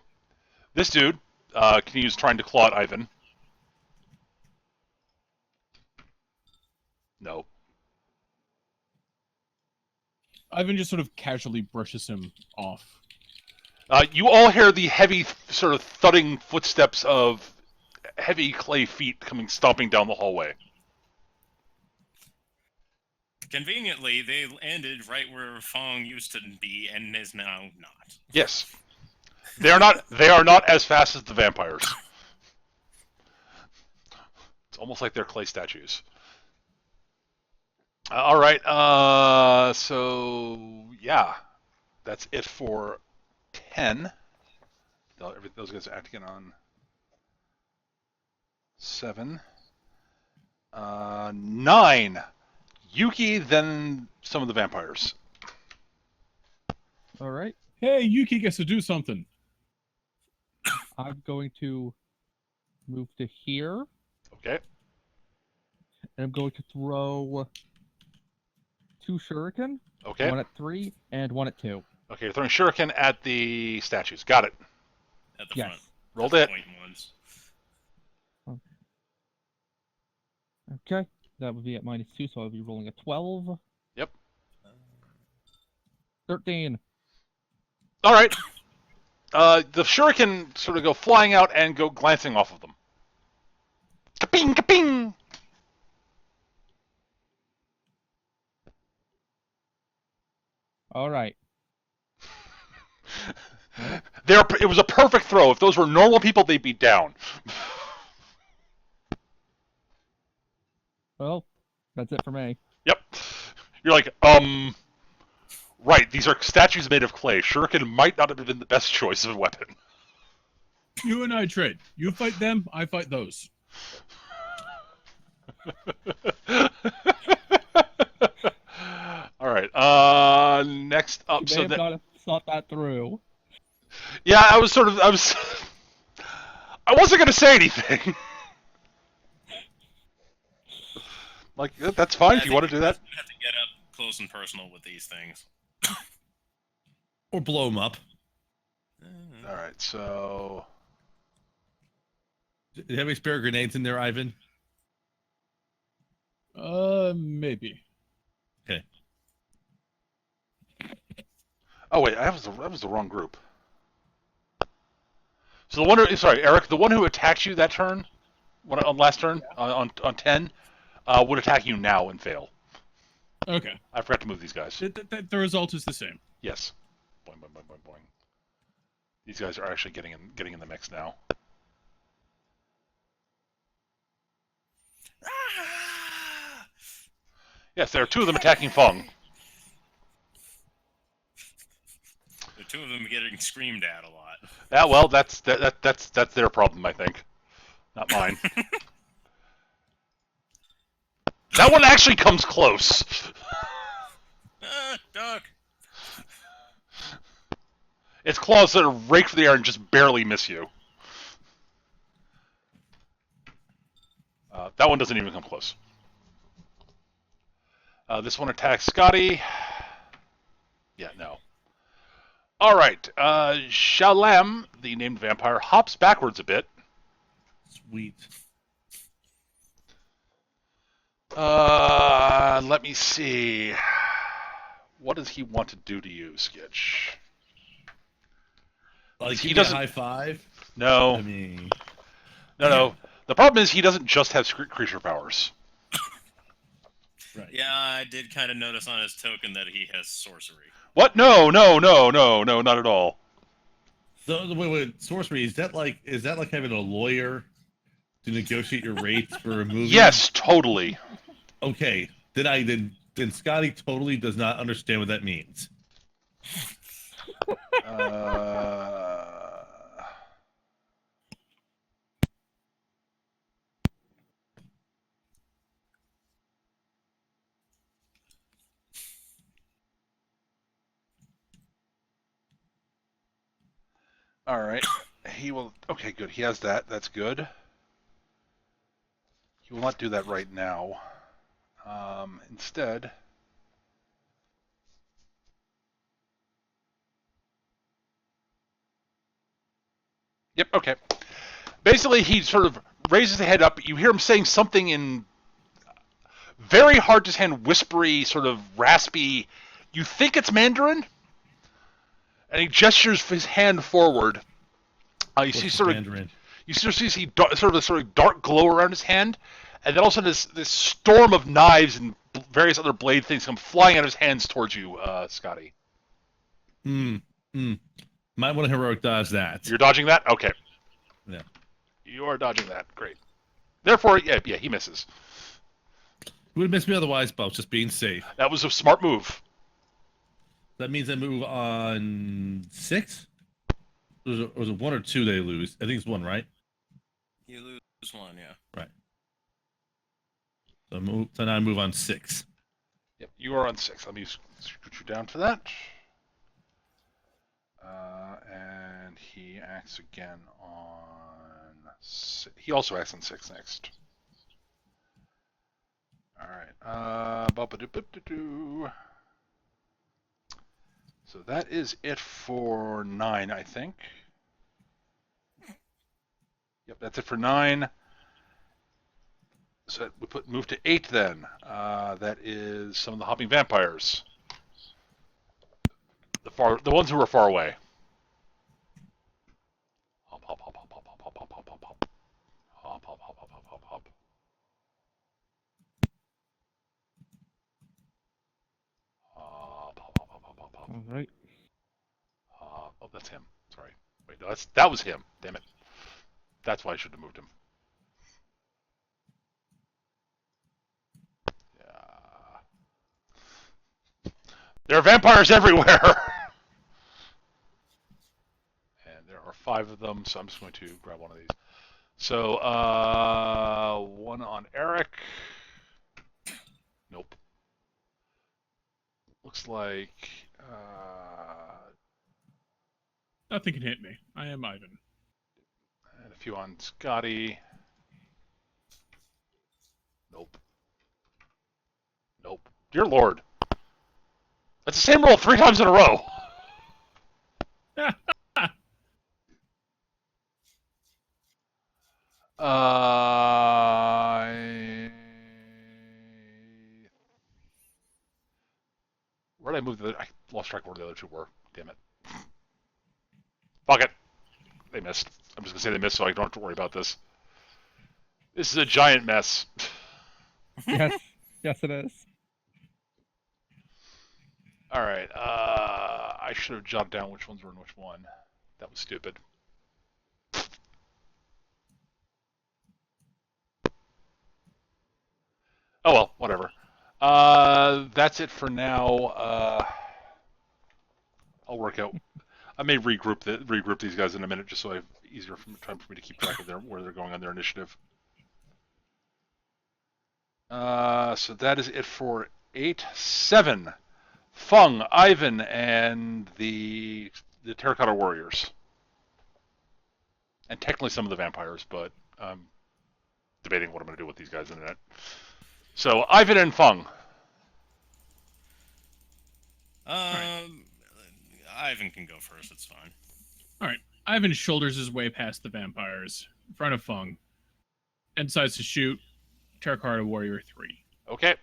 A: this dude can use trying to claw at Ivan. No.
B: Ivan just sort of casually brushes him off.
A: You all hear the heavy, sort of thudding footsteps of heavy clay feet coming stomping down the hallway.
D: Conveniently, they ended right where Fong used to be and is now not.
A: Yes. They are not. They are not as fast as the vampires. It's almost like they're clay statues. All right. So yeah, that's it for 10. Those guys are acting on 7. 9. Yuki, then some of the vampires.
E: All right.
B: Hey, Yuki gets to do something.
E: I'm going to move to here,
A: Okay.
E: and I'm going to throw 2 shuriken.
A: Okay.
E: 1 at 3 and 1 at 2.
A: Okay. You're throwing shuriken at the statues. Got it.
D: At the
E: Yes.
D: front.
A: Rolled
D: At
A: it.
D: the point ones.
E: Okay. That would be at -2, so I'll be rolling a 12.
A: Yep.
E: 13.
A: All right. The shuriken sort of go flying out and go glancing off of them. Kaping, kaping.
E: All right.
A: It was a perfect throw. If those were normal people, they'd be down.
E: Well, that's it for me.
A: Yep. You're like, right, these are statues made of clay. Shuriken might not have been the best choice of weapon.
B: You and I trade. You fight them, I fight those.
A: All right. Next up.
E: You
A: So
E: may have not thought that through.
A: yeah, I wasn't gonna say anything. Like that's fine if you want to do that.
D: You have to get up close and personal with these things.
C: Or blow them up.
A: All right. So
C: Do you have any spare grenades in there, Ivan?
B: Maybe.
C: Okay.
A: oh wait, that was the wrong group. So the one who, sorry, Eric, the one who attacked you that turn, on last turn on 10, would attack you now and fail.
B: Okay.
A: I forgot to move these guys.
B: The result is the same.
A: Yes. Boing, boing, boing, boing, boing. These guys are actually getting in the mix now. Yes, there are 2 of them attacking Feng.
D: The 2 of them getting screamed at a lot.
A: Yeah, well, that's their problem, I think, not mine. That one actually comes close.
D: Duck.
A: Its claws sort of rake through the air and just barely miss you. That one doesn't even come close. This one attacks Scotty. Yeah, no. All right. Shalam, the named vampire, hops backwards a bit.
C: Sweet.
A: Let me see. What does he want to do to you, Skitch?
C: Like,
A: He
C: give me a
A: doesn't-
C: high five?
A: No.
C: I mean...
A: No. The problem is he doesn't just have creature powers.
C: Right.
D: Yeah, I did kind of notice on his token that he has sorcery.
A: What? No, not at all.
C: Wait, sorcery, is that like having a lawyer to negotiate your rates for a movie?
A: Yes, totally.
C: Okay. Then Scotty totally does not understand what that means.
A: All right. He will. Okay, good. He has that. That's good. He will not do that right now. Instead. Yep. Okay. Basically, he sort of raises the head up. You hear him saying something in very hard to understand, whispery, sort of raspy. You think it's Mandarin, and he gestures his hand forward. You see sort of
C: Mandarin?
A: you sort of see sort of dark glow around his hand, and then also this storm of knives and various other blade things come flying out of his hands towards you, Scotty.
C: Might want to heroic dodge that.
A: You're dodging that? Okay.
C: Yeah.
A: You are dodging that. Great. Therefore, yeah, he misses.
C: You would have missed me otherwise, but I was just being safe.
A: That was a smart move.
C: That means I move on 6? Or was it 1 or 2 they lose? I think it's 1, right?
D: You lose 1, yeah.
C: Right. So now I move on 6.
A: Yep, you are on 6. Let me scoot you down to that. And he acts again on... He also acts on 6 next. Alright. So that is it for 9, I think. Yep, that's it for 9. So we move to 8 then. That is some of the hopping vampires. The ones who are far away. Hop, hop, hop, hop, hop, hop, hop, hop, hop, hop, hop. Hop, hop, hop, hop, hop, hop, hop. Hop, hop, hop, hop, hop, hop, hop.
E: All right.
A: Oh, that's him. Sorry. Wait, no, that was him. Damn it. That's why I should have moved him. Yeah. There are vampires everywhere! And there are 5 of them, so I'm just going to grab one of these. So, one on Eric. Nope. Looks like,
B: Nothing can hit me. I am Ivan.
A: and a few on Scotty. Nope. Nope. Dear Lord. That's the same roll 3 times in a row. Where did I move I lost track of where the other 2 were. Damn it. Fuck it. They missed. I'm just going to say they missed so I don't have to worry about this. This is a giant mess.
E: Yes. Yes, it is.
A: Alright, I should have jotted down which ones were in which one. That was stupid. Oh well, whatever. That's it for now. I'll work out. I may regroup these guys in a minute, just so I have easier time for me to keep track of where they're going on their initiative. So that is it for 8, 7. Feng, Ivan, and the Terracotta Warriors, and technically some of the vampires, but I'm debating what I'm going to do with these guys in a minute. So Ivan and Feng.
D: Ivan can go first. It's fine.
B: All right. Ivan shoulders his way past the vampires in front of Feng and decides to shoot Terracotta Warrior 3.
A: Okay.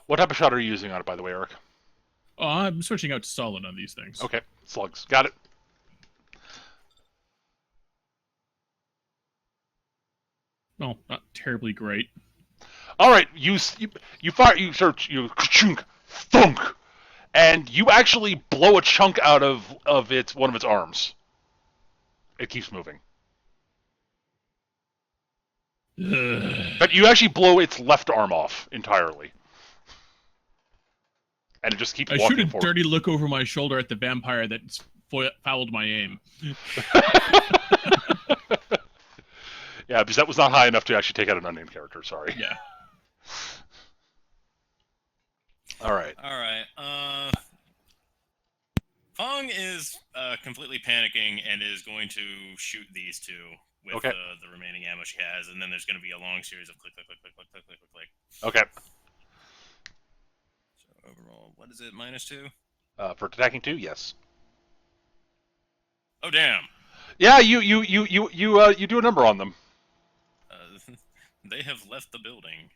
A: What type of shot are you using on it, by the way, Eric?
B: Oh, I'm switching out to solid on these things.
A: Okay, slugs. Got it.
B: Oh, not terribly great.
A: All right, you fire, you search, you chunk, thunk, and you actually blow a chunk out of one of its arms. It keeps moving. But you actually blow its left arm off entirely. And it just keeps walking
B: forward. I shoot a dirty look over my shoulder at the vampire that fouled my aim.
A: Yeah, because that was not high enough to actually take out an unnamed character, sorry.
B: Yeah.
A: All right.
D: All right. Fong is completely panicking and is going to shoot these two with
A: Okay.
D: the remaining ammo she has, and then there's going to be a long series of click, click, click, click, click, click, click, click, click.
A: Okay.
D: So overall, what is it? -2?
A: For attacking 2, yes.
D: Oh damn!
A: Yeah, you do a number on them.
D: They have left the building.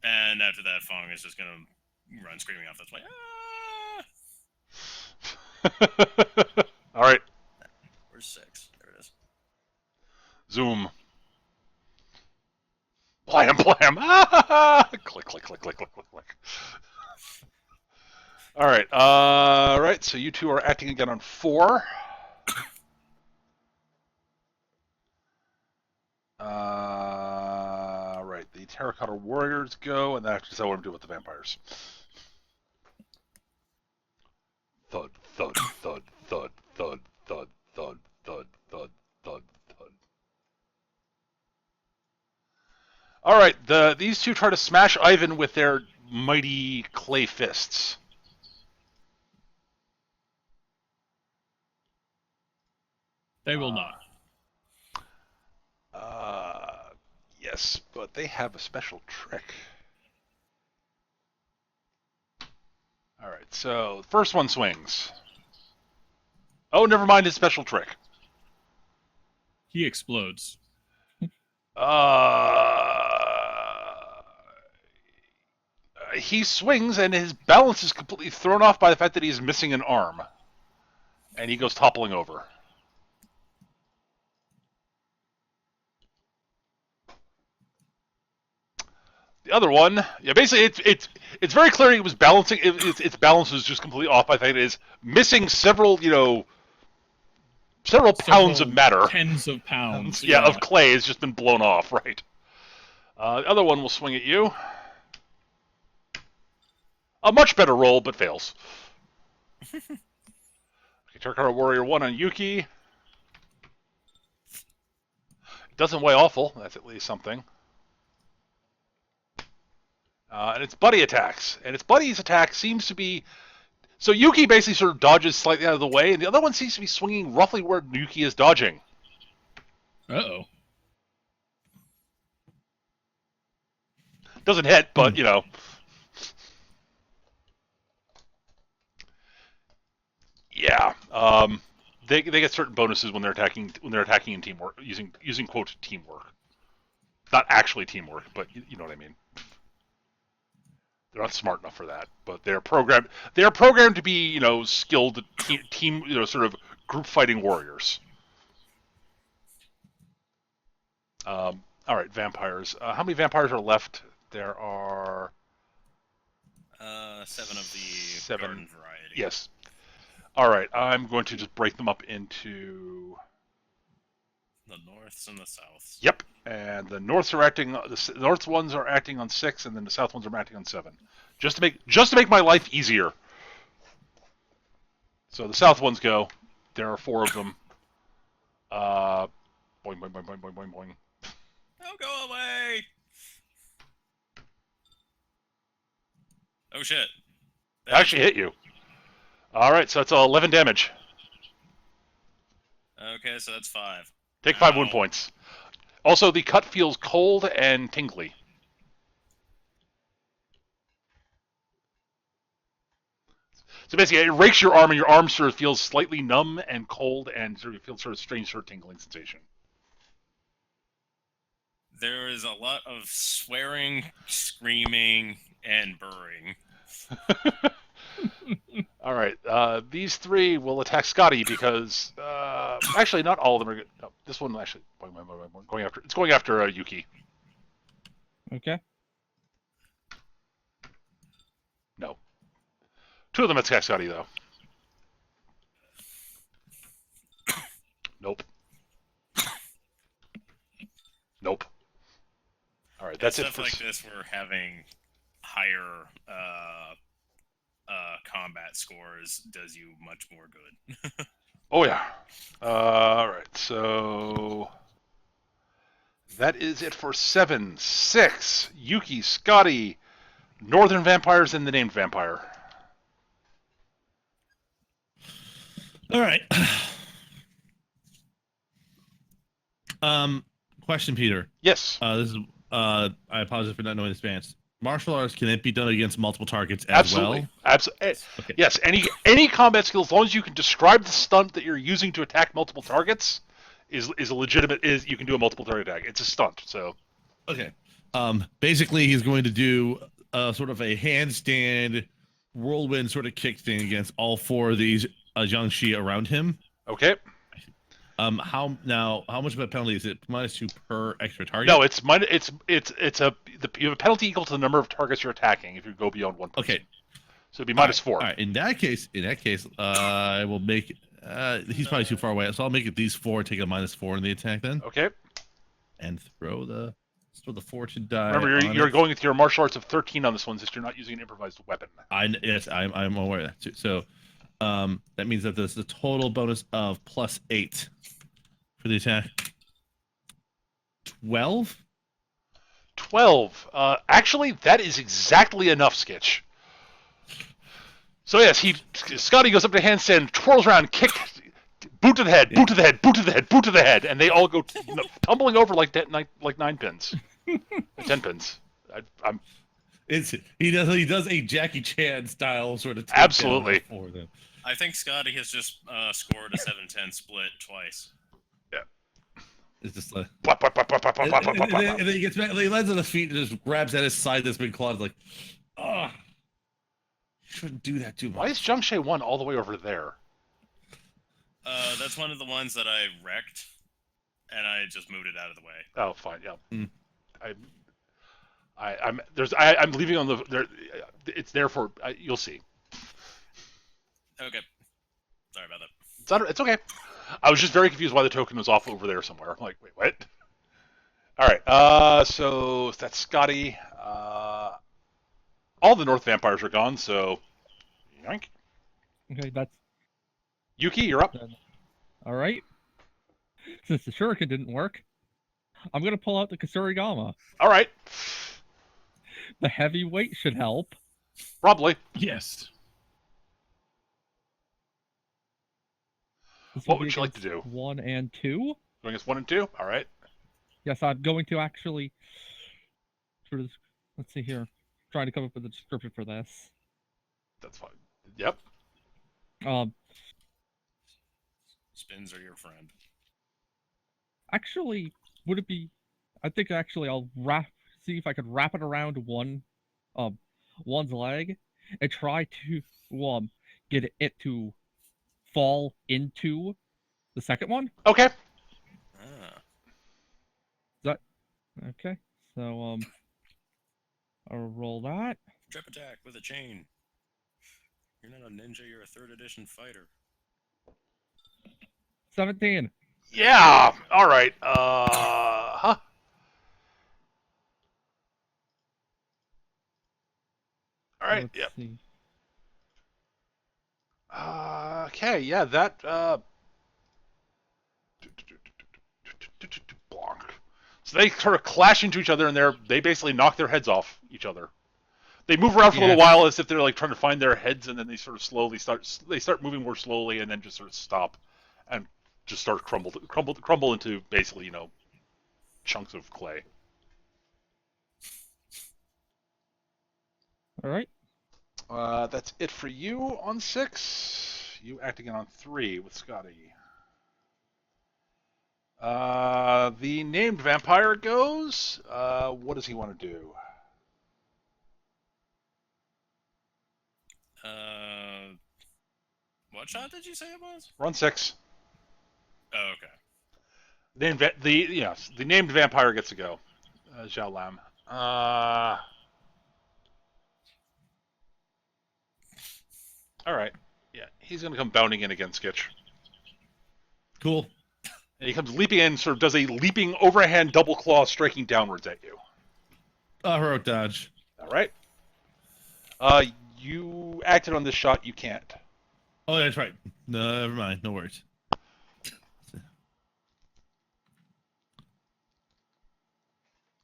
D: And after that, Fong is just gonna run screaming off this way. Ah!
A: All right.
D: Where's 6? There it is.
A: Zoom. Blam, blam. Ah! Click, click, click, click, click, click, click. All right. Right. So you two are acting again on 4. Right. The Terracotta Warriors go, and that's what I'm doing with the vampires. Thud, thud, thud, thud, thud, thud, thud, thud, thud, thud, thud. All right. These two try to smash Ivan with their mighty clay fists.
B: They will not.
A: Yes, but they have a special trick. All right, so the first one swings. Oh, never mind his special trick.
B: He explodes.
A: He swings, and his balance is completely thrown off by the fact that he's missing an arm. And he goes toppling over. The other one, yeah, basically it's very clear he was balancing. Its balance was just completely off by the fact that it is missing several pounds of matter.
B: Tens of pounds.
A: Yeah, of clay has just been blown off, right? The other one will swing at you. A much better roll, but fails. Okay, Terracotta Warrior 1 on Yuki. Doesn't weigh awful. That's at least something. And its buddy attacks. And its buddy's attack seems to be... So Yuki basically sort of dodges slightly out of the way, and the other one seems to be swinging roughly where Yuki is dodging.
B: Uh-oh.
A: Doesn't hit, but, Yeah. They get certain bonuses when they're attacking in teamwork, using quote teamwork. Not actually teamwork, but you know what I mean. They're not smart enough for that, but they're programmed. They're programmed to be, skilled team, sort of group fighting warriors. All right, vampires. How many vampires are left? There are
D: 7 of the
A: 7
D: garden variety.
A: Yes. All right, I'm going to just break them up into
D: The norths and the souths.
A: Yep. And the norths are acting. The north ones are acting on 6, and then the south ones are acting on 7, just to make my life easier. So the south ones go. There are 4 of them. Boing, boing, boing, boing, boing, boing, boing.
D: Oh, go away! Oh shit!
A: It actually hit you. All right, so it's 11 damage.
D: Okay, so that's 5.
A: Take 5 wound points. Also, the cut feels cold and tingly. So basically, it rakes your arm, and your arm sort of feels slightly numb and cold, and sort of feels sort of strange, sort of tingling sensation.
D: There is a lot of swearing, screaming, and burring.
A: All right, these 3 will attack Scotty because actually not all of them are good. No, this one actually going after Yuki.
E: Okay.
A: No, 2 of them attack Scotty though. Nope. Nope. All right, that's it
D: stuff
A: for
D: like this. We're having higher combat scores does you much more good.
A: Oh yeah. All right, so that is it for 7, 6. Yuki, Scotty, Northern vampires and the named vampire.
C: All right. Question, Peter.
A: Yes.
C: This is I apologize for not knowing this advance. Martial arts, can it be done against multiple targets as
A: Absolutely.
C: well?
A: Absolutely.
C: Okay.
A: Yes. Any combat skill, as long as you can describe the stunt that you're using to attack multiple targets, is a legitimate. Is you can do a multiple target attack. It's a stunt. So.
C: Okay. Basically, he's going to do sort of a handstand whirlwind sort of kick thing against all four of these Jiangxi around him.
A: Okay.
C: How much of a penalty is it? -2 per extra target?
A: No, it's you have a penalty equal to the number of targets you're attacking if you go beyond one person.
C: Okay.
A: So it'd be -4.
C: All right. In that case, I will make. He's probably too far away, so I'll make it these 4. Take a -4 in the attack then,
A: Okay.
C: and throw the fortune die.
A: Remember, you're going with your martial arts of 13 on this one, since you're not using an improvised weapon.
C: I'm aware of that too. So, that means that there's a total bonus of +8 for the attack. 12.
A: 12. Actually, that is exactly enough, Skitch. So yes, Scotty goes up to handstand, twirls around, kick, boot to the head, boot to the head, boot to the head, boot to the head, and they all go tumbling over like 9 pins, 10 pins.
C: He does a Jackie Chan style sort of
A: absolutely
C: for them.
D: I think Scotty has just scored a 7-10 split twice.
C: It's just like,
A: and
C: and then he gets back, he lands on his feet and just grabs at his side. This big claw, like, oh, you shouldn't do that too much.
A: Why is Zhang 1 all the way over there?
D: That's one of the ones that I wrecked, and I just moved it out of the way.
A: Oh, fine, yeah.
C: Mm.
A: I'm leaving on the there. It's there for you'll see.
D: Okay, sorry about that.
A: It's okay. I was just very confused why the token was off over there somewhere. I'm like, wait, what? All right. So that's Scotty. All the North vampires are gone. So, yoink.
E: Okay, that's
A: Yuki, you're up.
E: all right. Since the shuriken didn't work, I'm gonna pull out the Kasurigama.
A: All right.
E: The heavy weight should help.
A: Probably.
B: Yes.
E: This
A: What
E: will be
A: would you like to
E: against
A: do?
E: 1 and 2.
A: Going against 1 and 2. All right.
E: Yes, I'm going to actually. Let's see here. Trying to come up with a description for this.
A: That's fine. Yep.
D: Spins are your friend.
E: Actually, would it be? I think actually I'll see if I could wrap it around one's leg and try to get it to fall into the second one.
A: Okay.
E: Okay, so I'll roll that.
D: Trip attack with a chain. You're not a ninja, you're a 3rd edition fighter.
E: 17.
A: Yeah. All right. Huh. All right.
E: Let's
A: Yep.
E: see.
A: Okay. Yeah. That. Bonk. So they sort of clash into each other, and they basically knock their heads off each other. They move around for a little while as if they're like trying to find their heads, and then they sort of slowly start moving more slowly, and then just sort of stop, and just start crumble into basically chunks of clay.
E: All right.
A: That's it for you on 6. You acting on 3 with Scotty. The named vampire goes. What does he want to do?
D: What shot did you say it was?
A: Run 6.
D: Oh, okay.
A: The named vampire gets to go. Zhao Lam. All right. Yeah, he's gonna come bounding in against Skitch.
C: Cool.
A: And he comes leaping in, sort of does a leaping overhand double claw, striking downwards at you.
C: Heroic dodge.
A: All right. You acted on this shot. You can't.
C: Oh, that's right. No, never mind. No worries.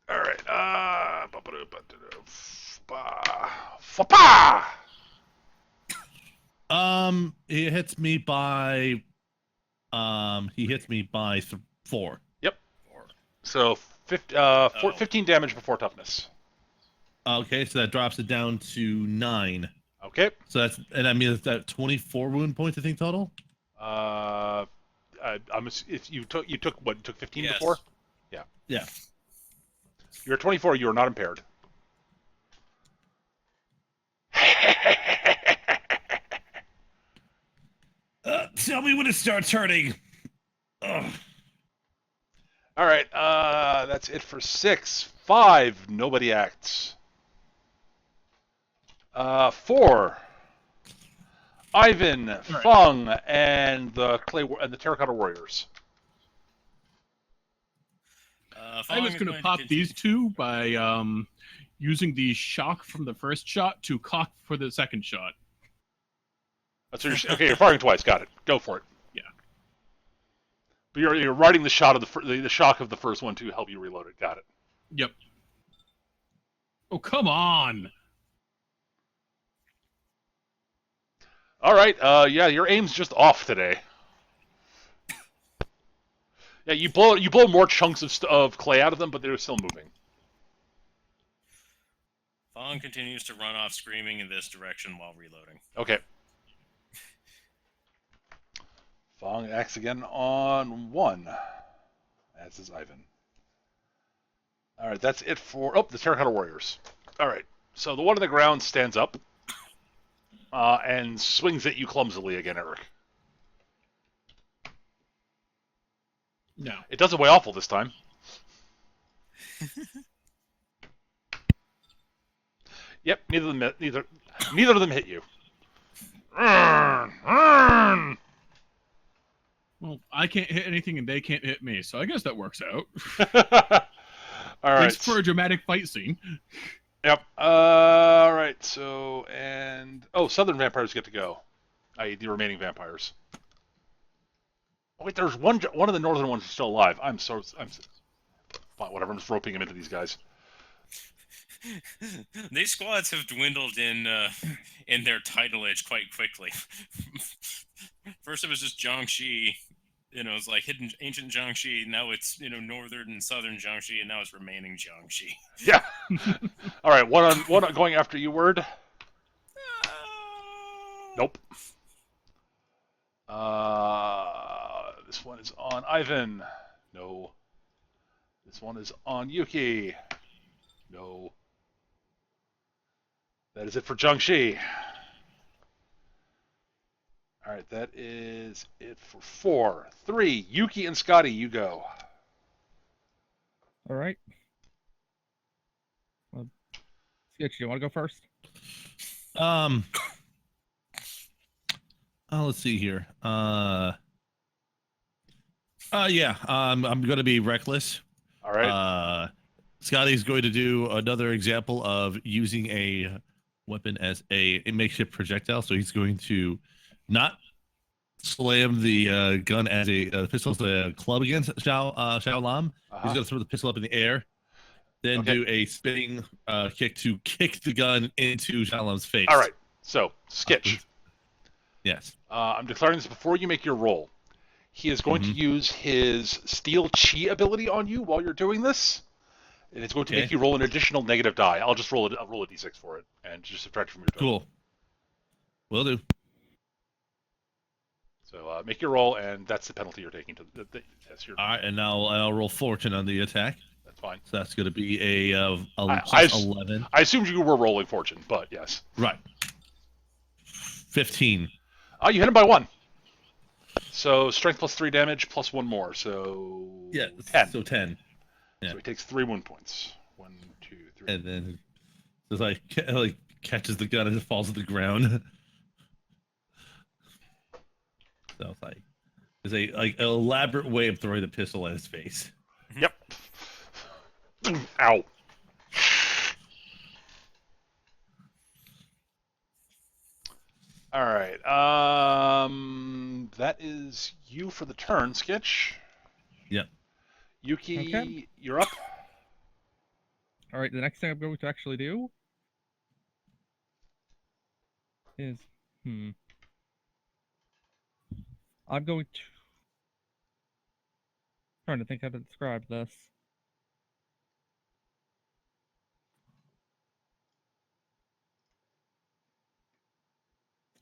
A: All right. Fapa!
C: He hits me by 4.
A: Yep. So 15 damage before toughness.
C: Okay, so that drops it down to 9.
A: Okay.
C: So that's, and I mean, is that 24 wound points, I think, total?
A: If you took what? You took 15
D: Yes.
A: before?
C: Yeah.
A: You're at 24. You are not impaired.
C: Tell me when it starts hurting. Ugh.
A: All right. That's it for 6. 5. Nobody acts. 4. Ivan, Feng, and the Terracotta Warriors.
B: I was going to pop these two by using the shock from the first shot to cock for the second shot.
A: That's what okay. You're firing twice. Got it. Go for it.
B: Yeah.
A: But you're riding the shot of the shock of the first one to help you reload it. Got it.
B: Yep. Oh, come on.
A: All right. Yeah, your aim's just off today. Yeah, you blow more chunks of clay out of them, but they're still moving.
D: Fong continues to run off screaming in this direction while reloading.
A: Okay. Fong acts again on 1. As is Ivan. All right, that's it for the Terracotta Warriors. All right, so the one on the ground stands up and swings at you clumsily again, Eric.
B: No.
A: It doesn't weigh awful this time. Yep, neither of them hit you.
B: Well, I can't hit anything and they can't hit me, so I guess that works out.
A: All right.
B: Thanks for a dramatic fight scene.
A: Yep. All right. So southern vampires get to go, i.e., the remaining vampires. Oh, wait, there's one of the northern ones is still alive. I'm fine, whatever. I'm just roping him into these guys.
D: These squads have dwindled in their titleage quite quickly. First it was just Jiangxi, it's like hidden ancient Jiangxi. Now it's northern and southern Jiangxi, and now it's remaining Jiangxi.
A: Yeah. All right. One going after you. Word. Nope. This one is on Ivan. No. This one is on Yuki. No. That is it for Jiangxi. All right, that is it for 4. 3. Yuki and Scotty, you go.
E: All right. Sketch, you want to go first?
C: Let's see here. Yeah. I'm going to be reckless.
A: All right.
C: Scotty's going to do another example of using a weapon as a makeshift projectile. So he's going to not slam the gun as a pistol as a club against Xiao Lam. He's going to throw the pistol up in the air, then do a spinning kick to kick the gun into Xiao Lam's face.
A: All right. So, Skitch.
C: Yes.
A: I'm declaring this before you make your roll. He is going to use his Steel Chi ability on you while you're doing this, and it's going to make you roll an additional negative die. I'll roll a d6 for it, and just subtract from your total.
C: Cool. Will do.
A: So make your roll, and that's the penalty you're taking. All
C: right, and now I'll roll fortune on the attack.
A: That's fine.
C: So that's going to be a plus 11.
A: I assumed you were rolling fortune, but yes.
C: Right. 15.
A: Oh, you hit him by 1. So strength plus 3 damage plus 1 more. So 10.
C: So 10. Yeah.
A: So he takes 3 wound points. 1, 2, 3.
C: And then just like catches the gun and it falls to the ground. So it's like there's an elaborate way of throwing the pistol at his face.
A: Yep. Ow. All right. That is you for the turn, Skitch.
C: Yep.
A: Yuki, you're up.
E: All right. The next thing I'm going to actually do is I'm going to trying to think how to describe this.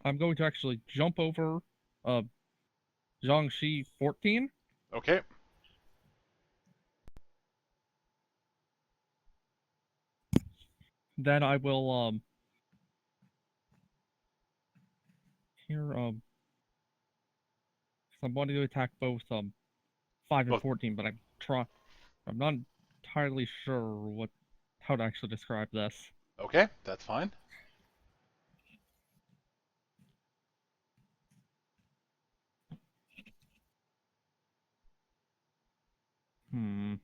E: I'm going to actually jump over Jiangxi 14.
A: Okay.
E: Then I will here I'm wanting to attack both 5 and
A: Both.
E: 14, but I'm not entirely sure how to actually describe this.
A: Okay, that's fine.
E: Hmm.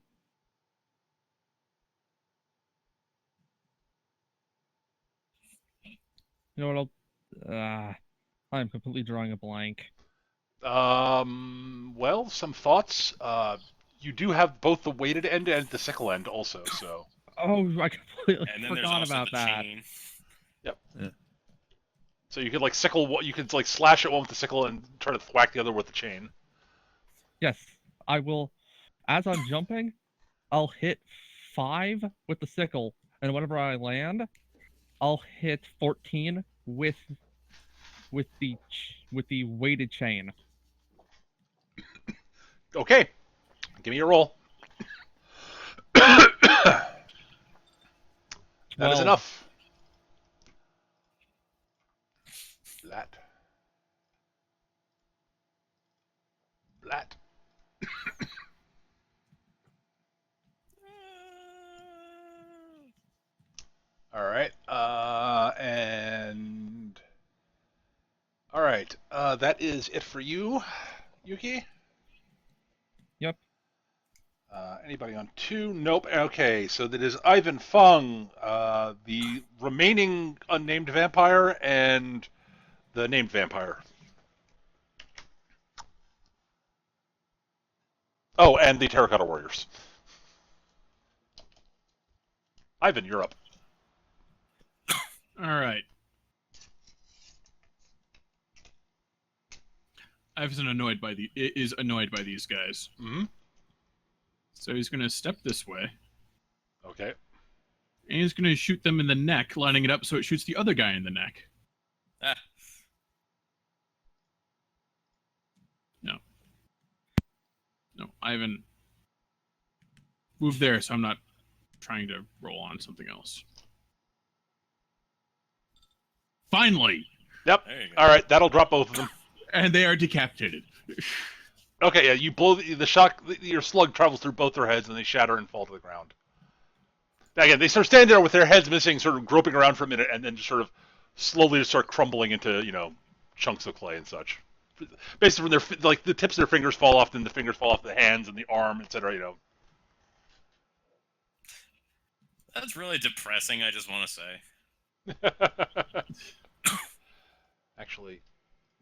E: You know what? I'm completely drawing a blank.
A: Well, some thoughts. You do have both the weighted end and the sickle end also, so.
E: Oh, I completely
D: And then there's
E: forgot
D: also
E: about
D: the
E: that.
D: chain.
A: Yep.
C: Yeah.
A: So you could like sickle, you could like slash at one with the sickle and try to whack the other with the chain.
E: Yes, I will. As I'm jumping, I'll hit 5 with the sickle, and whenever I land, I'll hit 14 with the weighted chain.
A: Okay, give me a roll. That is
E: 12.
A: enough. Blat. Blat. All right. And all right. That is it for you, Yuki.
E: Yep.
A: Anybody on 2? Nope. Okay, so that is Ivan Feng, the remaining unnamed vampire, and the named vampire. Oh, and the Terracotta Warriors. Ivan, you're up.
B: All right. Ivan's annoyed by these guys.
A: Mm-hmm.
B: So he's gonna step this way,
A: Okay.
B: and he's gonna shoot them in the neck, lining it up so it shoots the other guy in the neck.
D: Ah,
B: No, Ivan, move there, so I'm not trying to roll on something else. Finally,
A: Yep.
D: there you go.
A: All right, that'll drop both of them.
B: and they are decapitated.
A: Okay, yeah, you blow the shock. Your slug travels through both their heads, and they shatter and fall to the ground. Again, they sort of stand there with their heads missing, sort of groping around for a minute, and then just sort of slowly start crumbling into chunks of clay and such. Basically, from their like the tips of their fingers fall off, then the fingers fall off the hands and the arm, etc.
D: That's really depressing, I just want to say.
A: Actually,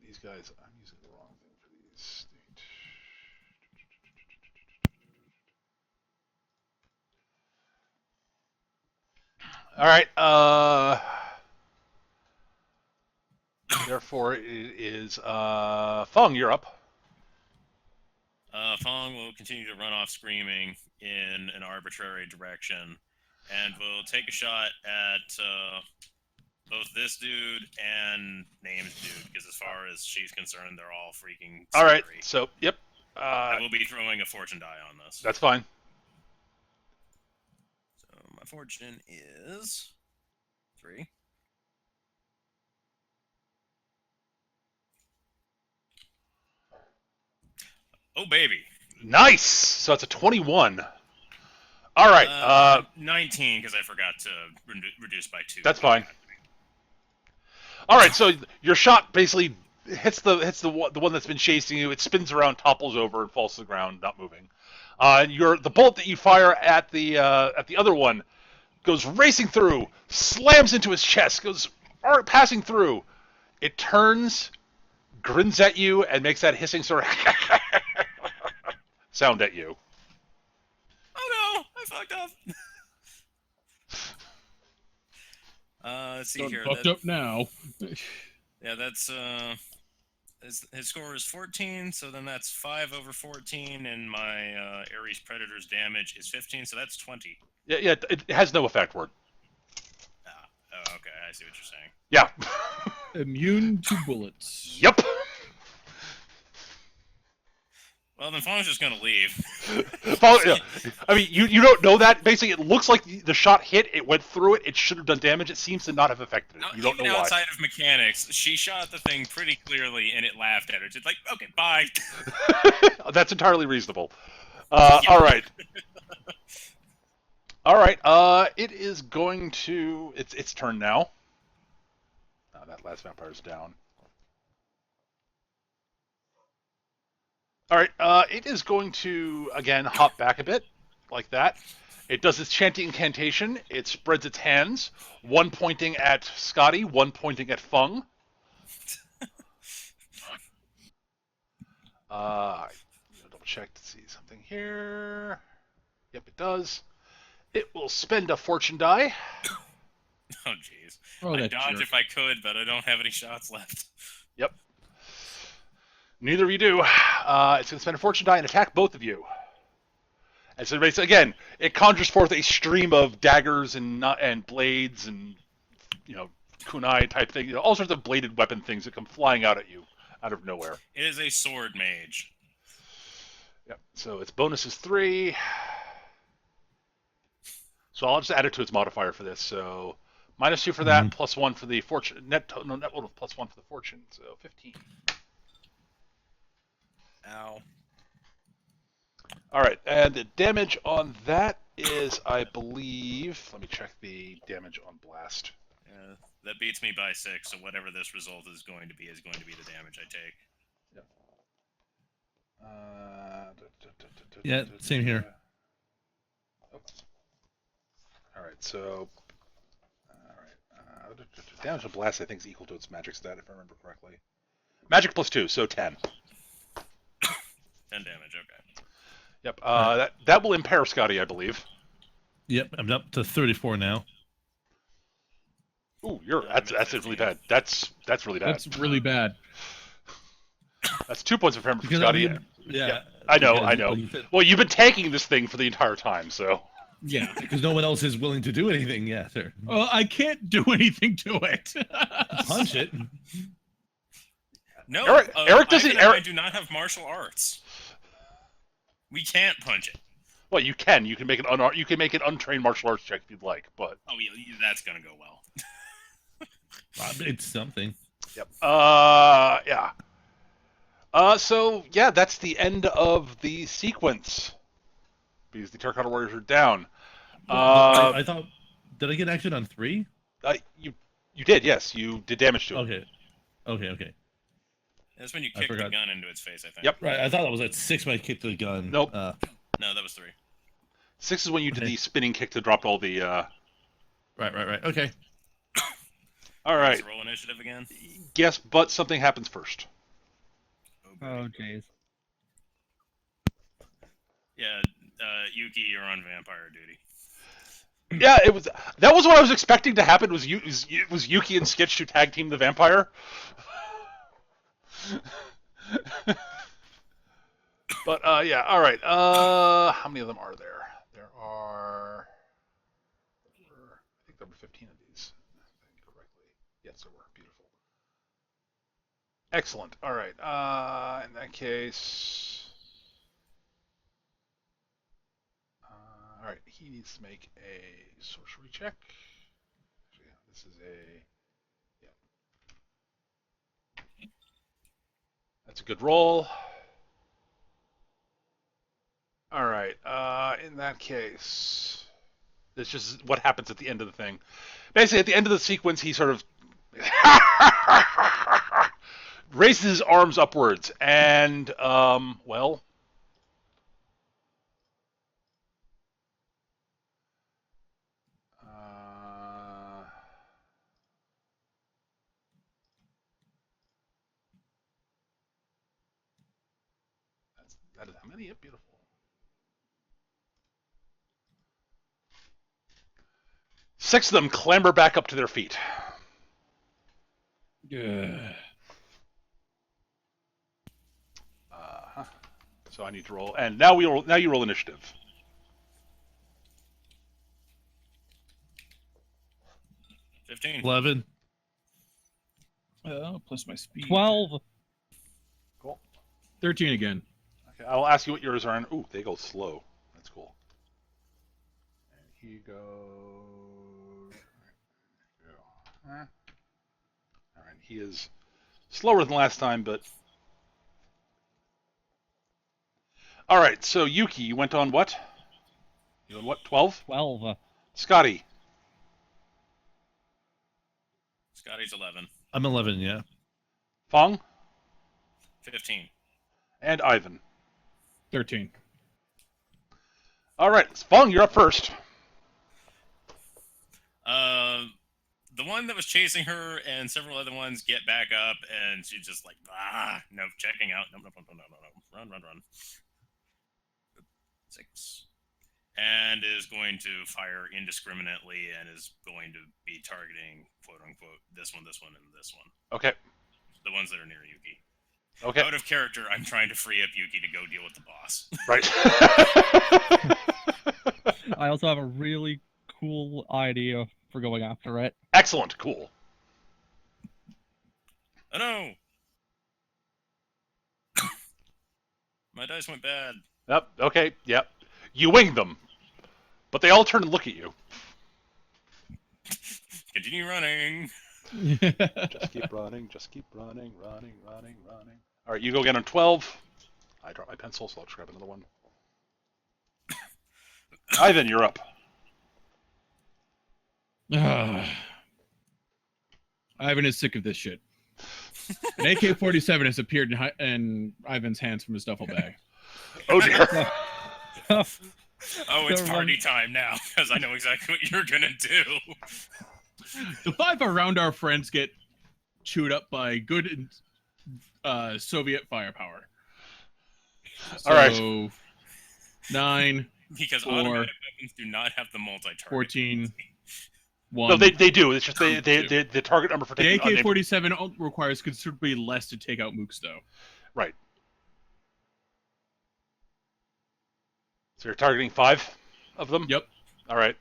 A: these guys, I'm using the wrong thing for these. All right. Therefore, it is Feng. You're up.
D: Fong will continue to run off screaming in an arbitrary direction, and will take a shot at both this dude and Name's dude, because as far as she's concerned, they're all freaking scary.
A: All right. So, yep.
D: I will be throwing a fortune die on this.
A: That's fine.
D: So my fortune is 3. Oh, baby.
A: Nice. So it's a 21. All right.
D: 19, because I forgot to reduce by 2.
A: That's fine. All right. So your shot basically hits the one that's been chasing you. It spins around, topples over, and falls to the ground, not moving. The bullet that you fire at the other one goes racing through, slams into his chest, goes passing through. It turns, grins at you, and makes that hissing sort of sound at you.
D: Oh no, I fucked up. Let's see
B: Done
D: here.
B: fucked up now.
D: Yeah, that's his score is 14, so then that's 5 over 14, and my Ares Predator's damage is 15, so that's 20.
A: Yeah, it has no effect word.
D: Oh, okay, I see what you're saying.
A: Yeah.
B: Immune to bullets.
A: Yep.
D: Well, then Fong's just gonna leave.
A: Yeah. I mean, you don't know that. Basically, it looks like the shot hit. It went through it. It should have done damage. It seems to not have affected it. You don't
D: Even
A: know why.
D: outside of mechanics, she shot the thing pretty clearly, and it laughed at her. It's like, okay, bye.
A: That's entirely reasonable.
D: Yeah.
A: All right. All right. It is going to. It's turn now. That last vampire's down. All right. It is going to again hop back a bit, like that. It does its chanting incantation. It spreads its hands, one pointing at Scotty, one pointing at Feng. Double check to see something here. Yep, it does. It will spend a fortune die.
D: Oh, jeez.
B: Oh,
D: I'd
B: that
D: dodge
B: jerk.
D: if I could, but I don't have any shots left.
A: Yep. Neither of you do. It's going to spend a fortune die and attack both of you. And so again, it conjures forth a stream of daggers and blades and kunai type thing, all sorts of bladed weapon things that come flying out at you out of nowhere.
D: It is a sword mage.
A: Yep. So its bonus is 3. So I'll just add it to its modifier for this. So -2 for that, +1 for the fortune. Net total +1 for the fortune. So 15.
D: Ow.
A: All right, and the damage on that is, I believe. Let me check the damage on blast.
D: That beats me by 6. So whatever this result is going to be the damage I take.
A: Yep.
C: Yeah, same here.
A: All right, so damage on blast I think is equal to its magic stat if I remember correctly. Magic +2, so 10.
D: 10 damage. Okay.
A: Yep. That will impair Scotty, I believe.
C: Yep, I'm up to 34 now.
A: Ooh, that's really bad. That's really bad.
B: That's really bad.
A: That's 2 points of impairment for
C: Because
A: Scotty.
C: yeah,
A: I know.
C: when you said-
A: Well, you've been tanking this thing for the entire time, so.
B: Yeah.
C: because no one else is willing to do anything. Yeah, sir.
B: Well, I can't do anything to it.
C: Punch it.
D: No,
A: Eric doesn't.
D: Ivan and I do not have martial arts. We can't punch it.
A: Well, you can. You can make an untrained martial arts check if you'd like, but.
D: Oh yeah, that's gonna go well.
C: It's something.
A: Yep. Yeah. So yeah, that's the end of the sequence because the Terracotta Warriors are down.
C: I thought. Did I get action on 3?
A: You did, yes. You did damage to it.
C: Okay.
D: That's when you kick the gun into its face, I think.
A: Yep.
C: Right, I thought that was at 6 when I kicked the gun.
A: Nope.
D: No, that was 3.
A: 6 is when you did the spinning kick to drop all the.
C: Right. Okay.
A: All right.
D: Let's roll initiative again.
A: Yes, but something happens first.
E: Oh, jeez.
D: Yeah, Yuki, you're on vampire duty.
A: Yeah, that was what I was expecting to happen. Was Yuki and Skitch to tag team the vampire? But yeah, all right. How many of them are there? There are. I think there were 15 of these. If I think correctly. Yes, there were. Beautiful. Excellent. All right. In that case. All right. He needs to make a sorcery check. Actually, this is a. Yeah. That's a good roll. All right. In that case, it's just what happens at the end of the thing. Basically, at the end of the sequence, he sort of raises his arms upwards, and well, that is how many? Yep, beautiful. Six of them clamber back up to their feet.
B: Yeah.
A: So I need to roll, and now you roll initiative.
D: 15.
C: 11.
B: Plus my speed.
E: 12.
A: Cool.
B: 13 again.
A: Okay, I'll ask you what yours are. Ooh, they go slow. That's cool. And he goes. All right, he is slower than last time, but all right. So Yuki, you went on what? You on what? 12.
E: 12.
A: Scotty.
D: Scotty's 11.
C: I'm 11, yeah.
A: Fong.
D: 15.
A: And Ivan.
B: 13.
A: All right, Fong, you're up first.
D: The one that was chasing her and several other ones get back up, and she's just like, no, checking out. No. Run. 6. And is going to fire indiscriminately and is going to be targeting, quote unquote, this one, and this one.
A: Okay.
D: The ones that are near Yuki.
A: Okay.
D: Out of character, I'm trying to free up Yuki to go deal with the boss.
A: Right.
E: I also have a really cool idea for going after it.
A: Excellent. Cool.
D: Oh no! My dice went bad.
A: Yep. Okay. Yep. You wing them, but they all turn and look at you.
D: Continue running.
A: Just keep running. Just keep running. All right, you go again on 12. I dropped my pencil, so I'll just grab another one. Ivan, you're up.
B: Ivan is sick of this shit. An AK-47 has appeared in Ivan's hands from his duffel bag.
A: Oh dear.
D: Oh, it's party time now, because I know exactly what you're gonna do.
B: The 5 around our friends get chewed up by good Soviet firepower.
A: All right.
B: 9,
D: Because
B: 4,
D: automatic weapons do not have the multi-target.
B: 14, 1.
A: No, they do. It's just the target number for
B: The
A: taking
B: AK-47 requires considerably less to take out mooks, though.
A: Right. So you're targeting 5 of them?
B: Yep.
A: All right.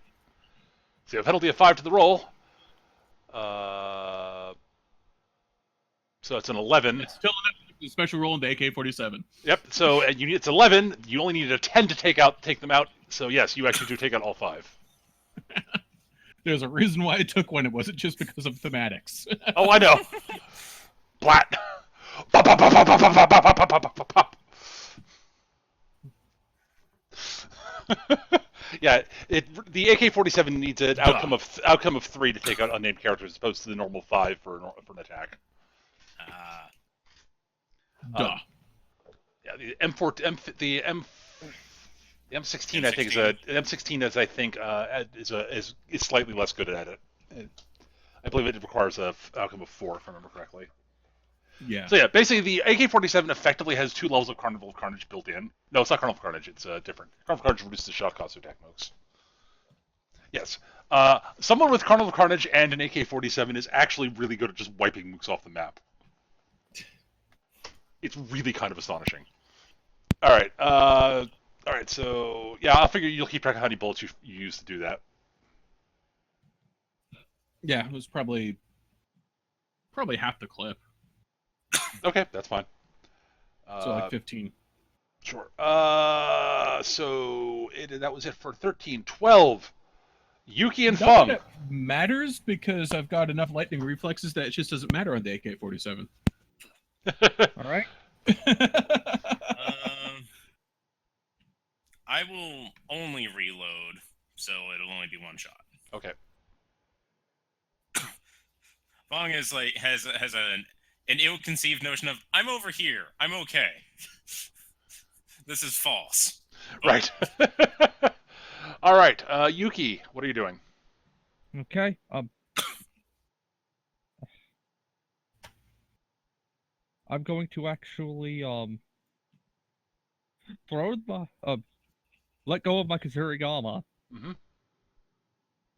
A: So you have a penalty of 5 to the roll. So it's an 11.
B: It's still a special roll in the AK-47.
A: Yep. So it's 11. You only needed a 10 to take them out. So yes, you actually do take out all 5.
B: There's a reason why I took one. It wasn't just because of thematics.
A: Oh, I know. Plat. Pop, pop, pop, pop, pop, pop, pop, pop, pop, pop, pop. Yeah, the AK-47 needs an outcome of 3 to take out unnamed characters, as opposed to the normal 5 for an attack.
B: Duh.
A: Yeah, the M4, the M16, I think is slightly less good at it. I believe it requires an outcome of 4, if I remember correctly.
B: Yeah.
A: So yeah, basically the AK-47 effectively has 2 levels of Carnival of Carnage built in. No, it's not Carnival of Carnage. It's different. Carnival of Carnage reduces the shot cost of attack mooks. Yes. Someone with Carnival of Carnage and an AK-47 is actually really good at just wiping mooks off the map. It's really kind of astonishing. All right. So yeah, I'll figure you'll keep track of how many bullets you use to do that.
B: Yeah, it was probably half the clip.
A: Okay, that's fine.
B: So like 15.
A: Sure. So that was it for 13. 12. Yuki and Feng.
B: It matters because I've got enough lightning reflexes that it just doesn't matter on the AK-47.
E: All right.
D: I will only reload, so it'll only be 1 shot.
A: Okay.
D: Fong is like has an ill-conceived notion of I'm over here, I'm okay. This is false.
A: Right. All right, Yuki, what are you doing?
E: Okay. I'm going to actually let go of my Kazurigama.
A: Mm-hmm.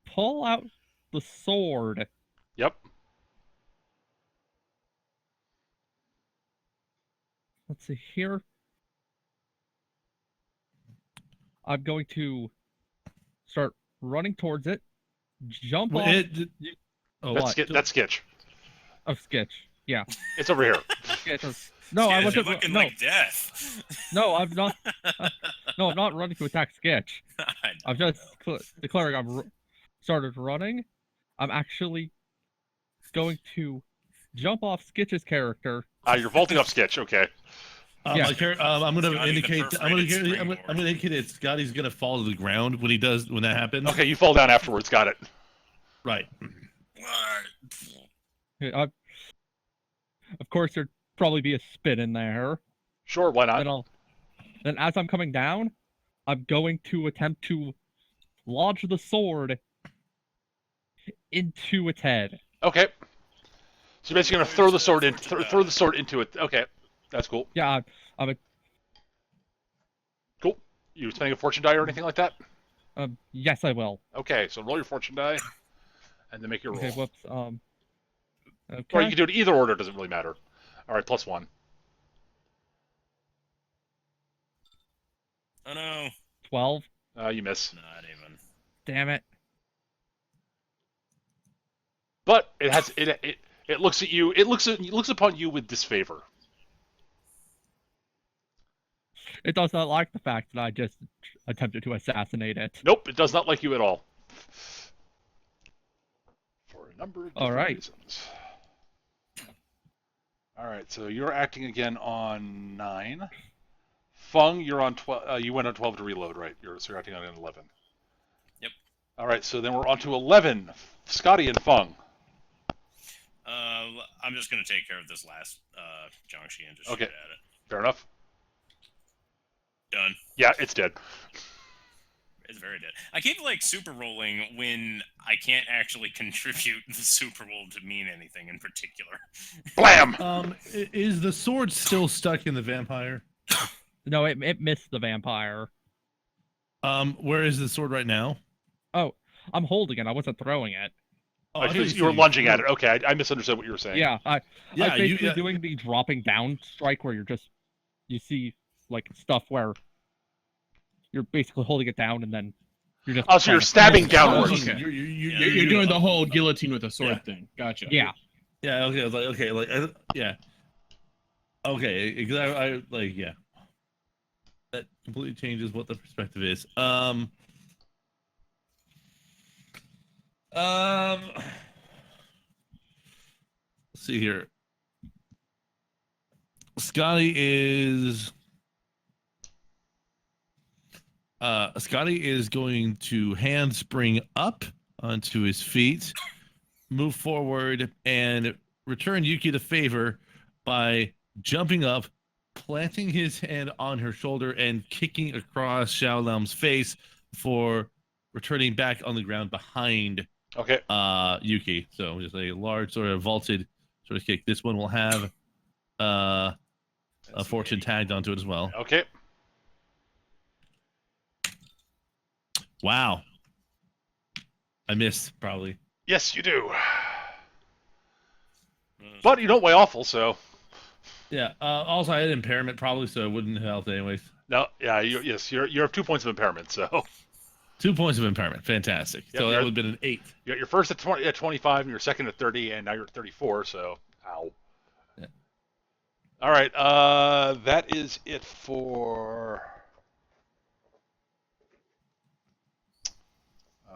E: Pull out the sword.
A: Yep.
E: let's see here. I'm going to start running towards it, jump
C: Well,
E: off.
C: oh,
A: That's
E: what?
A: That's Skitch.
E: Oh, Sketch. Yeah.
A: It's over here.
E: Sketch. No, I
D: Sketch,
E: wasn't.
D: you're looking
E: No,
D: like death.
E: no, I'm not. No, I'm not running to attack Sketch.
D: I
E: I'm just declaring I'm started running. I'm actually going to jump off Sketch's character.
A: You're vaulting up Skitch. Okay.
E: Yeah.
C: I'm gonna
D: Scotty the
C: indicate.
D: perforated
C: I'm gonna indicate that Scotty's gonna fall to the ground when that happens.
A: Okay, you fall down afterwards. Got it.
C: Right.
E: Of course, there'd probably be a spin in there.
A: Sure, why not?
E: Then as I'm coming down, I'm going to attempt to lodge the sword into its head.
A: Okay. So you're basically gonna throw the sword throw the sword into it. Okay, that's cool.
E: Yeah, I'm
A: Cool. You spending a fortune die or anything like that?
E: yes, I will.
A: Okay, so roll your fortune die, and then make your roll.
E: Okay, whoops.
A: Or you
E: Okay.
A: can do it either order. Doesn't really matter. All right, +1.
D: Oh no.
E: 12.
A: You miss.
D: Not even.
E: Damn it.
A: But it has it looks at you. It looks upon you with disfavor.
E: It does not like the fact that I just attempted to assassinate it.
A: Nope, it does not like you at all. For a number of different
E: All right.
A: reasons. All right, so you're acting again on 9. Feng, you're on 12. You went on 12 to reload, right? So you're acting on an 11.
D: Yep.
A: All right, so then we're on to 11. Scotty and Feng.
D: I'm just gonna take care of this last Jiangxi and just
A: Okay.
D: shoot at it.
A: Fair enough.
D: Done.
A: Yeah, it's dead.
D: It's very dead. I keep like super rolling when I can't actually contribute the super roll to mean anything in particular.
A: Blam!
C: Is the sword still stuck in the vampire?
E: No, it missed the vampire.
C: Where is the sword right now?
E: Oh, I'm holding it. I wasn't throwing it.
C: Oh, I thought
A: You were
C: said
A: lunging at it. Okay, I misunderstood what you were saying.
E: Yeah, I
C: Yeah,
E: was
C: you.
E: basically doing the dropping down strike where you see like stuff where you're basically holding it down and then you're just.
A: Oh, so you're stabbing downwards.
B: Okay.
C: You're
B: You're doing the whole guillotine with a sword
C: Yeah.
B: thing. Gotcha.
E: Yeah.
C: Yeah. Okay. I was like, okay, yeah. Okay, because I like, yeah. That completely changes what the perspective is. Let's see here. Scotty is going to handspring up onto his feet, move forward, and return Yuki the favor by jumping up, planting his hand on her shoulder, and kicking across Xiao Lam's face for returning back on the ground behind
A: Okay.
C: Yuki. So just a large sort of vaulted sort of kick. This one will have a fortune tagged onto it as well.
A: Okay.
C: Wow. I missed, probably.
A: Yes, you do. But you don't weigh awful, so.
C: Yeah. Also, I had impairment, probably, so it wouldn't have helped anyways.
A: No, yeah, you have 2 points of impairment, so.
C: 2 points of impairment. Fantastic.
A: Yep,
C: So that would have been an 8.
A: You got your first at 25, and your second at 30, and now you're at 34, so. Ow.
C: Yeah.
A: All right, that is it for.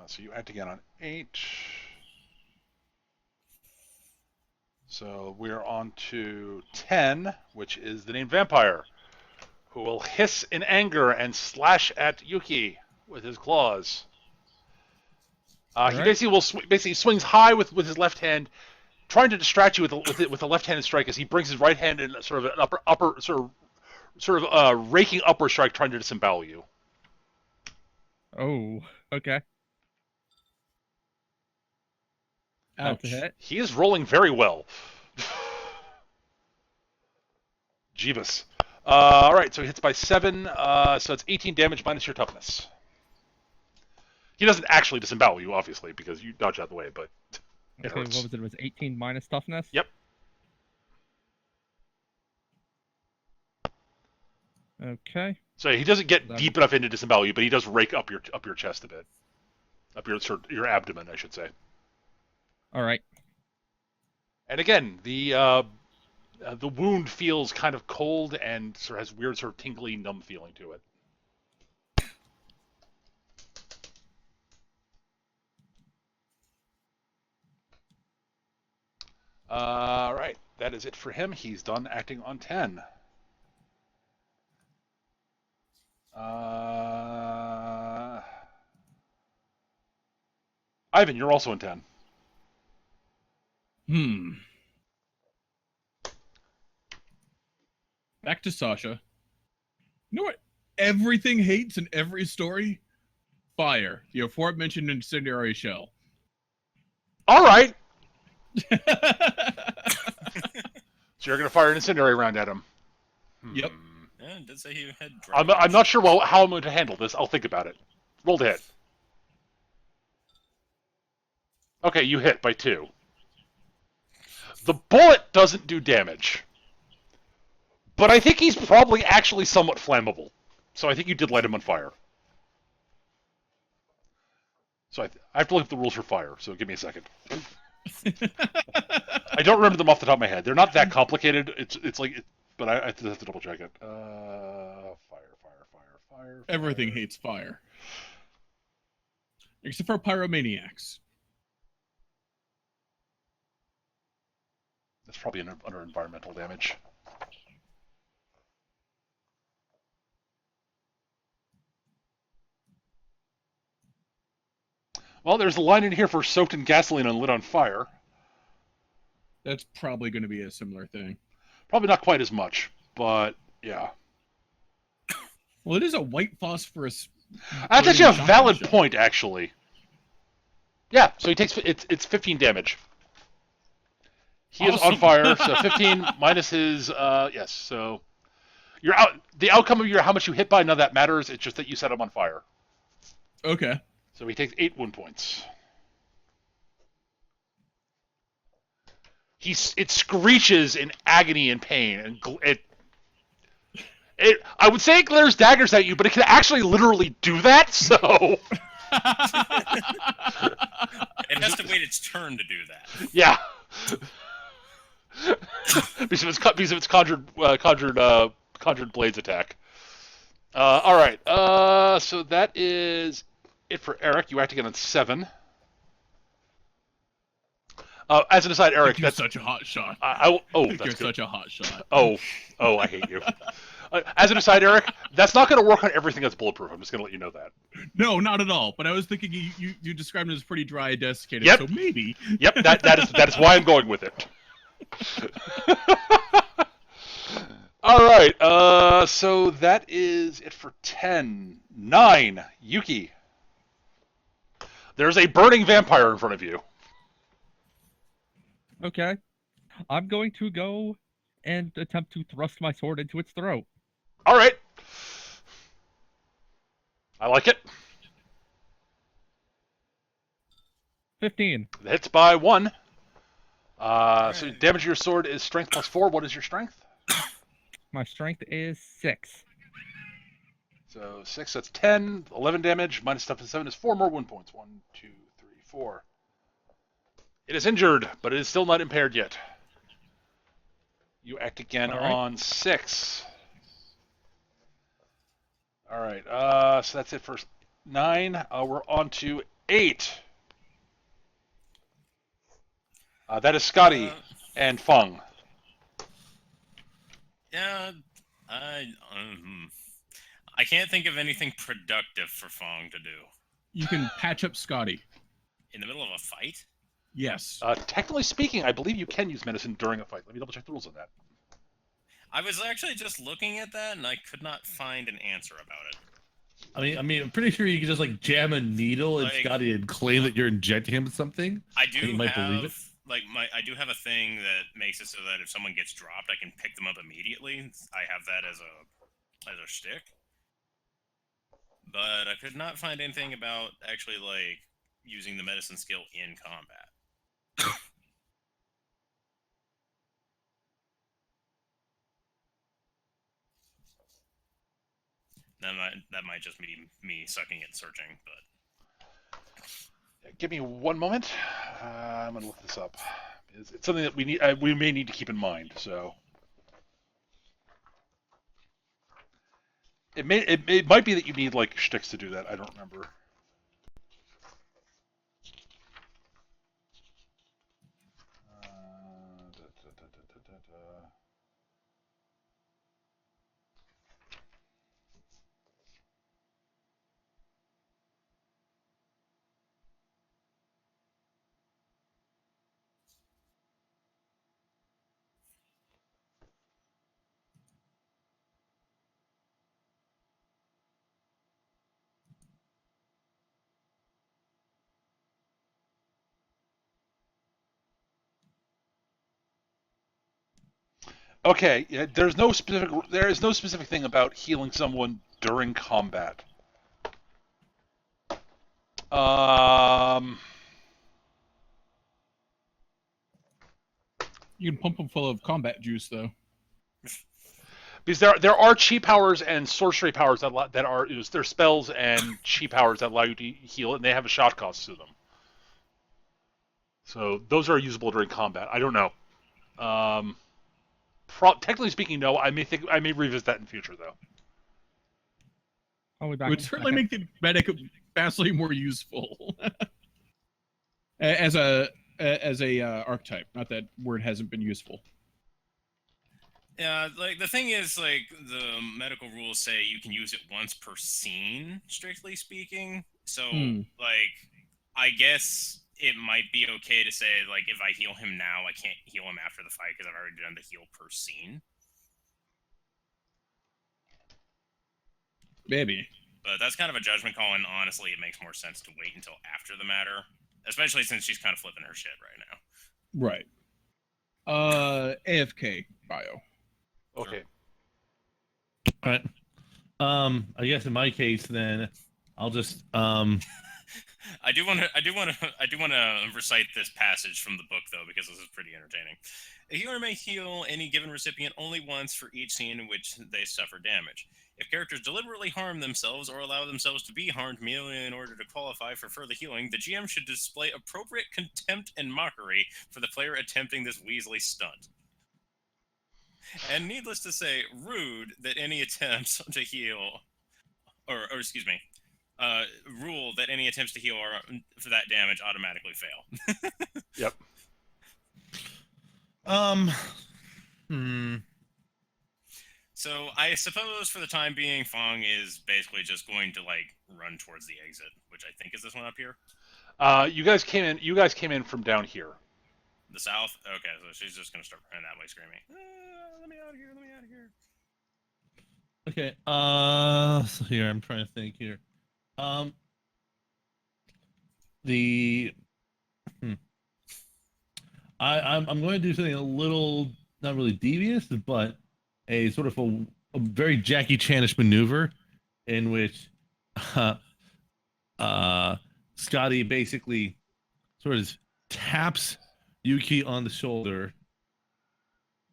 A: So you act again on 8. So we're on to 10, which is the name Vampire, who will hiss in anger and slash at Yuki with his claws. He
E: Alright.
A: basically swings high with his left hand, trying to distract you with a left-handed strike as he brings his right hand in sort of an upper sort of raking upper strike, trying to disembowel you.
E: Oh, okay. That's a hit.
A: He is rolling very well. Jeebus. All right, so he hits by 7. So it's 18 damage minus your toughness. He doesn't actually disembowel you, obviously, because you dodge out of the way, but it
E: Okay,
A: hurts.
E: what was it? It was 18 minus toughness?
A: Yep.
E: Okay.
A: So he doesn't get
E: That-
A: deep enough into disembowel you, but he does rake up your chest a bit, up your abdomen, I should say.
E: All right.
A: And again, the wound feels kind of cold and sort of has weird sort of tingly, numb feeling to it. All right, that is it for him. He's done acting on 10. Ivan, you're also in 10.
B: Back to Sasha. You know what everything hates in every story? Fire. The aforementioned incendiary shell.
A: All right. So you're going to fire an incendiary round at him.
B: Yep.
D: Yeah, it did say he had.
A: I'm not sure how I'm going to handle this. I'll think about it. Roll to hit. Okay, you hit by 2. The bullet doesn't do damage. But I think he's probably actually somewhat flammable. So I think you did light him on fire. So I have to look at the rules for fire, so give me a second. I don't remember them off the top of my head. They're not that complicated. It's like, but I have to double check it. Fire.
B: Everything hates fire. Except for pyromaniacs.
A: That's probably under environmental damage. Well, there's a line in here for soaked in gasoline and lit on fire.
B: That's probably going to be a similar thing.
A: Probably not quite as much, but yeah.
B: Well, it is a white phosphorus.
A: That's actually a
B: burning
A: valid
B: shotgun shell.
A: point, actually. Yeah, so he takes it's 15 damage. He is on
B: Awesome.
A: fire, so 15 minus his yes. So you're out. The outcome of how much you hit by, none of that matters. It's just that you set him on fire.
B: Okay.
A: So he takes 8 wound points. It screeches in agony and pain, and I would say it glares daggers at you, but it can actually literally do that. So
D: It has to wait its turn to do that.
A: yeah, because of its conjured blades attack. All right. So that is it for Eric. You act again on 7. As an aside, Eric,
B: You're
A: that's
B: such a hot shot.
A: oh,
B: You're
A: that's good.
B: such a hot shot.
A: Oh, I hate you. As an aside, Eric, that's not going to work on everything that's bulletproof. I'm just going to let you know that.
B: No, not at all. But I was thinking you described it as pretty dry and desiccated.
A: Yep.
B: So maybe.
A: Yep, that is why I'm going with it. All right. So that is it for 10. 9. Yuki. There's a burning vampire in front of you.
E: Okay. I'm going to go and attempt to thrust my sword into its throat.
A: All right. I like it.
E: 15.
A: It hits by 1. So damage to your sword is strength plus 4. What is your strength?
E: My strength is 6.
A: So 6, that's 10. 11 damage minus stuff to 7 is 4 more wound points. 1, 2, 3, 4. It is injured, but it is still not impaired yet. You act again
E: All right.
A: on 6. All right. So that's it for 9. We're on to 8. That is Scotty and Feng.
D: Yeah, I can't think of anything productive for Fong to do
B: You can patch up Scotty.
D: in the middle of a fight.
B: Yes.
A: Technically speaking, I believe you can use medicine during a fight. Let me double check the rules on that.
D: I was actually just looking at that, and I could not find an answer about it.
C: I mean, I'm pretty sure you can just like jam a needle in
D: Like-
C: Scotty and claim that you're injecting him with something.
D: I do
C: You might believe
D: have
C: it.
D: I do have a thing that makes it so that if someone gets dropped, I can pick them up immediately. I have that as a shtick. But I could not find anything about actually like using the medicine skill in combat. That might just be me sucking at searching, but
A: Give me one moment. I'm gonna look this up. It's something that we may need to keep in mind. So it might be that you need like shticks to do that. I don't remember. Okay, yeah, there is no specific thing about healing someone during combat. Um,
B: You can pump them full of combat juice, though.
A: because there are chi powers and sorcery powers that are there's spells and chi powers that allow you to heal, and they have a shot cost to them. So those are usable during combat. I don't know. Um, technically speaking, no. I may revisit that in future though.
E: I'll be
B: It
E: back.
B: would
E: in a
B: certainly
E: second.
B: make the medic vastly more useful as a archetype. Not that word hasn't been useful.
D: yeah, like the thing is, like the medical rules say you can use it once per scene, strictly speaking. So, like, I guess it might be okay to say, like, if I heal him now, I can't heal him after the fight because I've already done the heal per scene.
B: Maybe.
D: But that's kind of a judgment call, and honestly, it makes more sense to wait until after the matter, especially since she's kind of flipping her shit right now.
B: Right. AFK bio.
A: Okay.
C: All right. I guess in my case, then I'll just
D: I do want to recite this passage from the book though, because this is pretty entertaining. A healer may heal any given recipient only once for each scene in which they suffer damage. If characters deliberately harm themselves or allow themselves to be harmed merely in order to qualify for further healing, the GM should display appropriate contempt and mockery for the player attempting this Weasley stunt. And needless to say, rude that any attempts to heal, or excuse me, rule that any attempts to heal are, for that damage automatically fail.
A: Yep.
D: So I suppose for the time being, Fong is basically just going to like run towards the exit, which I think is this one up here.
A: You guys came in. You guys came in from down here.
D: The south? Okay, so she's just gonna start running that way, screaming, let me out of here, let me out of here.
C: Okay. So here I'm trying to think here. I'm going to do something a little not really devious, but a sort of a very Jackie Chanish maneuver, in which Scotty basically sort of taps Yuki on the shoulder,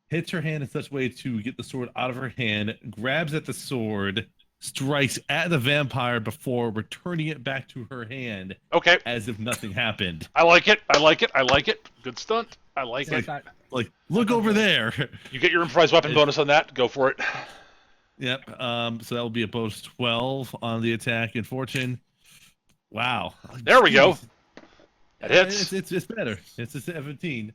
C: hits her hand in such a way to get the sword out of her hand, grabs at the sword, strikes at the vampire before returning it back to her hand.
A: Okay.
C: As if nothing happened.
A: I like it. I like it. I like it. Good stunt. I like it.
C: Like, look over there.
A: You get your improvised weapon bonus on that. Go for it.
C: Yep. So that will be a bonus 12 on the attack and fortune. Wow.
A: There we go. It hits.
C: It's better. It's a 17.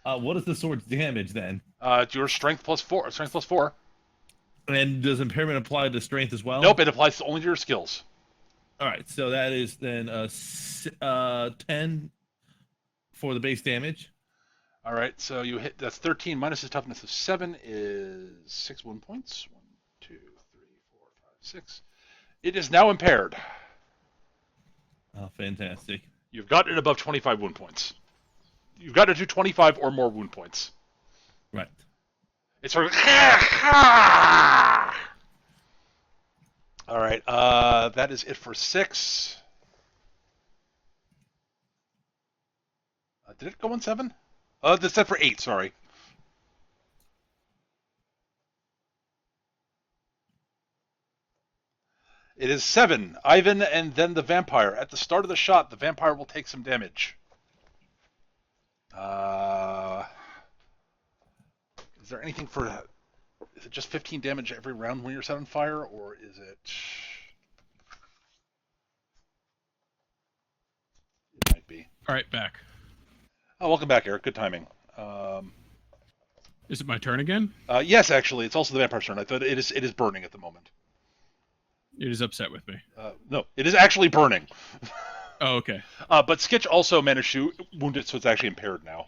C: What is the sword's damage then?
A: It's your strength plus 4. Strength plus 4.
C: And does impairment apply to strength as well?
A: Nope, it applies only to your skills.
C: All right, so that is then 10 for the base damage.
A: All right, so you hit. That's 13 minus his toughness of 7 is 6 wound points. 1, 2, 3, 4, 5, 6. It is now impaired.
C: Oh, fantastic.
A: You've gotten it above 25 wound points. You've got to do 25 or more wound points.
C: Right.
A: It's sort of. All right, that is it for 6. Did it go on 7? That's set for 8. Sorry. It is 7. Ivan and then the vampire. At the start of the shot, the vampire will take some damage. Is there anything for... Is it just 15 damage every round when you're set on fire, or is it... It might be.
B: All right, back.
A: Oh, welcome back, Eric. Good timing.
B: Is it my turn again?
A: Yes, actually, it's also the vampire's turn. I thought it is burning at the moment.
B: It is upset with me.
A: No, it is actually burning.
B: Oh, okay.
A: But Skitch also managed to wound it, so it's actually impaired now.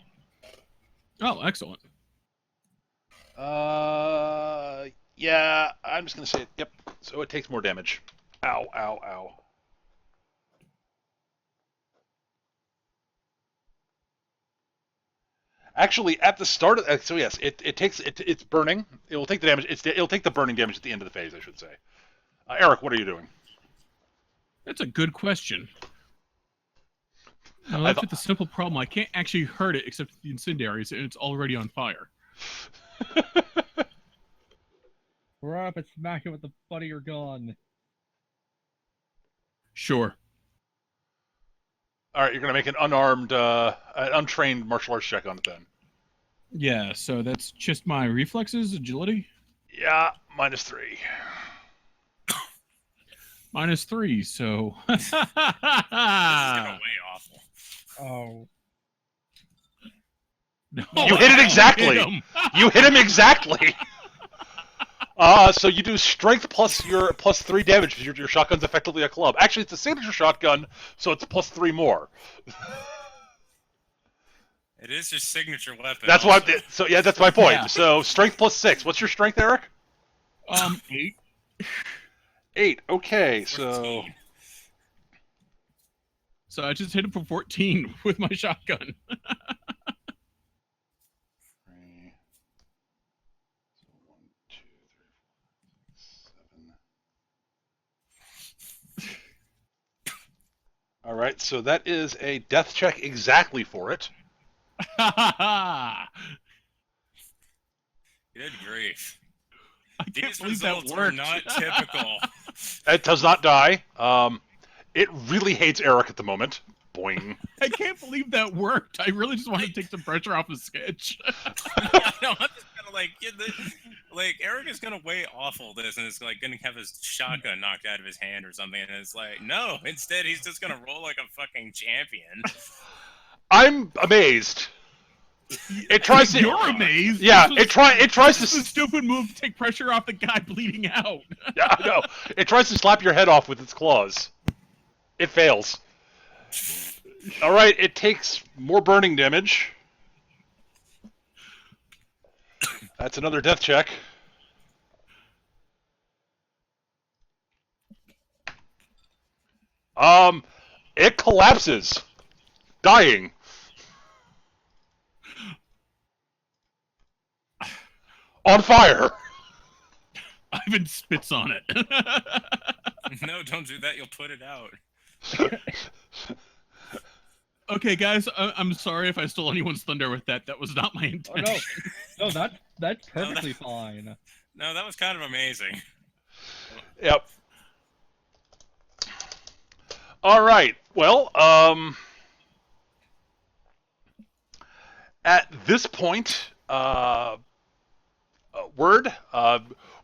B: Oh, excellent.
A: Yeah, I'm just gonna say it. Yep. So it takes more damage. Ow, ow, ow. Actually, at the start of so yes, it's burning. It will take the damage. It'll take the burning damage at the end of the phase, I should say. Eric, what are you doing?
B: That's a good question. Well, that's the simple problem. I can't actually hurt it except the incendiaries, and it's already on fire.
E: Run up and smack it with the butt of your gun.
B: Sure.
A: All right, you're gonna make an unarmed, an untrained martial arts check on it then.
B: Yeah, so that's just my reflexes, agility.
A: Yeah, -3.
B: -3, so.
D: This is gonna weigh awful.
E: Oh.
B: No,
A: You hit it exactly.
B: hit him.
A: You hit him exactly. So you do strength plus your +3 damage because your shotgun's effectively a club. Actually, it's a signature shotgun, so it's +3 more.
D: It is your signature weapon.
A: That's
D: also.
A: why. So yeah, that's my point.
B: Yeah.
A: So strength +6. What's your strength, Eric?
B: 8.
A: 8. Okay,
D: 14.
B: So I just hit him for 14 with my shotgun.
A: 3. So 1, 2, 3, 4, 5, 6, 7. All right, so that is a death check exactly for it.
D: Good grief.
B: I can't
D: These
B: believe that
D: results are
B: worked.
D: not typical.
A: It does not die. It really hates Eric at the moment. Boing.
B: I can't believe that worked. I really just wanted to take some pressure off his sketch.
D: I know, I'm just kind of like Eric is gonna weigh awful this, and it's like gonna have his shotgun knocked out of his hand or something, and it's like no. Instead, he's just gonna roll like a fucking champion.
A: I'm amazed. It tries to.
B: You're amazed.
A: Yeah,
B: This
A: it tries
B: This is a
A: to.
B: stupid move to take pressure off the guy bleeding out.
A: Yeah, I know. It tries to slap your head off with its claws. It fails. All right, it takes more burning damage. That's another death check. It collapses, dying. On fire.
B: Ivan spits on it.
D: No, don't do that. You'll put it out.
B: Okay, guys, I'm sorry if I stole anyone's thunder with that. That was not my
E: Oh
B: intention.
E: no, no, that's perfectly fine.
D: No, that was kind of amazing.
A: Yep. All right. Well, at this point, Word,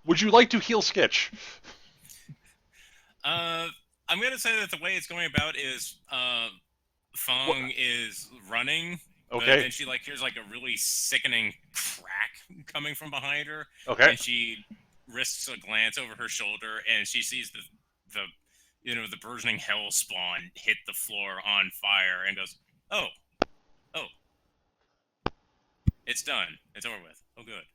A: would you like to heal Skitch?
D: I'm gonna say that the way it's going about is Feng is running.
A: Okay.
D: But then she hears a really sickening crack coming from behind her.
A: Okay.
D: And she risks a glance over her shoulder, and she sees the burgeoning hell spawn hit the floor on fire, and goes, "Oh, it's done. It's over with. Oh, good."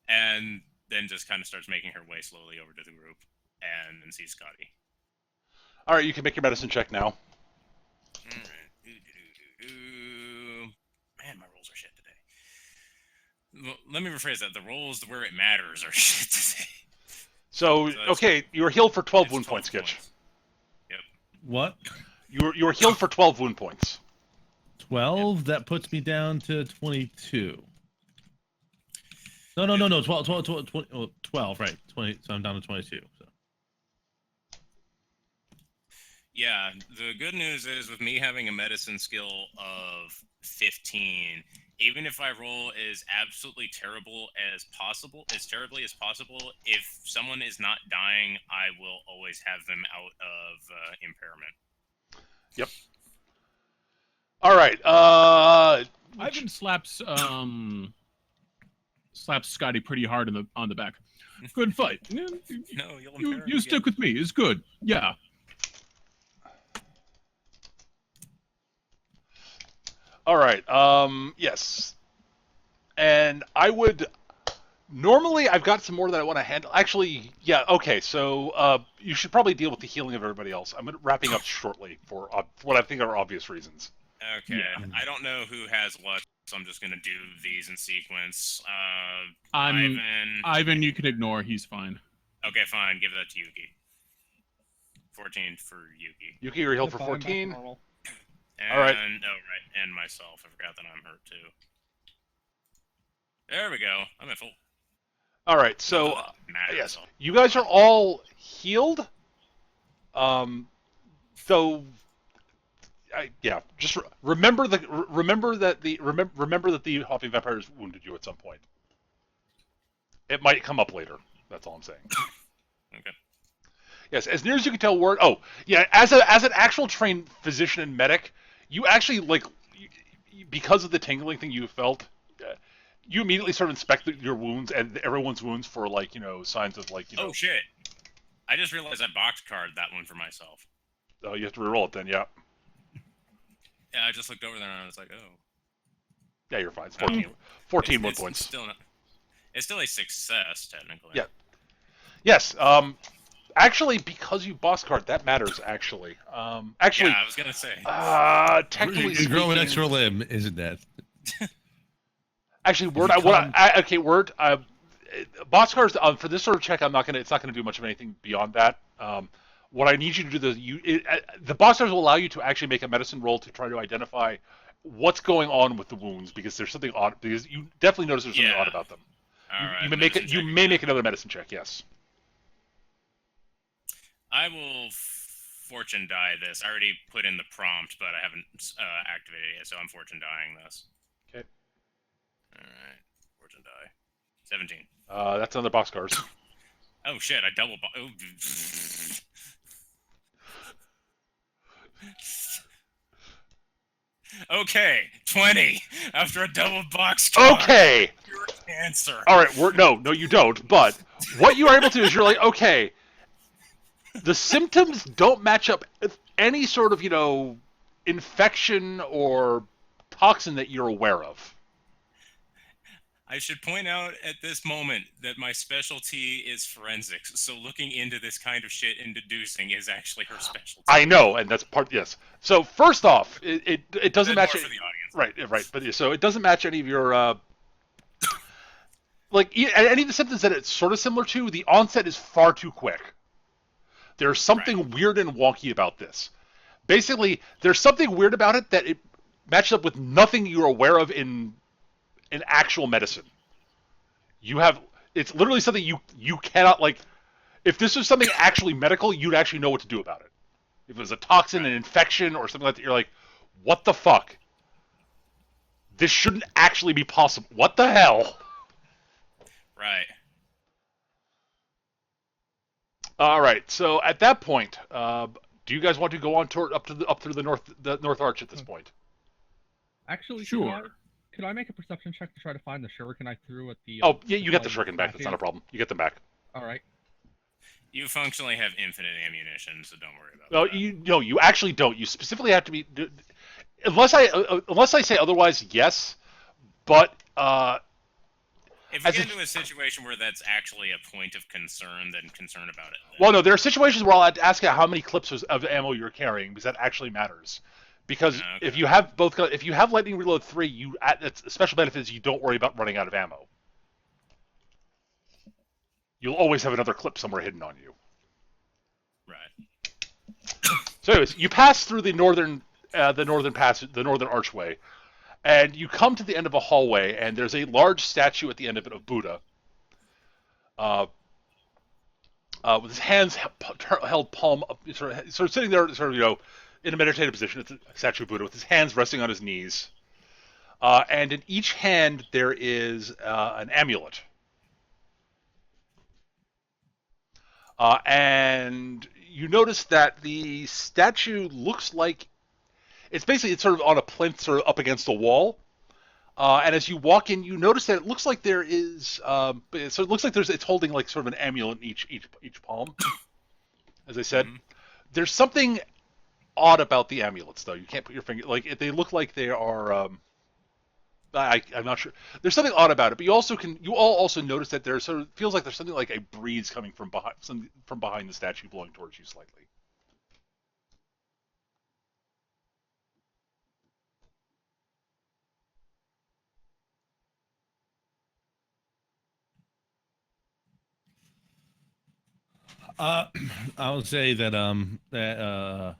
D: And then just kind of starts making her way slowly over to the group, and then sees Scotty.
A: All right, you can make your medicine check now.
D: All right. Man, my rolls are shit today. Well, let me rephrase that. The rolls where it matters are shit today.
A: So okay, you were healed for 12 wound
D: 12
A: points, Skitch.
D: Yep.
C: What?
A: You were healed for 12 wound points.
C: 12? That puts me down to 22. No. 12, right. 20, so I'm down to 22. So.
D: Yeah, the good news is with me having a medicine skill of 15, even if I roll as absolutely terrible as terribly as possible, if someone is not dying, I will always have them out of impairment.
A: Yep. All right.
B: Ivan slaps Scotty pretty hard on the back. Good fight.
D: No, you'll
B: You,
D: impair him
B: you stick with me. It's good. Yeah.
A: All right. Yes. And I would normally I've got some more that I want to handle. Actually, yeah. Okay. So you should probably deal with the healing of everybody else. I'm wrapping up shortly for what I think are obvious reasons.
D: Okay.
B: Yeah.
D: I don't know who has what, so I'm just gonna do these in sequence.
B: I'm
D: Ivan.
B: Ivan. You can ignore. He's fine.
D: Okay, fine. Give that to Yuki. 14 for Yuki.
A: Yuki, you're healed for
E: Yep, I'm back to
A: 14.
E: normal.
D: And,
A: All right.
D: Oh, right. And myself. I forgot that I'm hurt too. There we go. I'm at full.
A: All right. So
D: Matters.
A: yes, you guys are all healed. So yeah, just remember that the hopping vampires wounded you at some point. It might come up later. That's all I'm saying.
D: Okay.
A: Yes, as near as you can tell, word. Oh, yeah. As an actual trained physician and medic, you actually because of the tingling thing you felt, you immediately sort of inspect your wounds and everyone's wounds for signs of
D: Oh shit! I just realized I box card that one for myself.
A: Oh, you have to reroll it then. Yeah.
D: Yeah, I just looked over there and I was like, oh.
A: Yeah, you're fine. It's 14
D: it's
A: points.
D: Still not. It's still a success technically.
A: Yeah. Yes. Actually, because you boss card, that matters. Actually.
D: Yeah, I was gonna say.
A: Technically
C: You grow an
A: speaking-
C: extra limb, isn't that?
A: Actually, word.
C: Become-
A: Okay, word. Boss cards for this sort of check. It's not gonna do much of anything beyond that. What I need you to do the boss cards will allow you to actually make a medicine roll to try to identify what's going on with the wounds because there's something odd. Because you definitely notice there's something odd about them.
D: All right.
A: You may make it. You may make another medicine check. Yes.
D: I will fortune die this. I already put in the prompt, but I haven't activated it yet, so I'm fortune dying this.
A: Okay.
D: All right. Fortune die. 17.
A: That's another box cards.
D: Oh shit! I double. Oh. Okay, 20 after a double box card.
A: Okay.
D: Pure cancer.
A: All right. No, you don't. But what you are able to do is you're like, okay, the symptoms don't match up with any sort of infection or toxin that you're aware of.
D: I should point out at this moment that my specialty is forensics, so looking into this kind of shit and deducing is actually her specialty.
A: I know, and that's part. Yes. So first off, it doesn't match.
D: More for the audience.
A: Right. But so it doesn't match any of your any of the symptoms that it's sort of similar to. The onset is far too quick. There's something weird and wonky about this. Basically, there's something weird about it that it matches up with nothing you're aware of in actual medicine. It's literally something you cannot if this was something actually medical, you'd actually know what to do about it. If it was a toxin, an infection, or something like that, you're like, what the fuck? This shouldn't actually be possible. What the hell?
D: Right.
A: All right. So at that point, do you guys want to go on tour up through the north arch at this point?
E: Actually,
B: Sure.
E: Could I make a perception check to try to find the shuriken I threw at the?
A: Oh, yeah, you get the shuriken back. That's not a problem. You get them back.
E: All right.
D: You functionally have infinite ammunition, so don't worry about
A: No,
D: that.
A: you actually don't. You specifically have to be, unless I say otherwise. Yes, but
D: If we
A: as
D: get
A: a-
D: into a situation where that's actually a point of concern, then concern about it. Then.
A: well, no, there are situations where I'll ask you how many clips of ammo you're carrying because that actually matters. Because
D: Okay.
A: if you have if you have lightning reload 3, that's a special benefit is you don't worry about running out of ammo. You'll always have another clip somewhere hidden on you.
D: Right.
A: So, anyways, you pass through the northern archway, and you come to the end of a hallway, and there's a large statue at the end of it of Buddha. with his hands held palm up, sort of sitting there, sort of in a meditative position. It's a statue of Buddha with his hands resting on his knees, and in each hand there is an amulet. And you notice that the statue looks like it's sort of on a plinth, sort of up against a wall. And as you walk in, you notice that it looks like there is, so it looks like it's holding like sort of an amulet in each palm. As I said, there's something odd about the amulets, though. You can't put your finger like they look like they are. I'm not sure. There's something odd about it, but you all also notice that there sort of feels like there's something like a breeze coming from behind the statue, blowing towards you slightly.
C: I would say that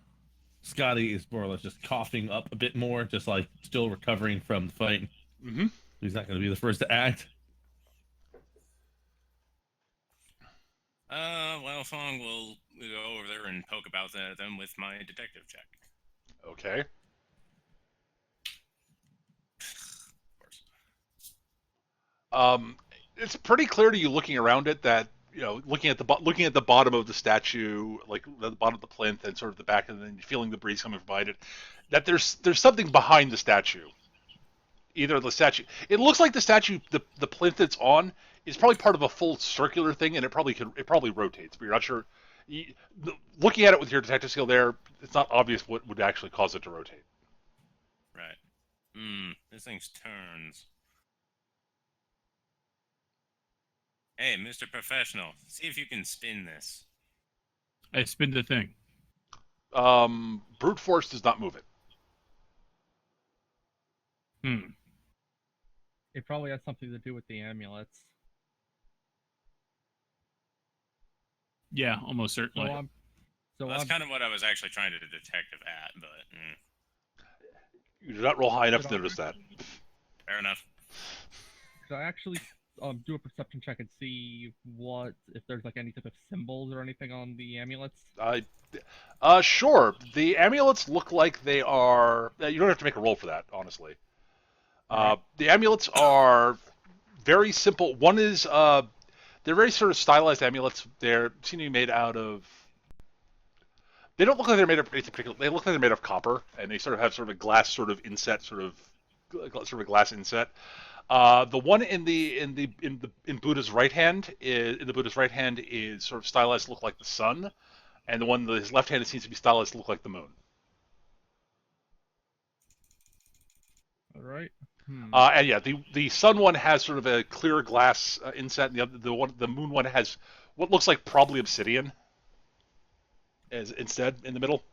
C: Scotty is more or less just coughing up a bit more, just like still recovering from the fight.
A: Mm-hmm.
C: He's not going to be the first to act.
D: Well, Fong will go over there and poke about them with my detective check.
A: Okay.
D: Of course.
A: It's pretty clear to you looking around it that looking at the bottom of the statue, like the bottom of the plinth and sort of the back, and then feeling the breeze coming from behind it, that there's something behind the statue. Either the statue, it looks like the statue, the plinth it's on is probably part of a full circular thing, and it probably rotates, but you're not sure. Looking at it with your detective skill there, it's not obvious what would actually cause it to rotate.
D: Right. This thing turns. Hey, Mr. Professional, see if you can spin this.
B: I spin the thing.
A: Brute force does not move it.
E: It probably has something to do with the amulets.
B: Yeah, almost certainly.
D: That's kind of what I was actually trying to detective at, but...
A: You did not roll high enough to notice that.
D: Fair enough.
E: Could I actually do a perception check and see if there's like any type of symbols or anything on the amulets?
A: Sure. The amulets look like they are... You don't have to make a roll for that, honestly. The amulets are very simple. One is... they're very sort of stylized amulets. They're seem to be made out of... They don't look like they're made of anything particular. They look like they're made of copper, and they sort of have sort of a glass sort of inset, sort of a glass inset. The one in Buddha's right hand is sort of stylized to look like the sun, and the one in his left hand seems to be stylized to look like the moon.
E: All right.
A: And yeah, the sun one has sort of a clear glass inset, and the moon one has what looks like probably obsidian instead in the middle.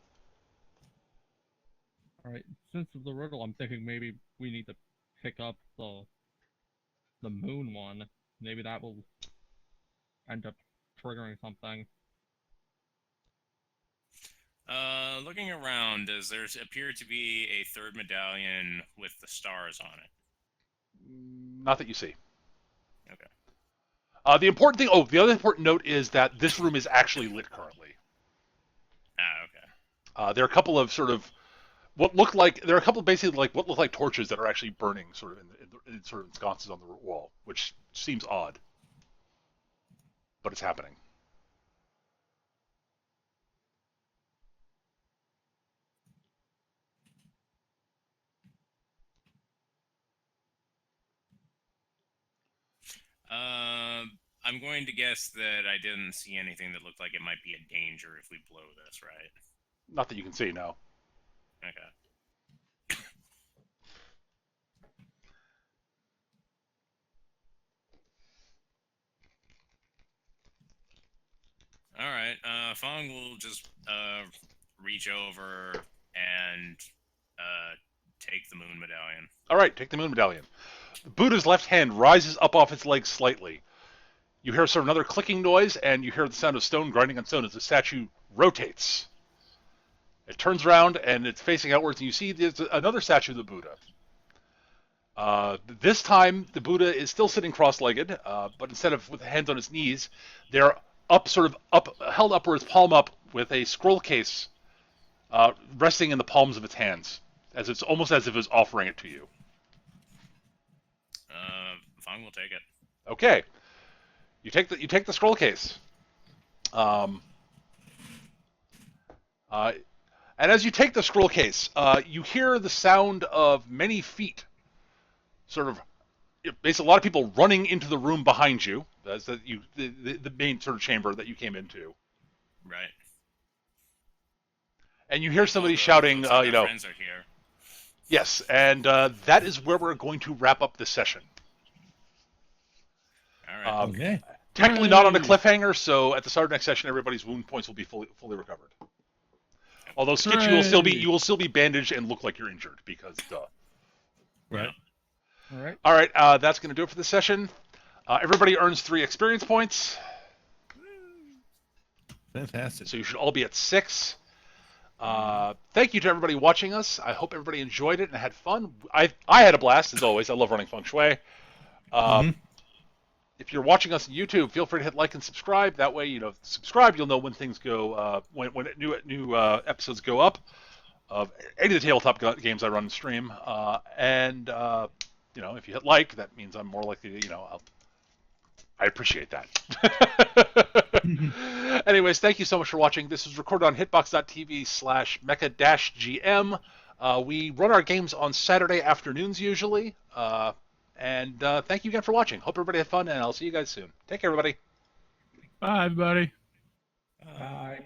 E: All right. Since it's the riddle, I'm thinking maybe we need to pick up the moon one. Maybe that will end up triggering something.
D: Looking around, does there appear to be a third medallion with the stars on it?
A: Not that you see.
D: Okay.
A: The other important note is that this room is actually lit currently.
D: Okay.
A: There are a couple of sort of basically like what look like torches that are actually burning sort of in sort of sconces on the wall, which seems odd, but it's happening.
D: I'm going to guess that I didn't see anything that looked like it might be a danger if we blow this, right?
A: Not that you can see, no.
D: Okay. All right. Fong will just reach over and take the moon medallion.
A: All right, take the moon medallion. The Buddha's left hand rises up off its legs slightly. You hear sort of another clicking noise, and you hear the sound of stone grinding on stone as the statue rotates. It turns around, and it's facing outwards, and you see there's another statue of the Buddha. This time, the Buddha is still sitting cross-legged, but instead of with hands on his knees, they're held upwards, palm up, with a scroll case resting in the palms of its hands, as it's almost as if it's offering it to you.
D: Fong will take it.
A: Okay, you take the scroll case. And as you take the scroll case, you hear the sound of many feet, sort of. Basically, a lot of people running into the room behind you. That's the main sort of chamber that you came into.
D: Right.
A: And you hear somebody
D: Well,
A: shouting,
D: looks like our friends are here.
A: yes, and that is where we're going to wrap up this session.
D: All right.
C: Okay.
A: Technically not on a cliffhanger, so at the start of next session, everybody's wound points will be fully recovered. Although Skitch, you will still be bandaged and look like you're injured because duh.
C: Right.
E: All right.
A: All right, that's going to do it for this session. Everybody earns 3 experience points,
C: Fantastic.
A: so you should all be at 6. Thank you to everybody watching us. I hope everybody enjoyed it and had fun. I had a blast, as always. I love running Feng Shui. If you're watching us on YouTube, feel free to hit like and subscribe. That way, subscribe. You'll know when things go, when new episodes go up of any of the tabletop games I run and stream. If you hit like, that means I'm more likely to, I appreciate that. Anyways, thank you so much for watching. This was recorded on hitbox.tv/mecha-gm. We run our games on Saturday afternoons usually. And thank you again for watching. Hope everybody had fun, and I'll see you guys soon. Take care, everybody.
B: Bye, everybody.
E: Bye.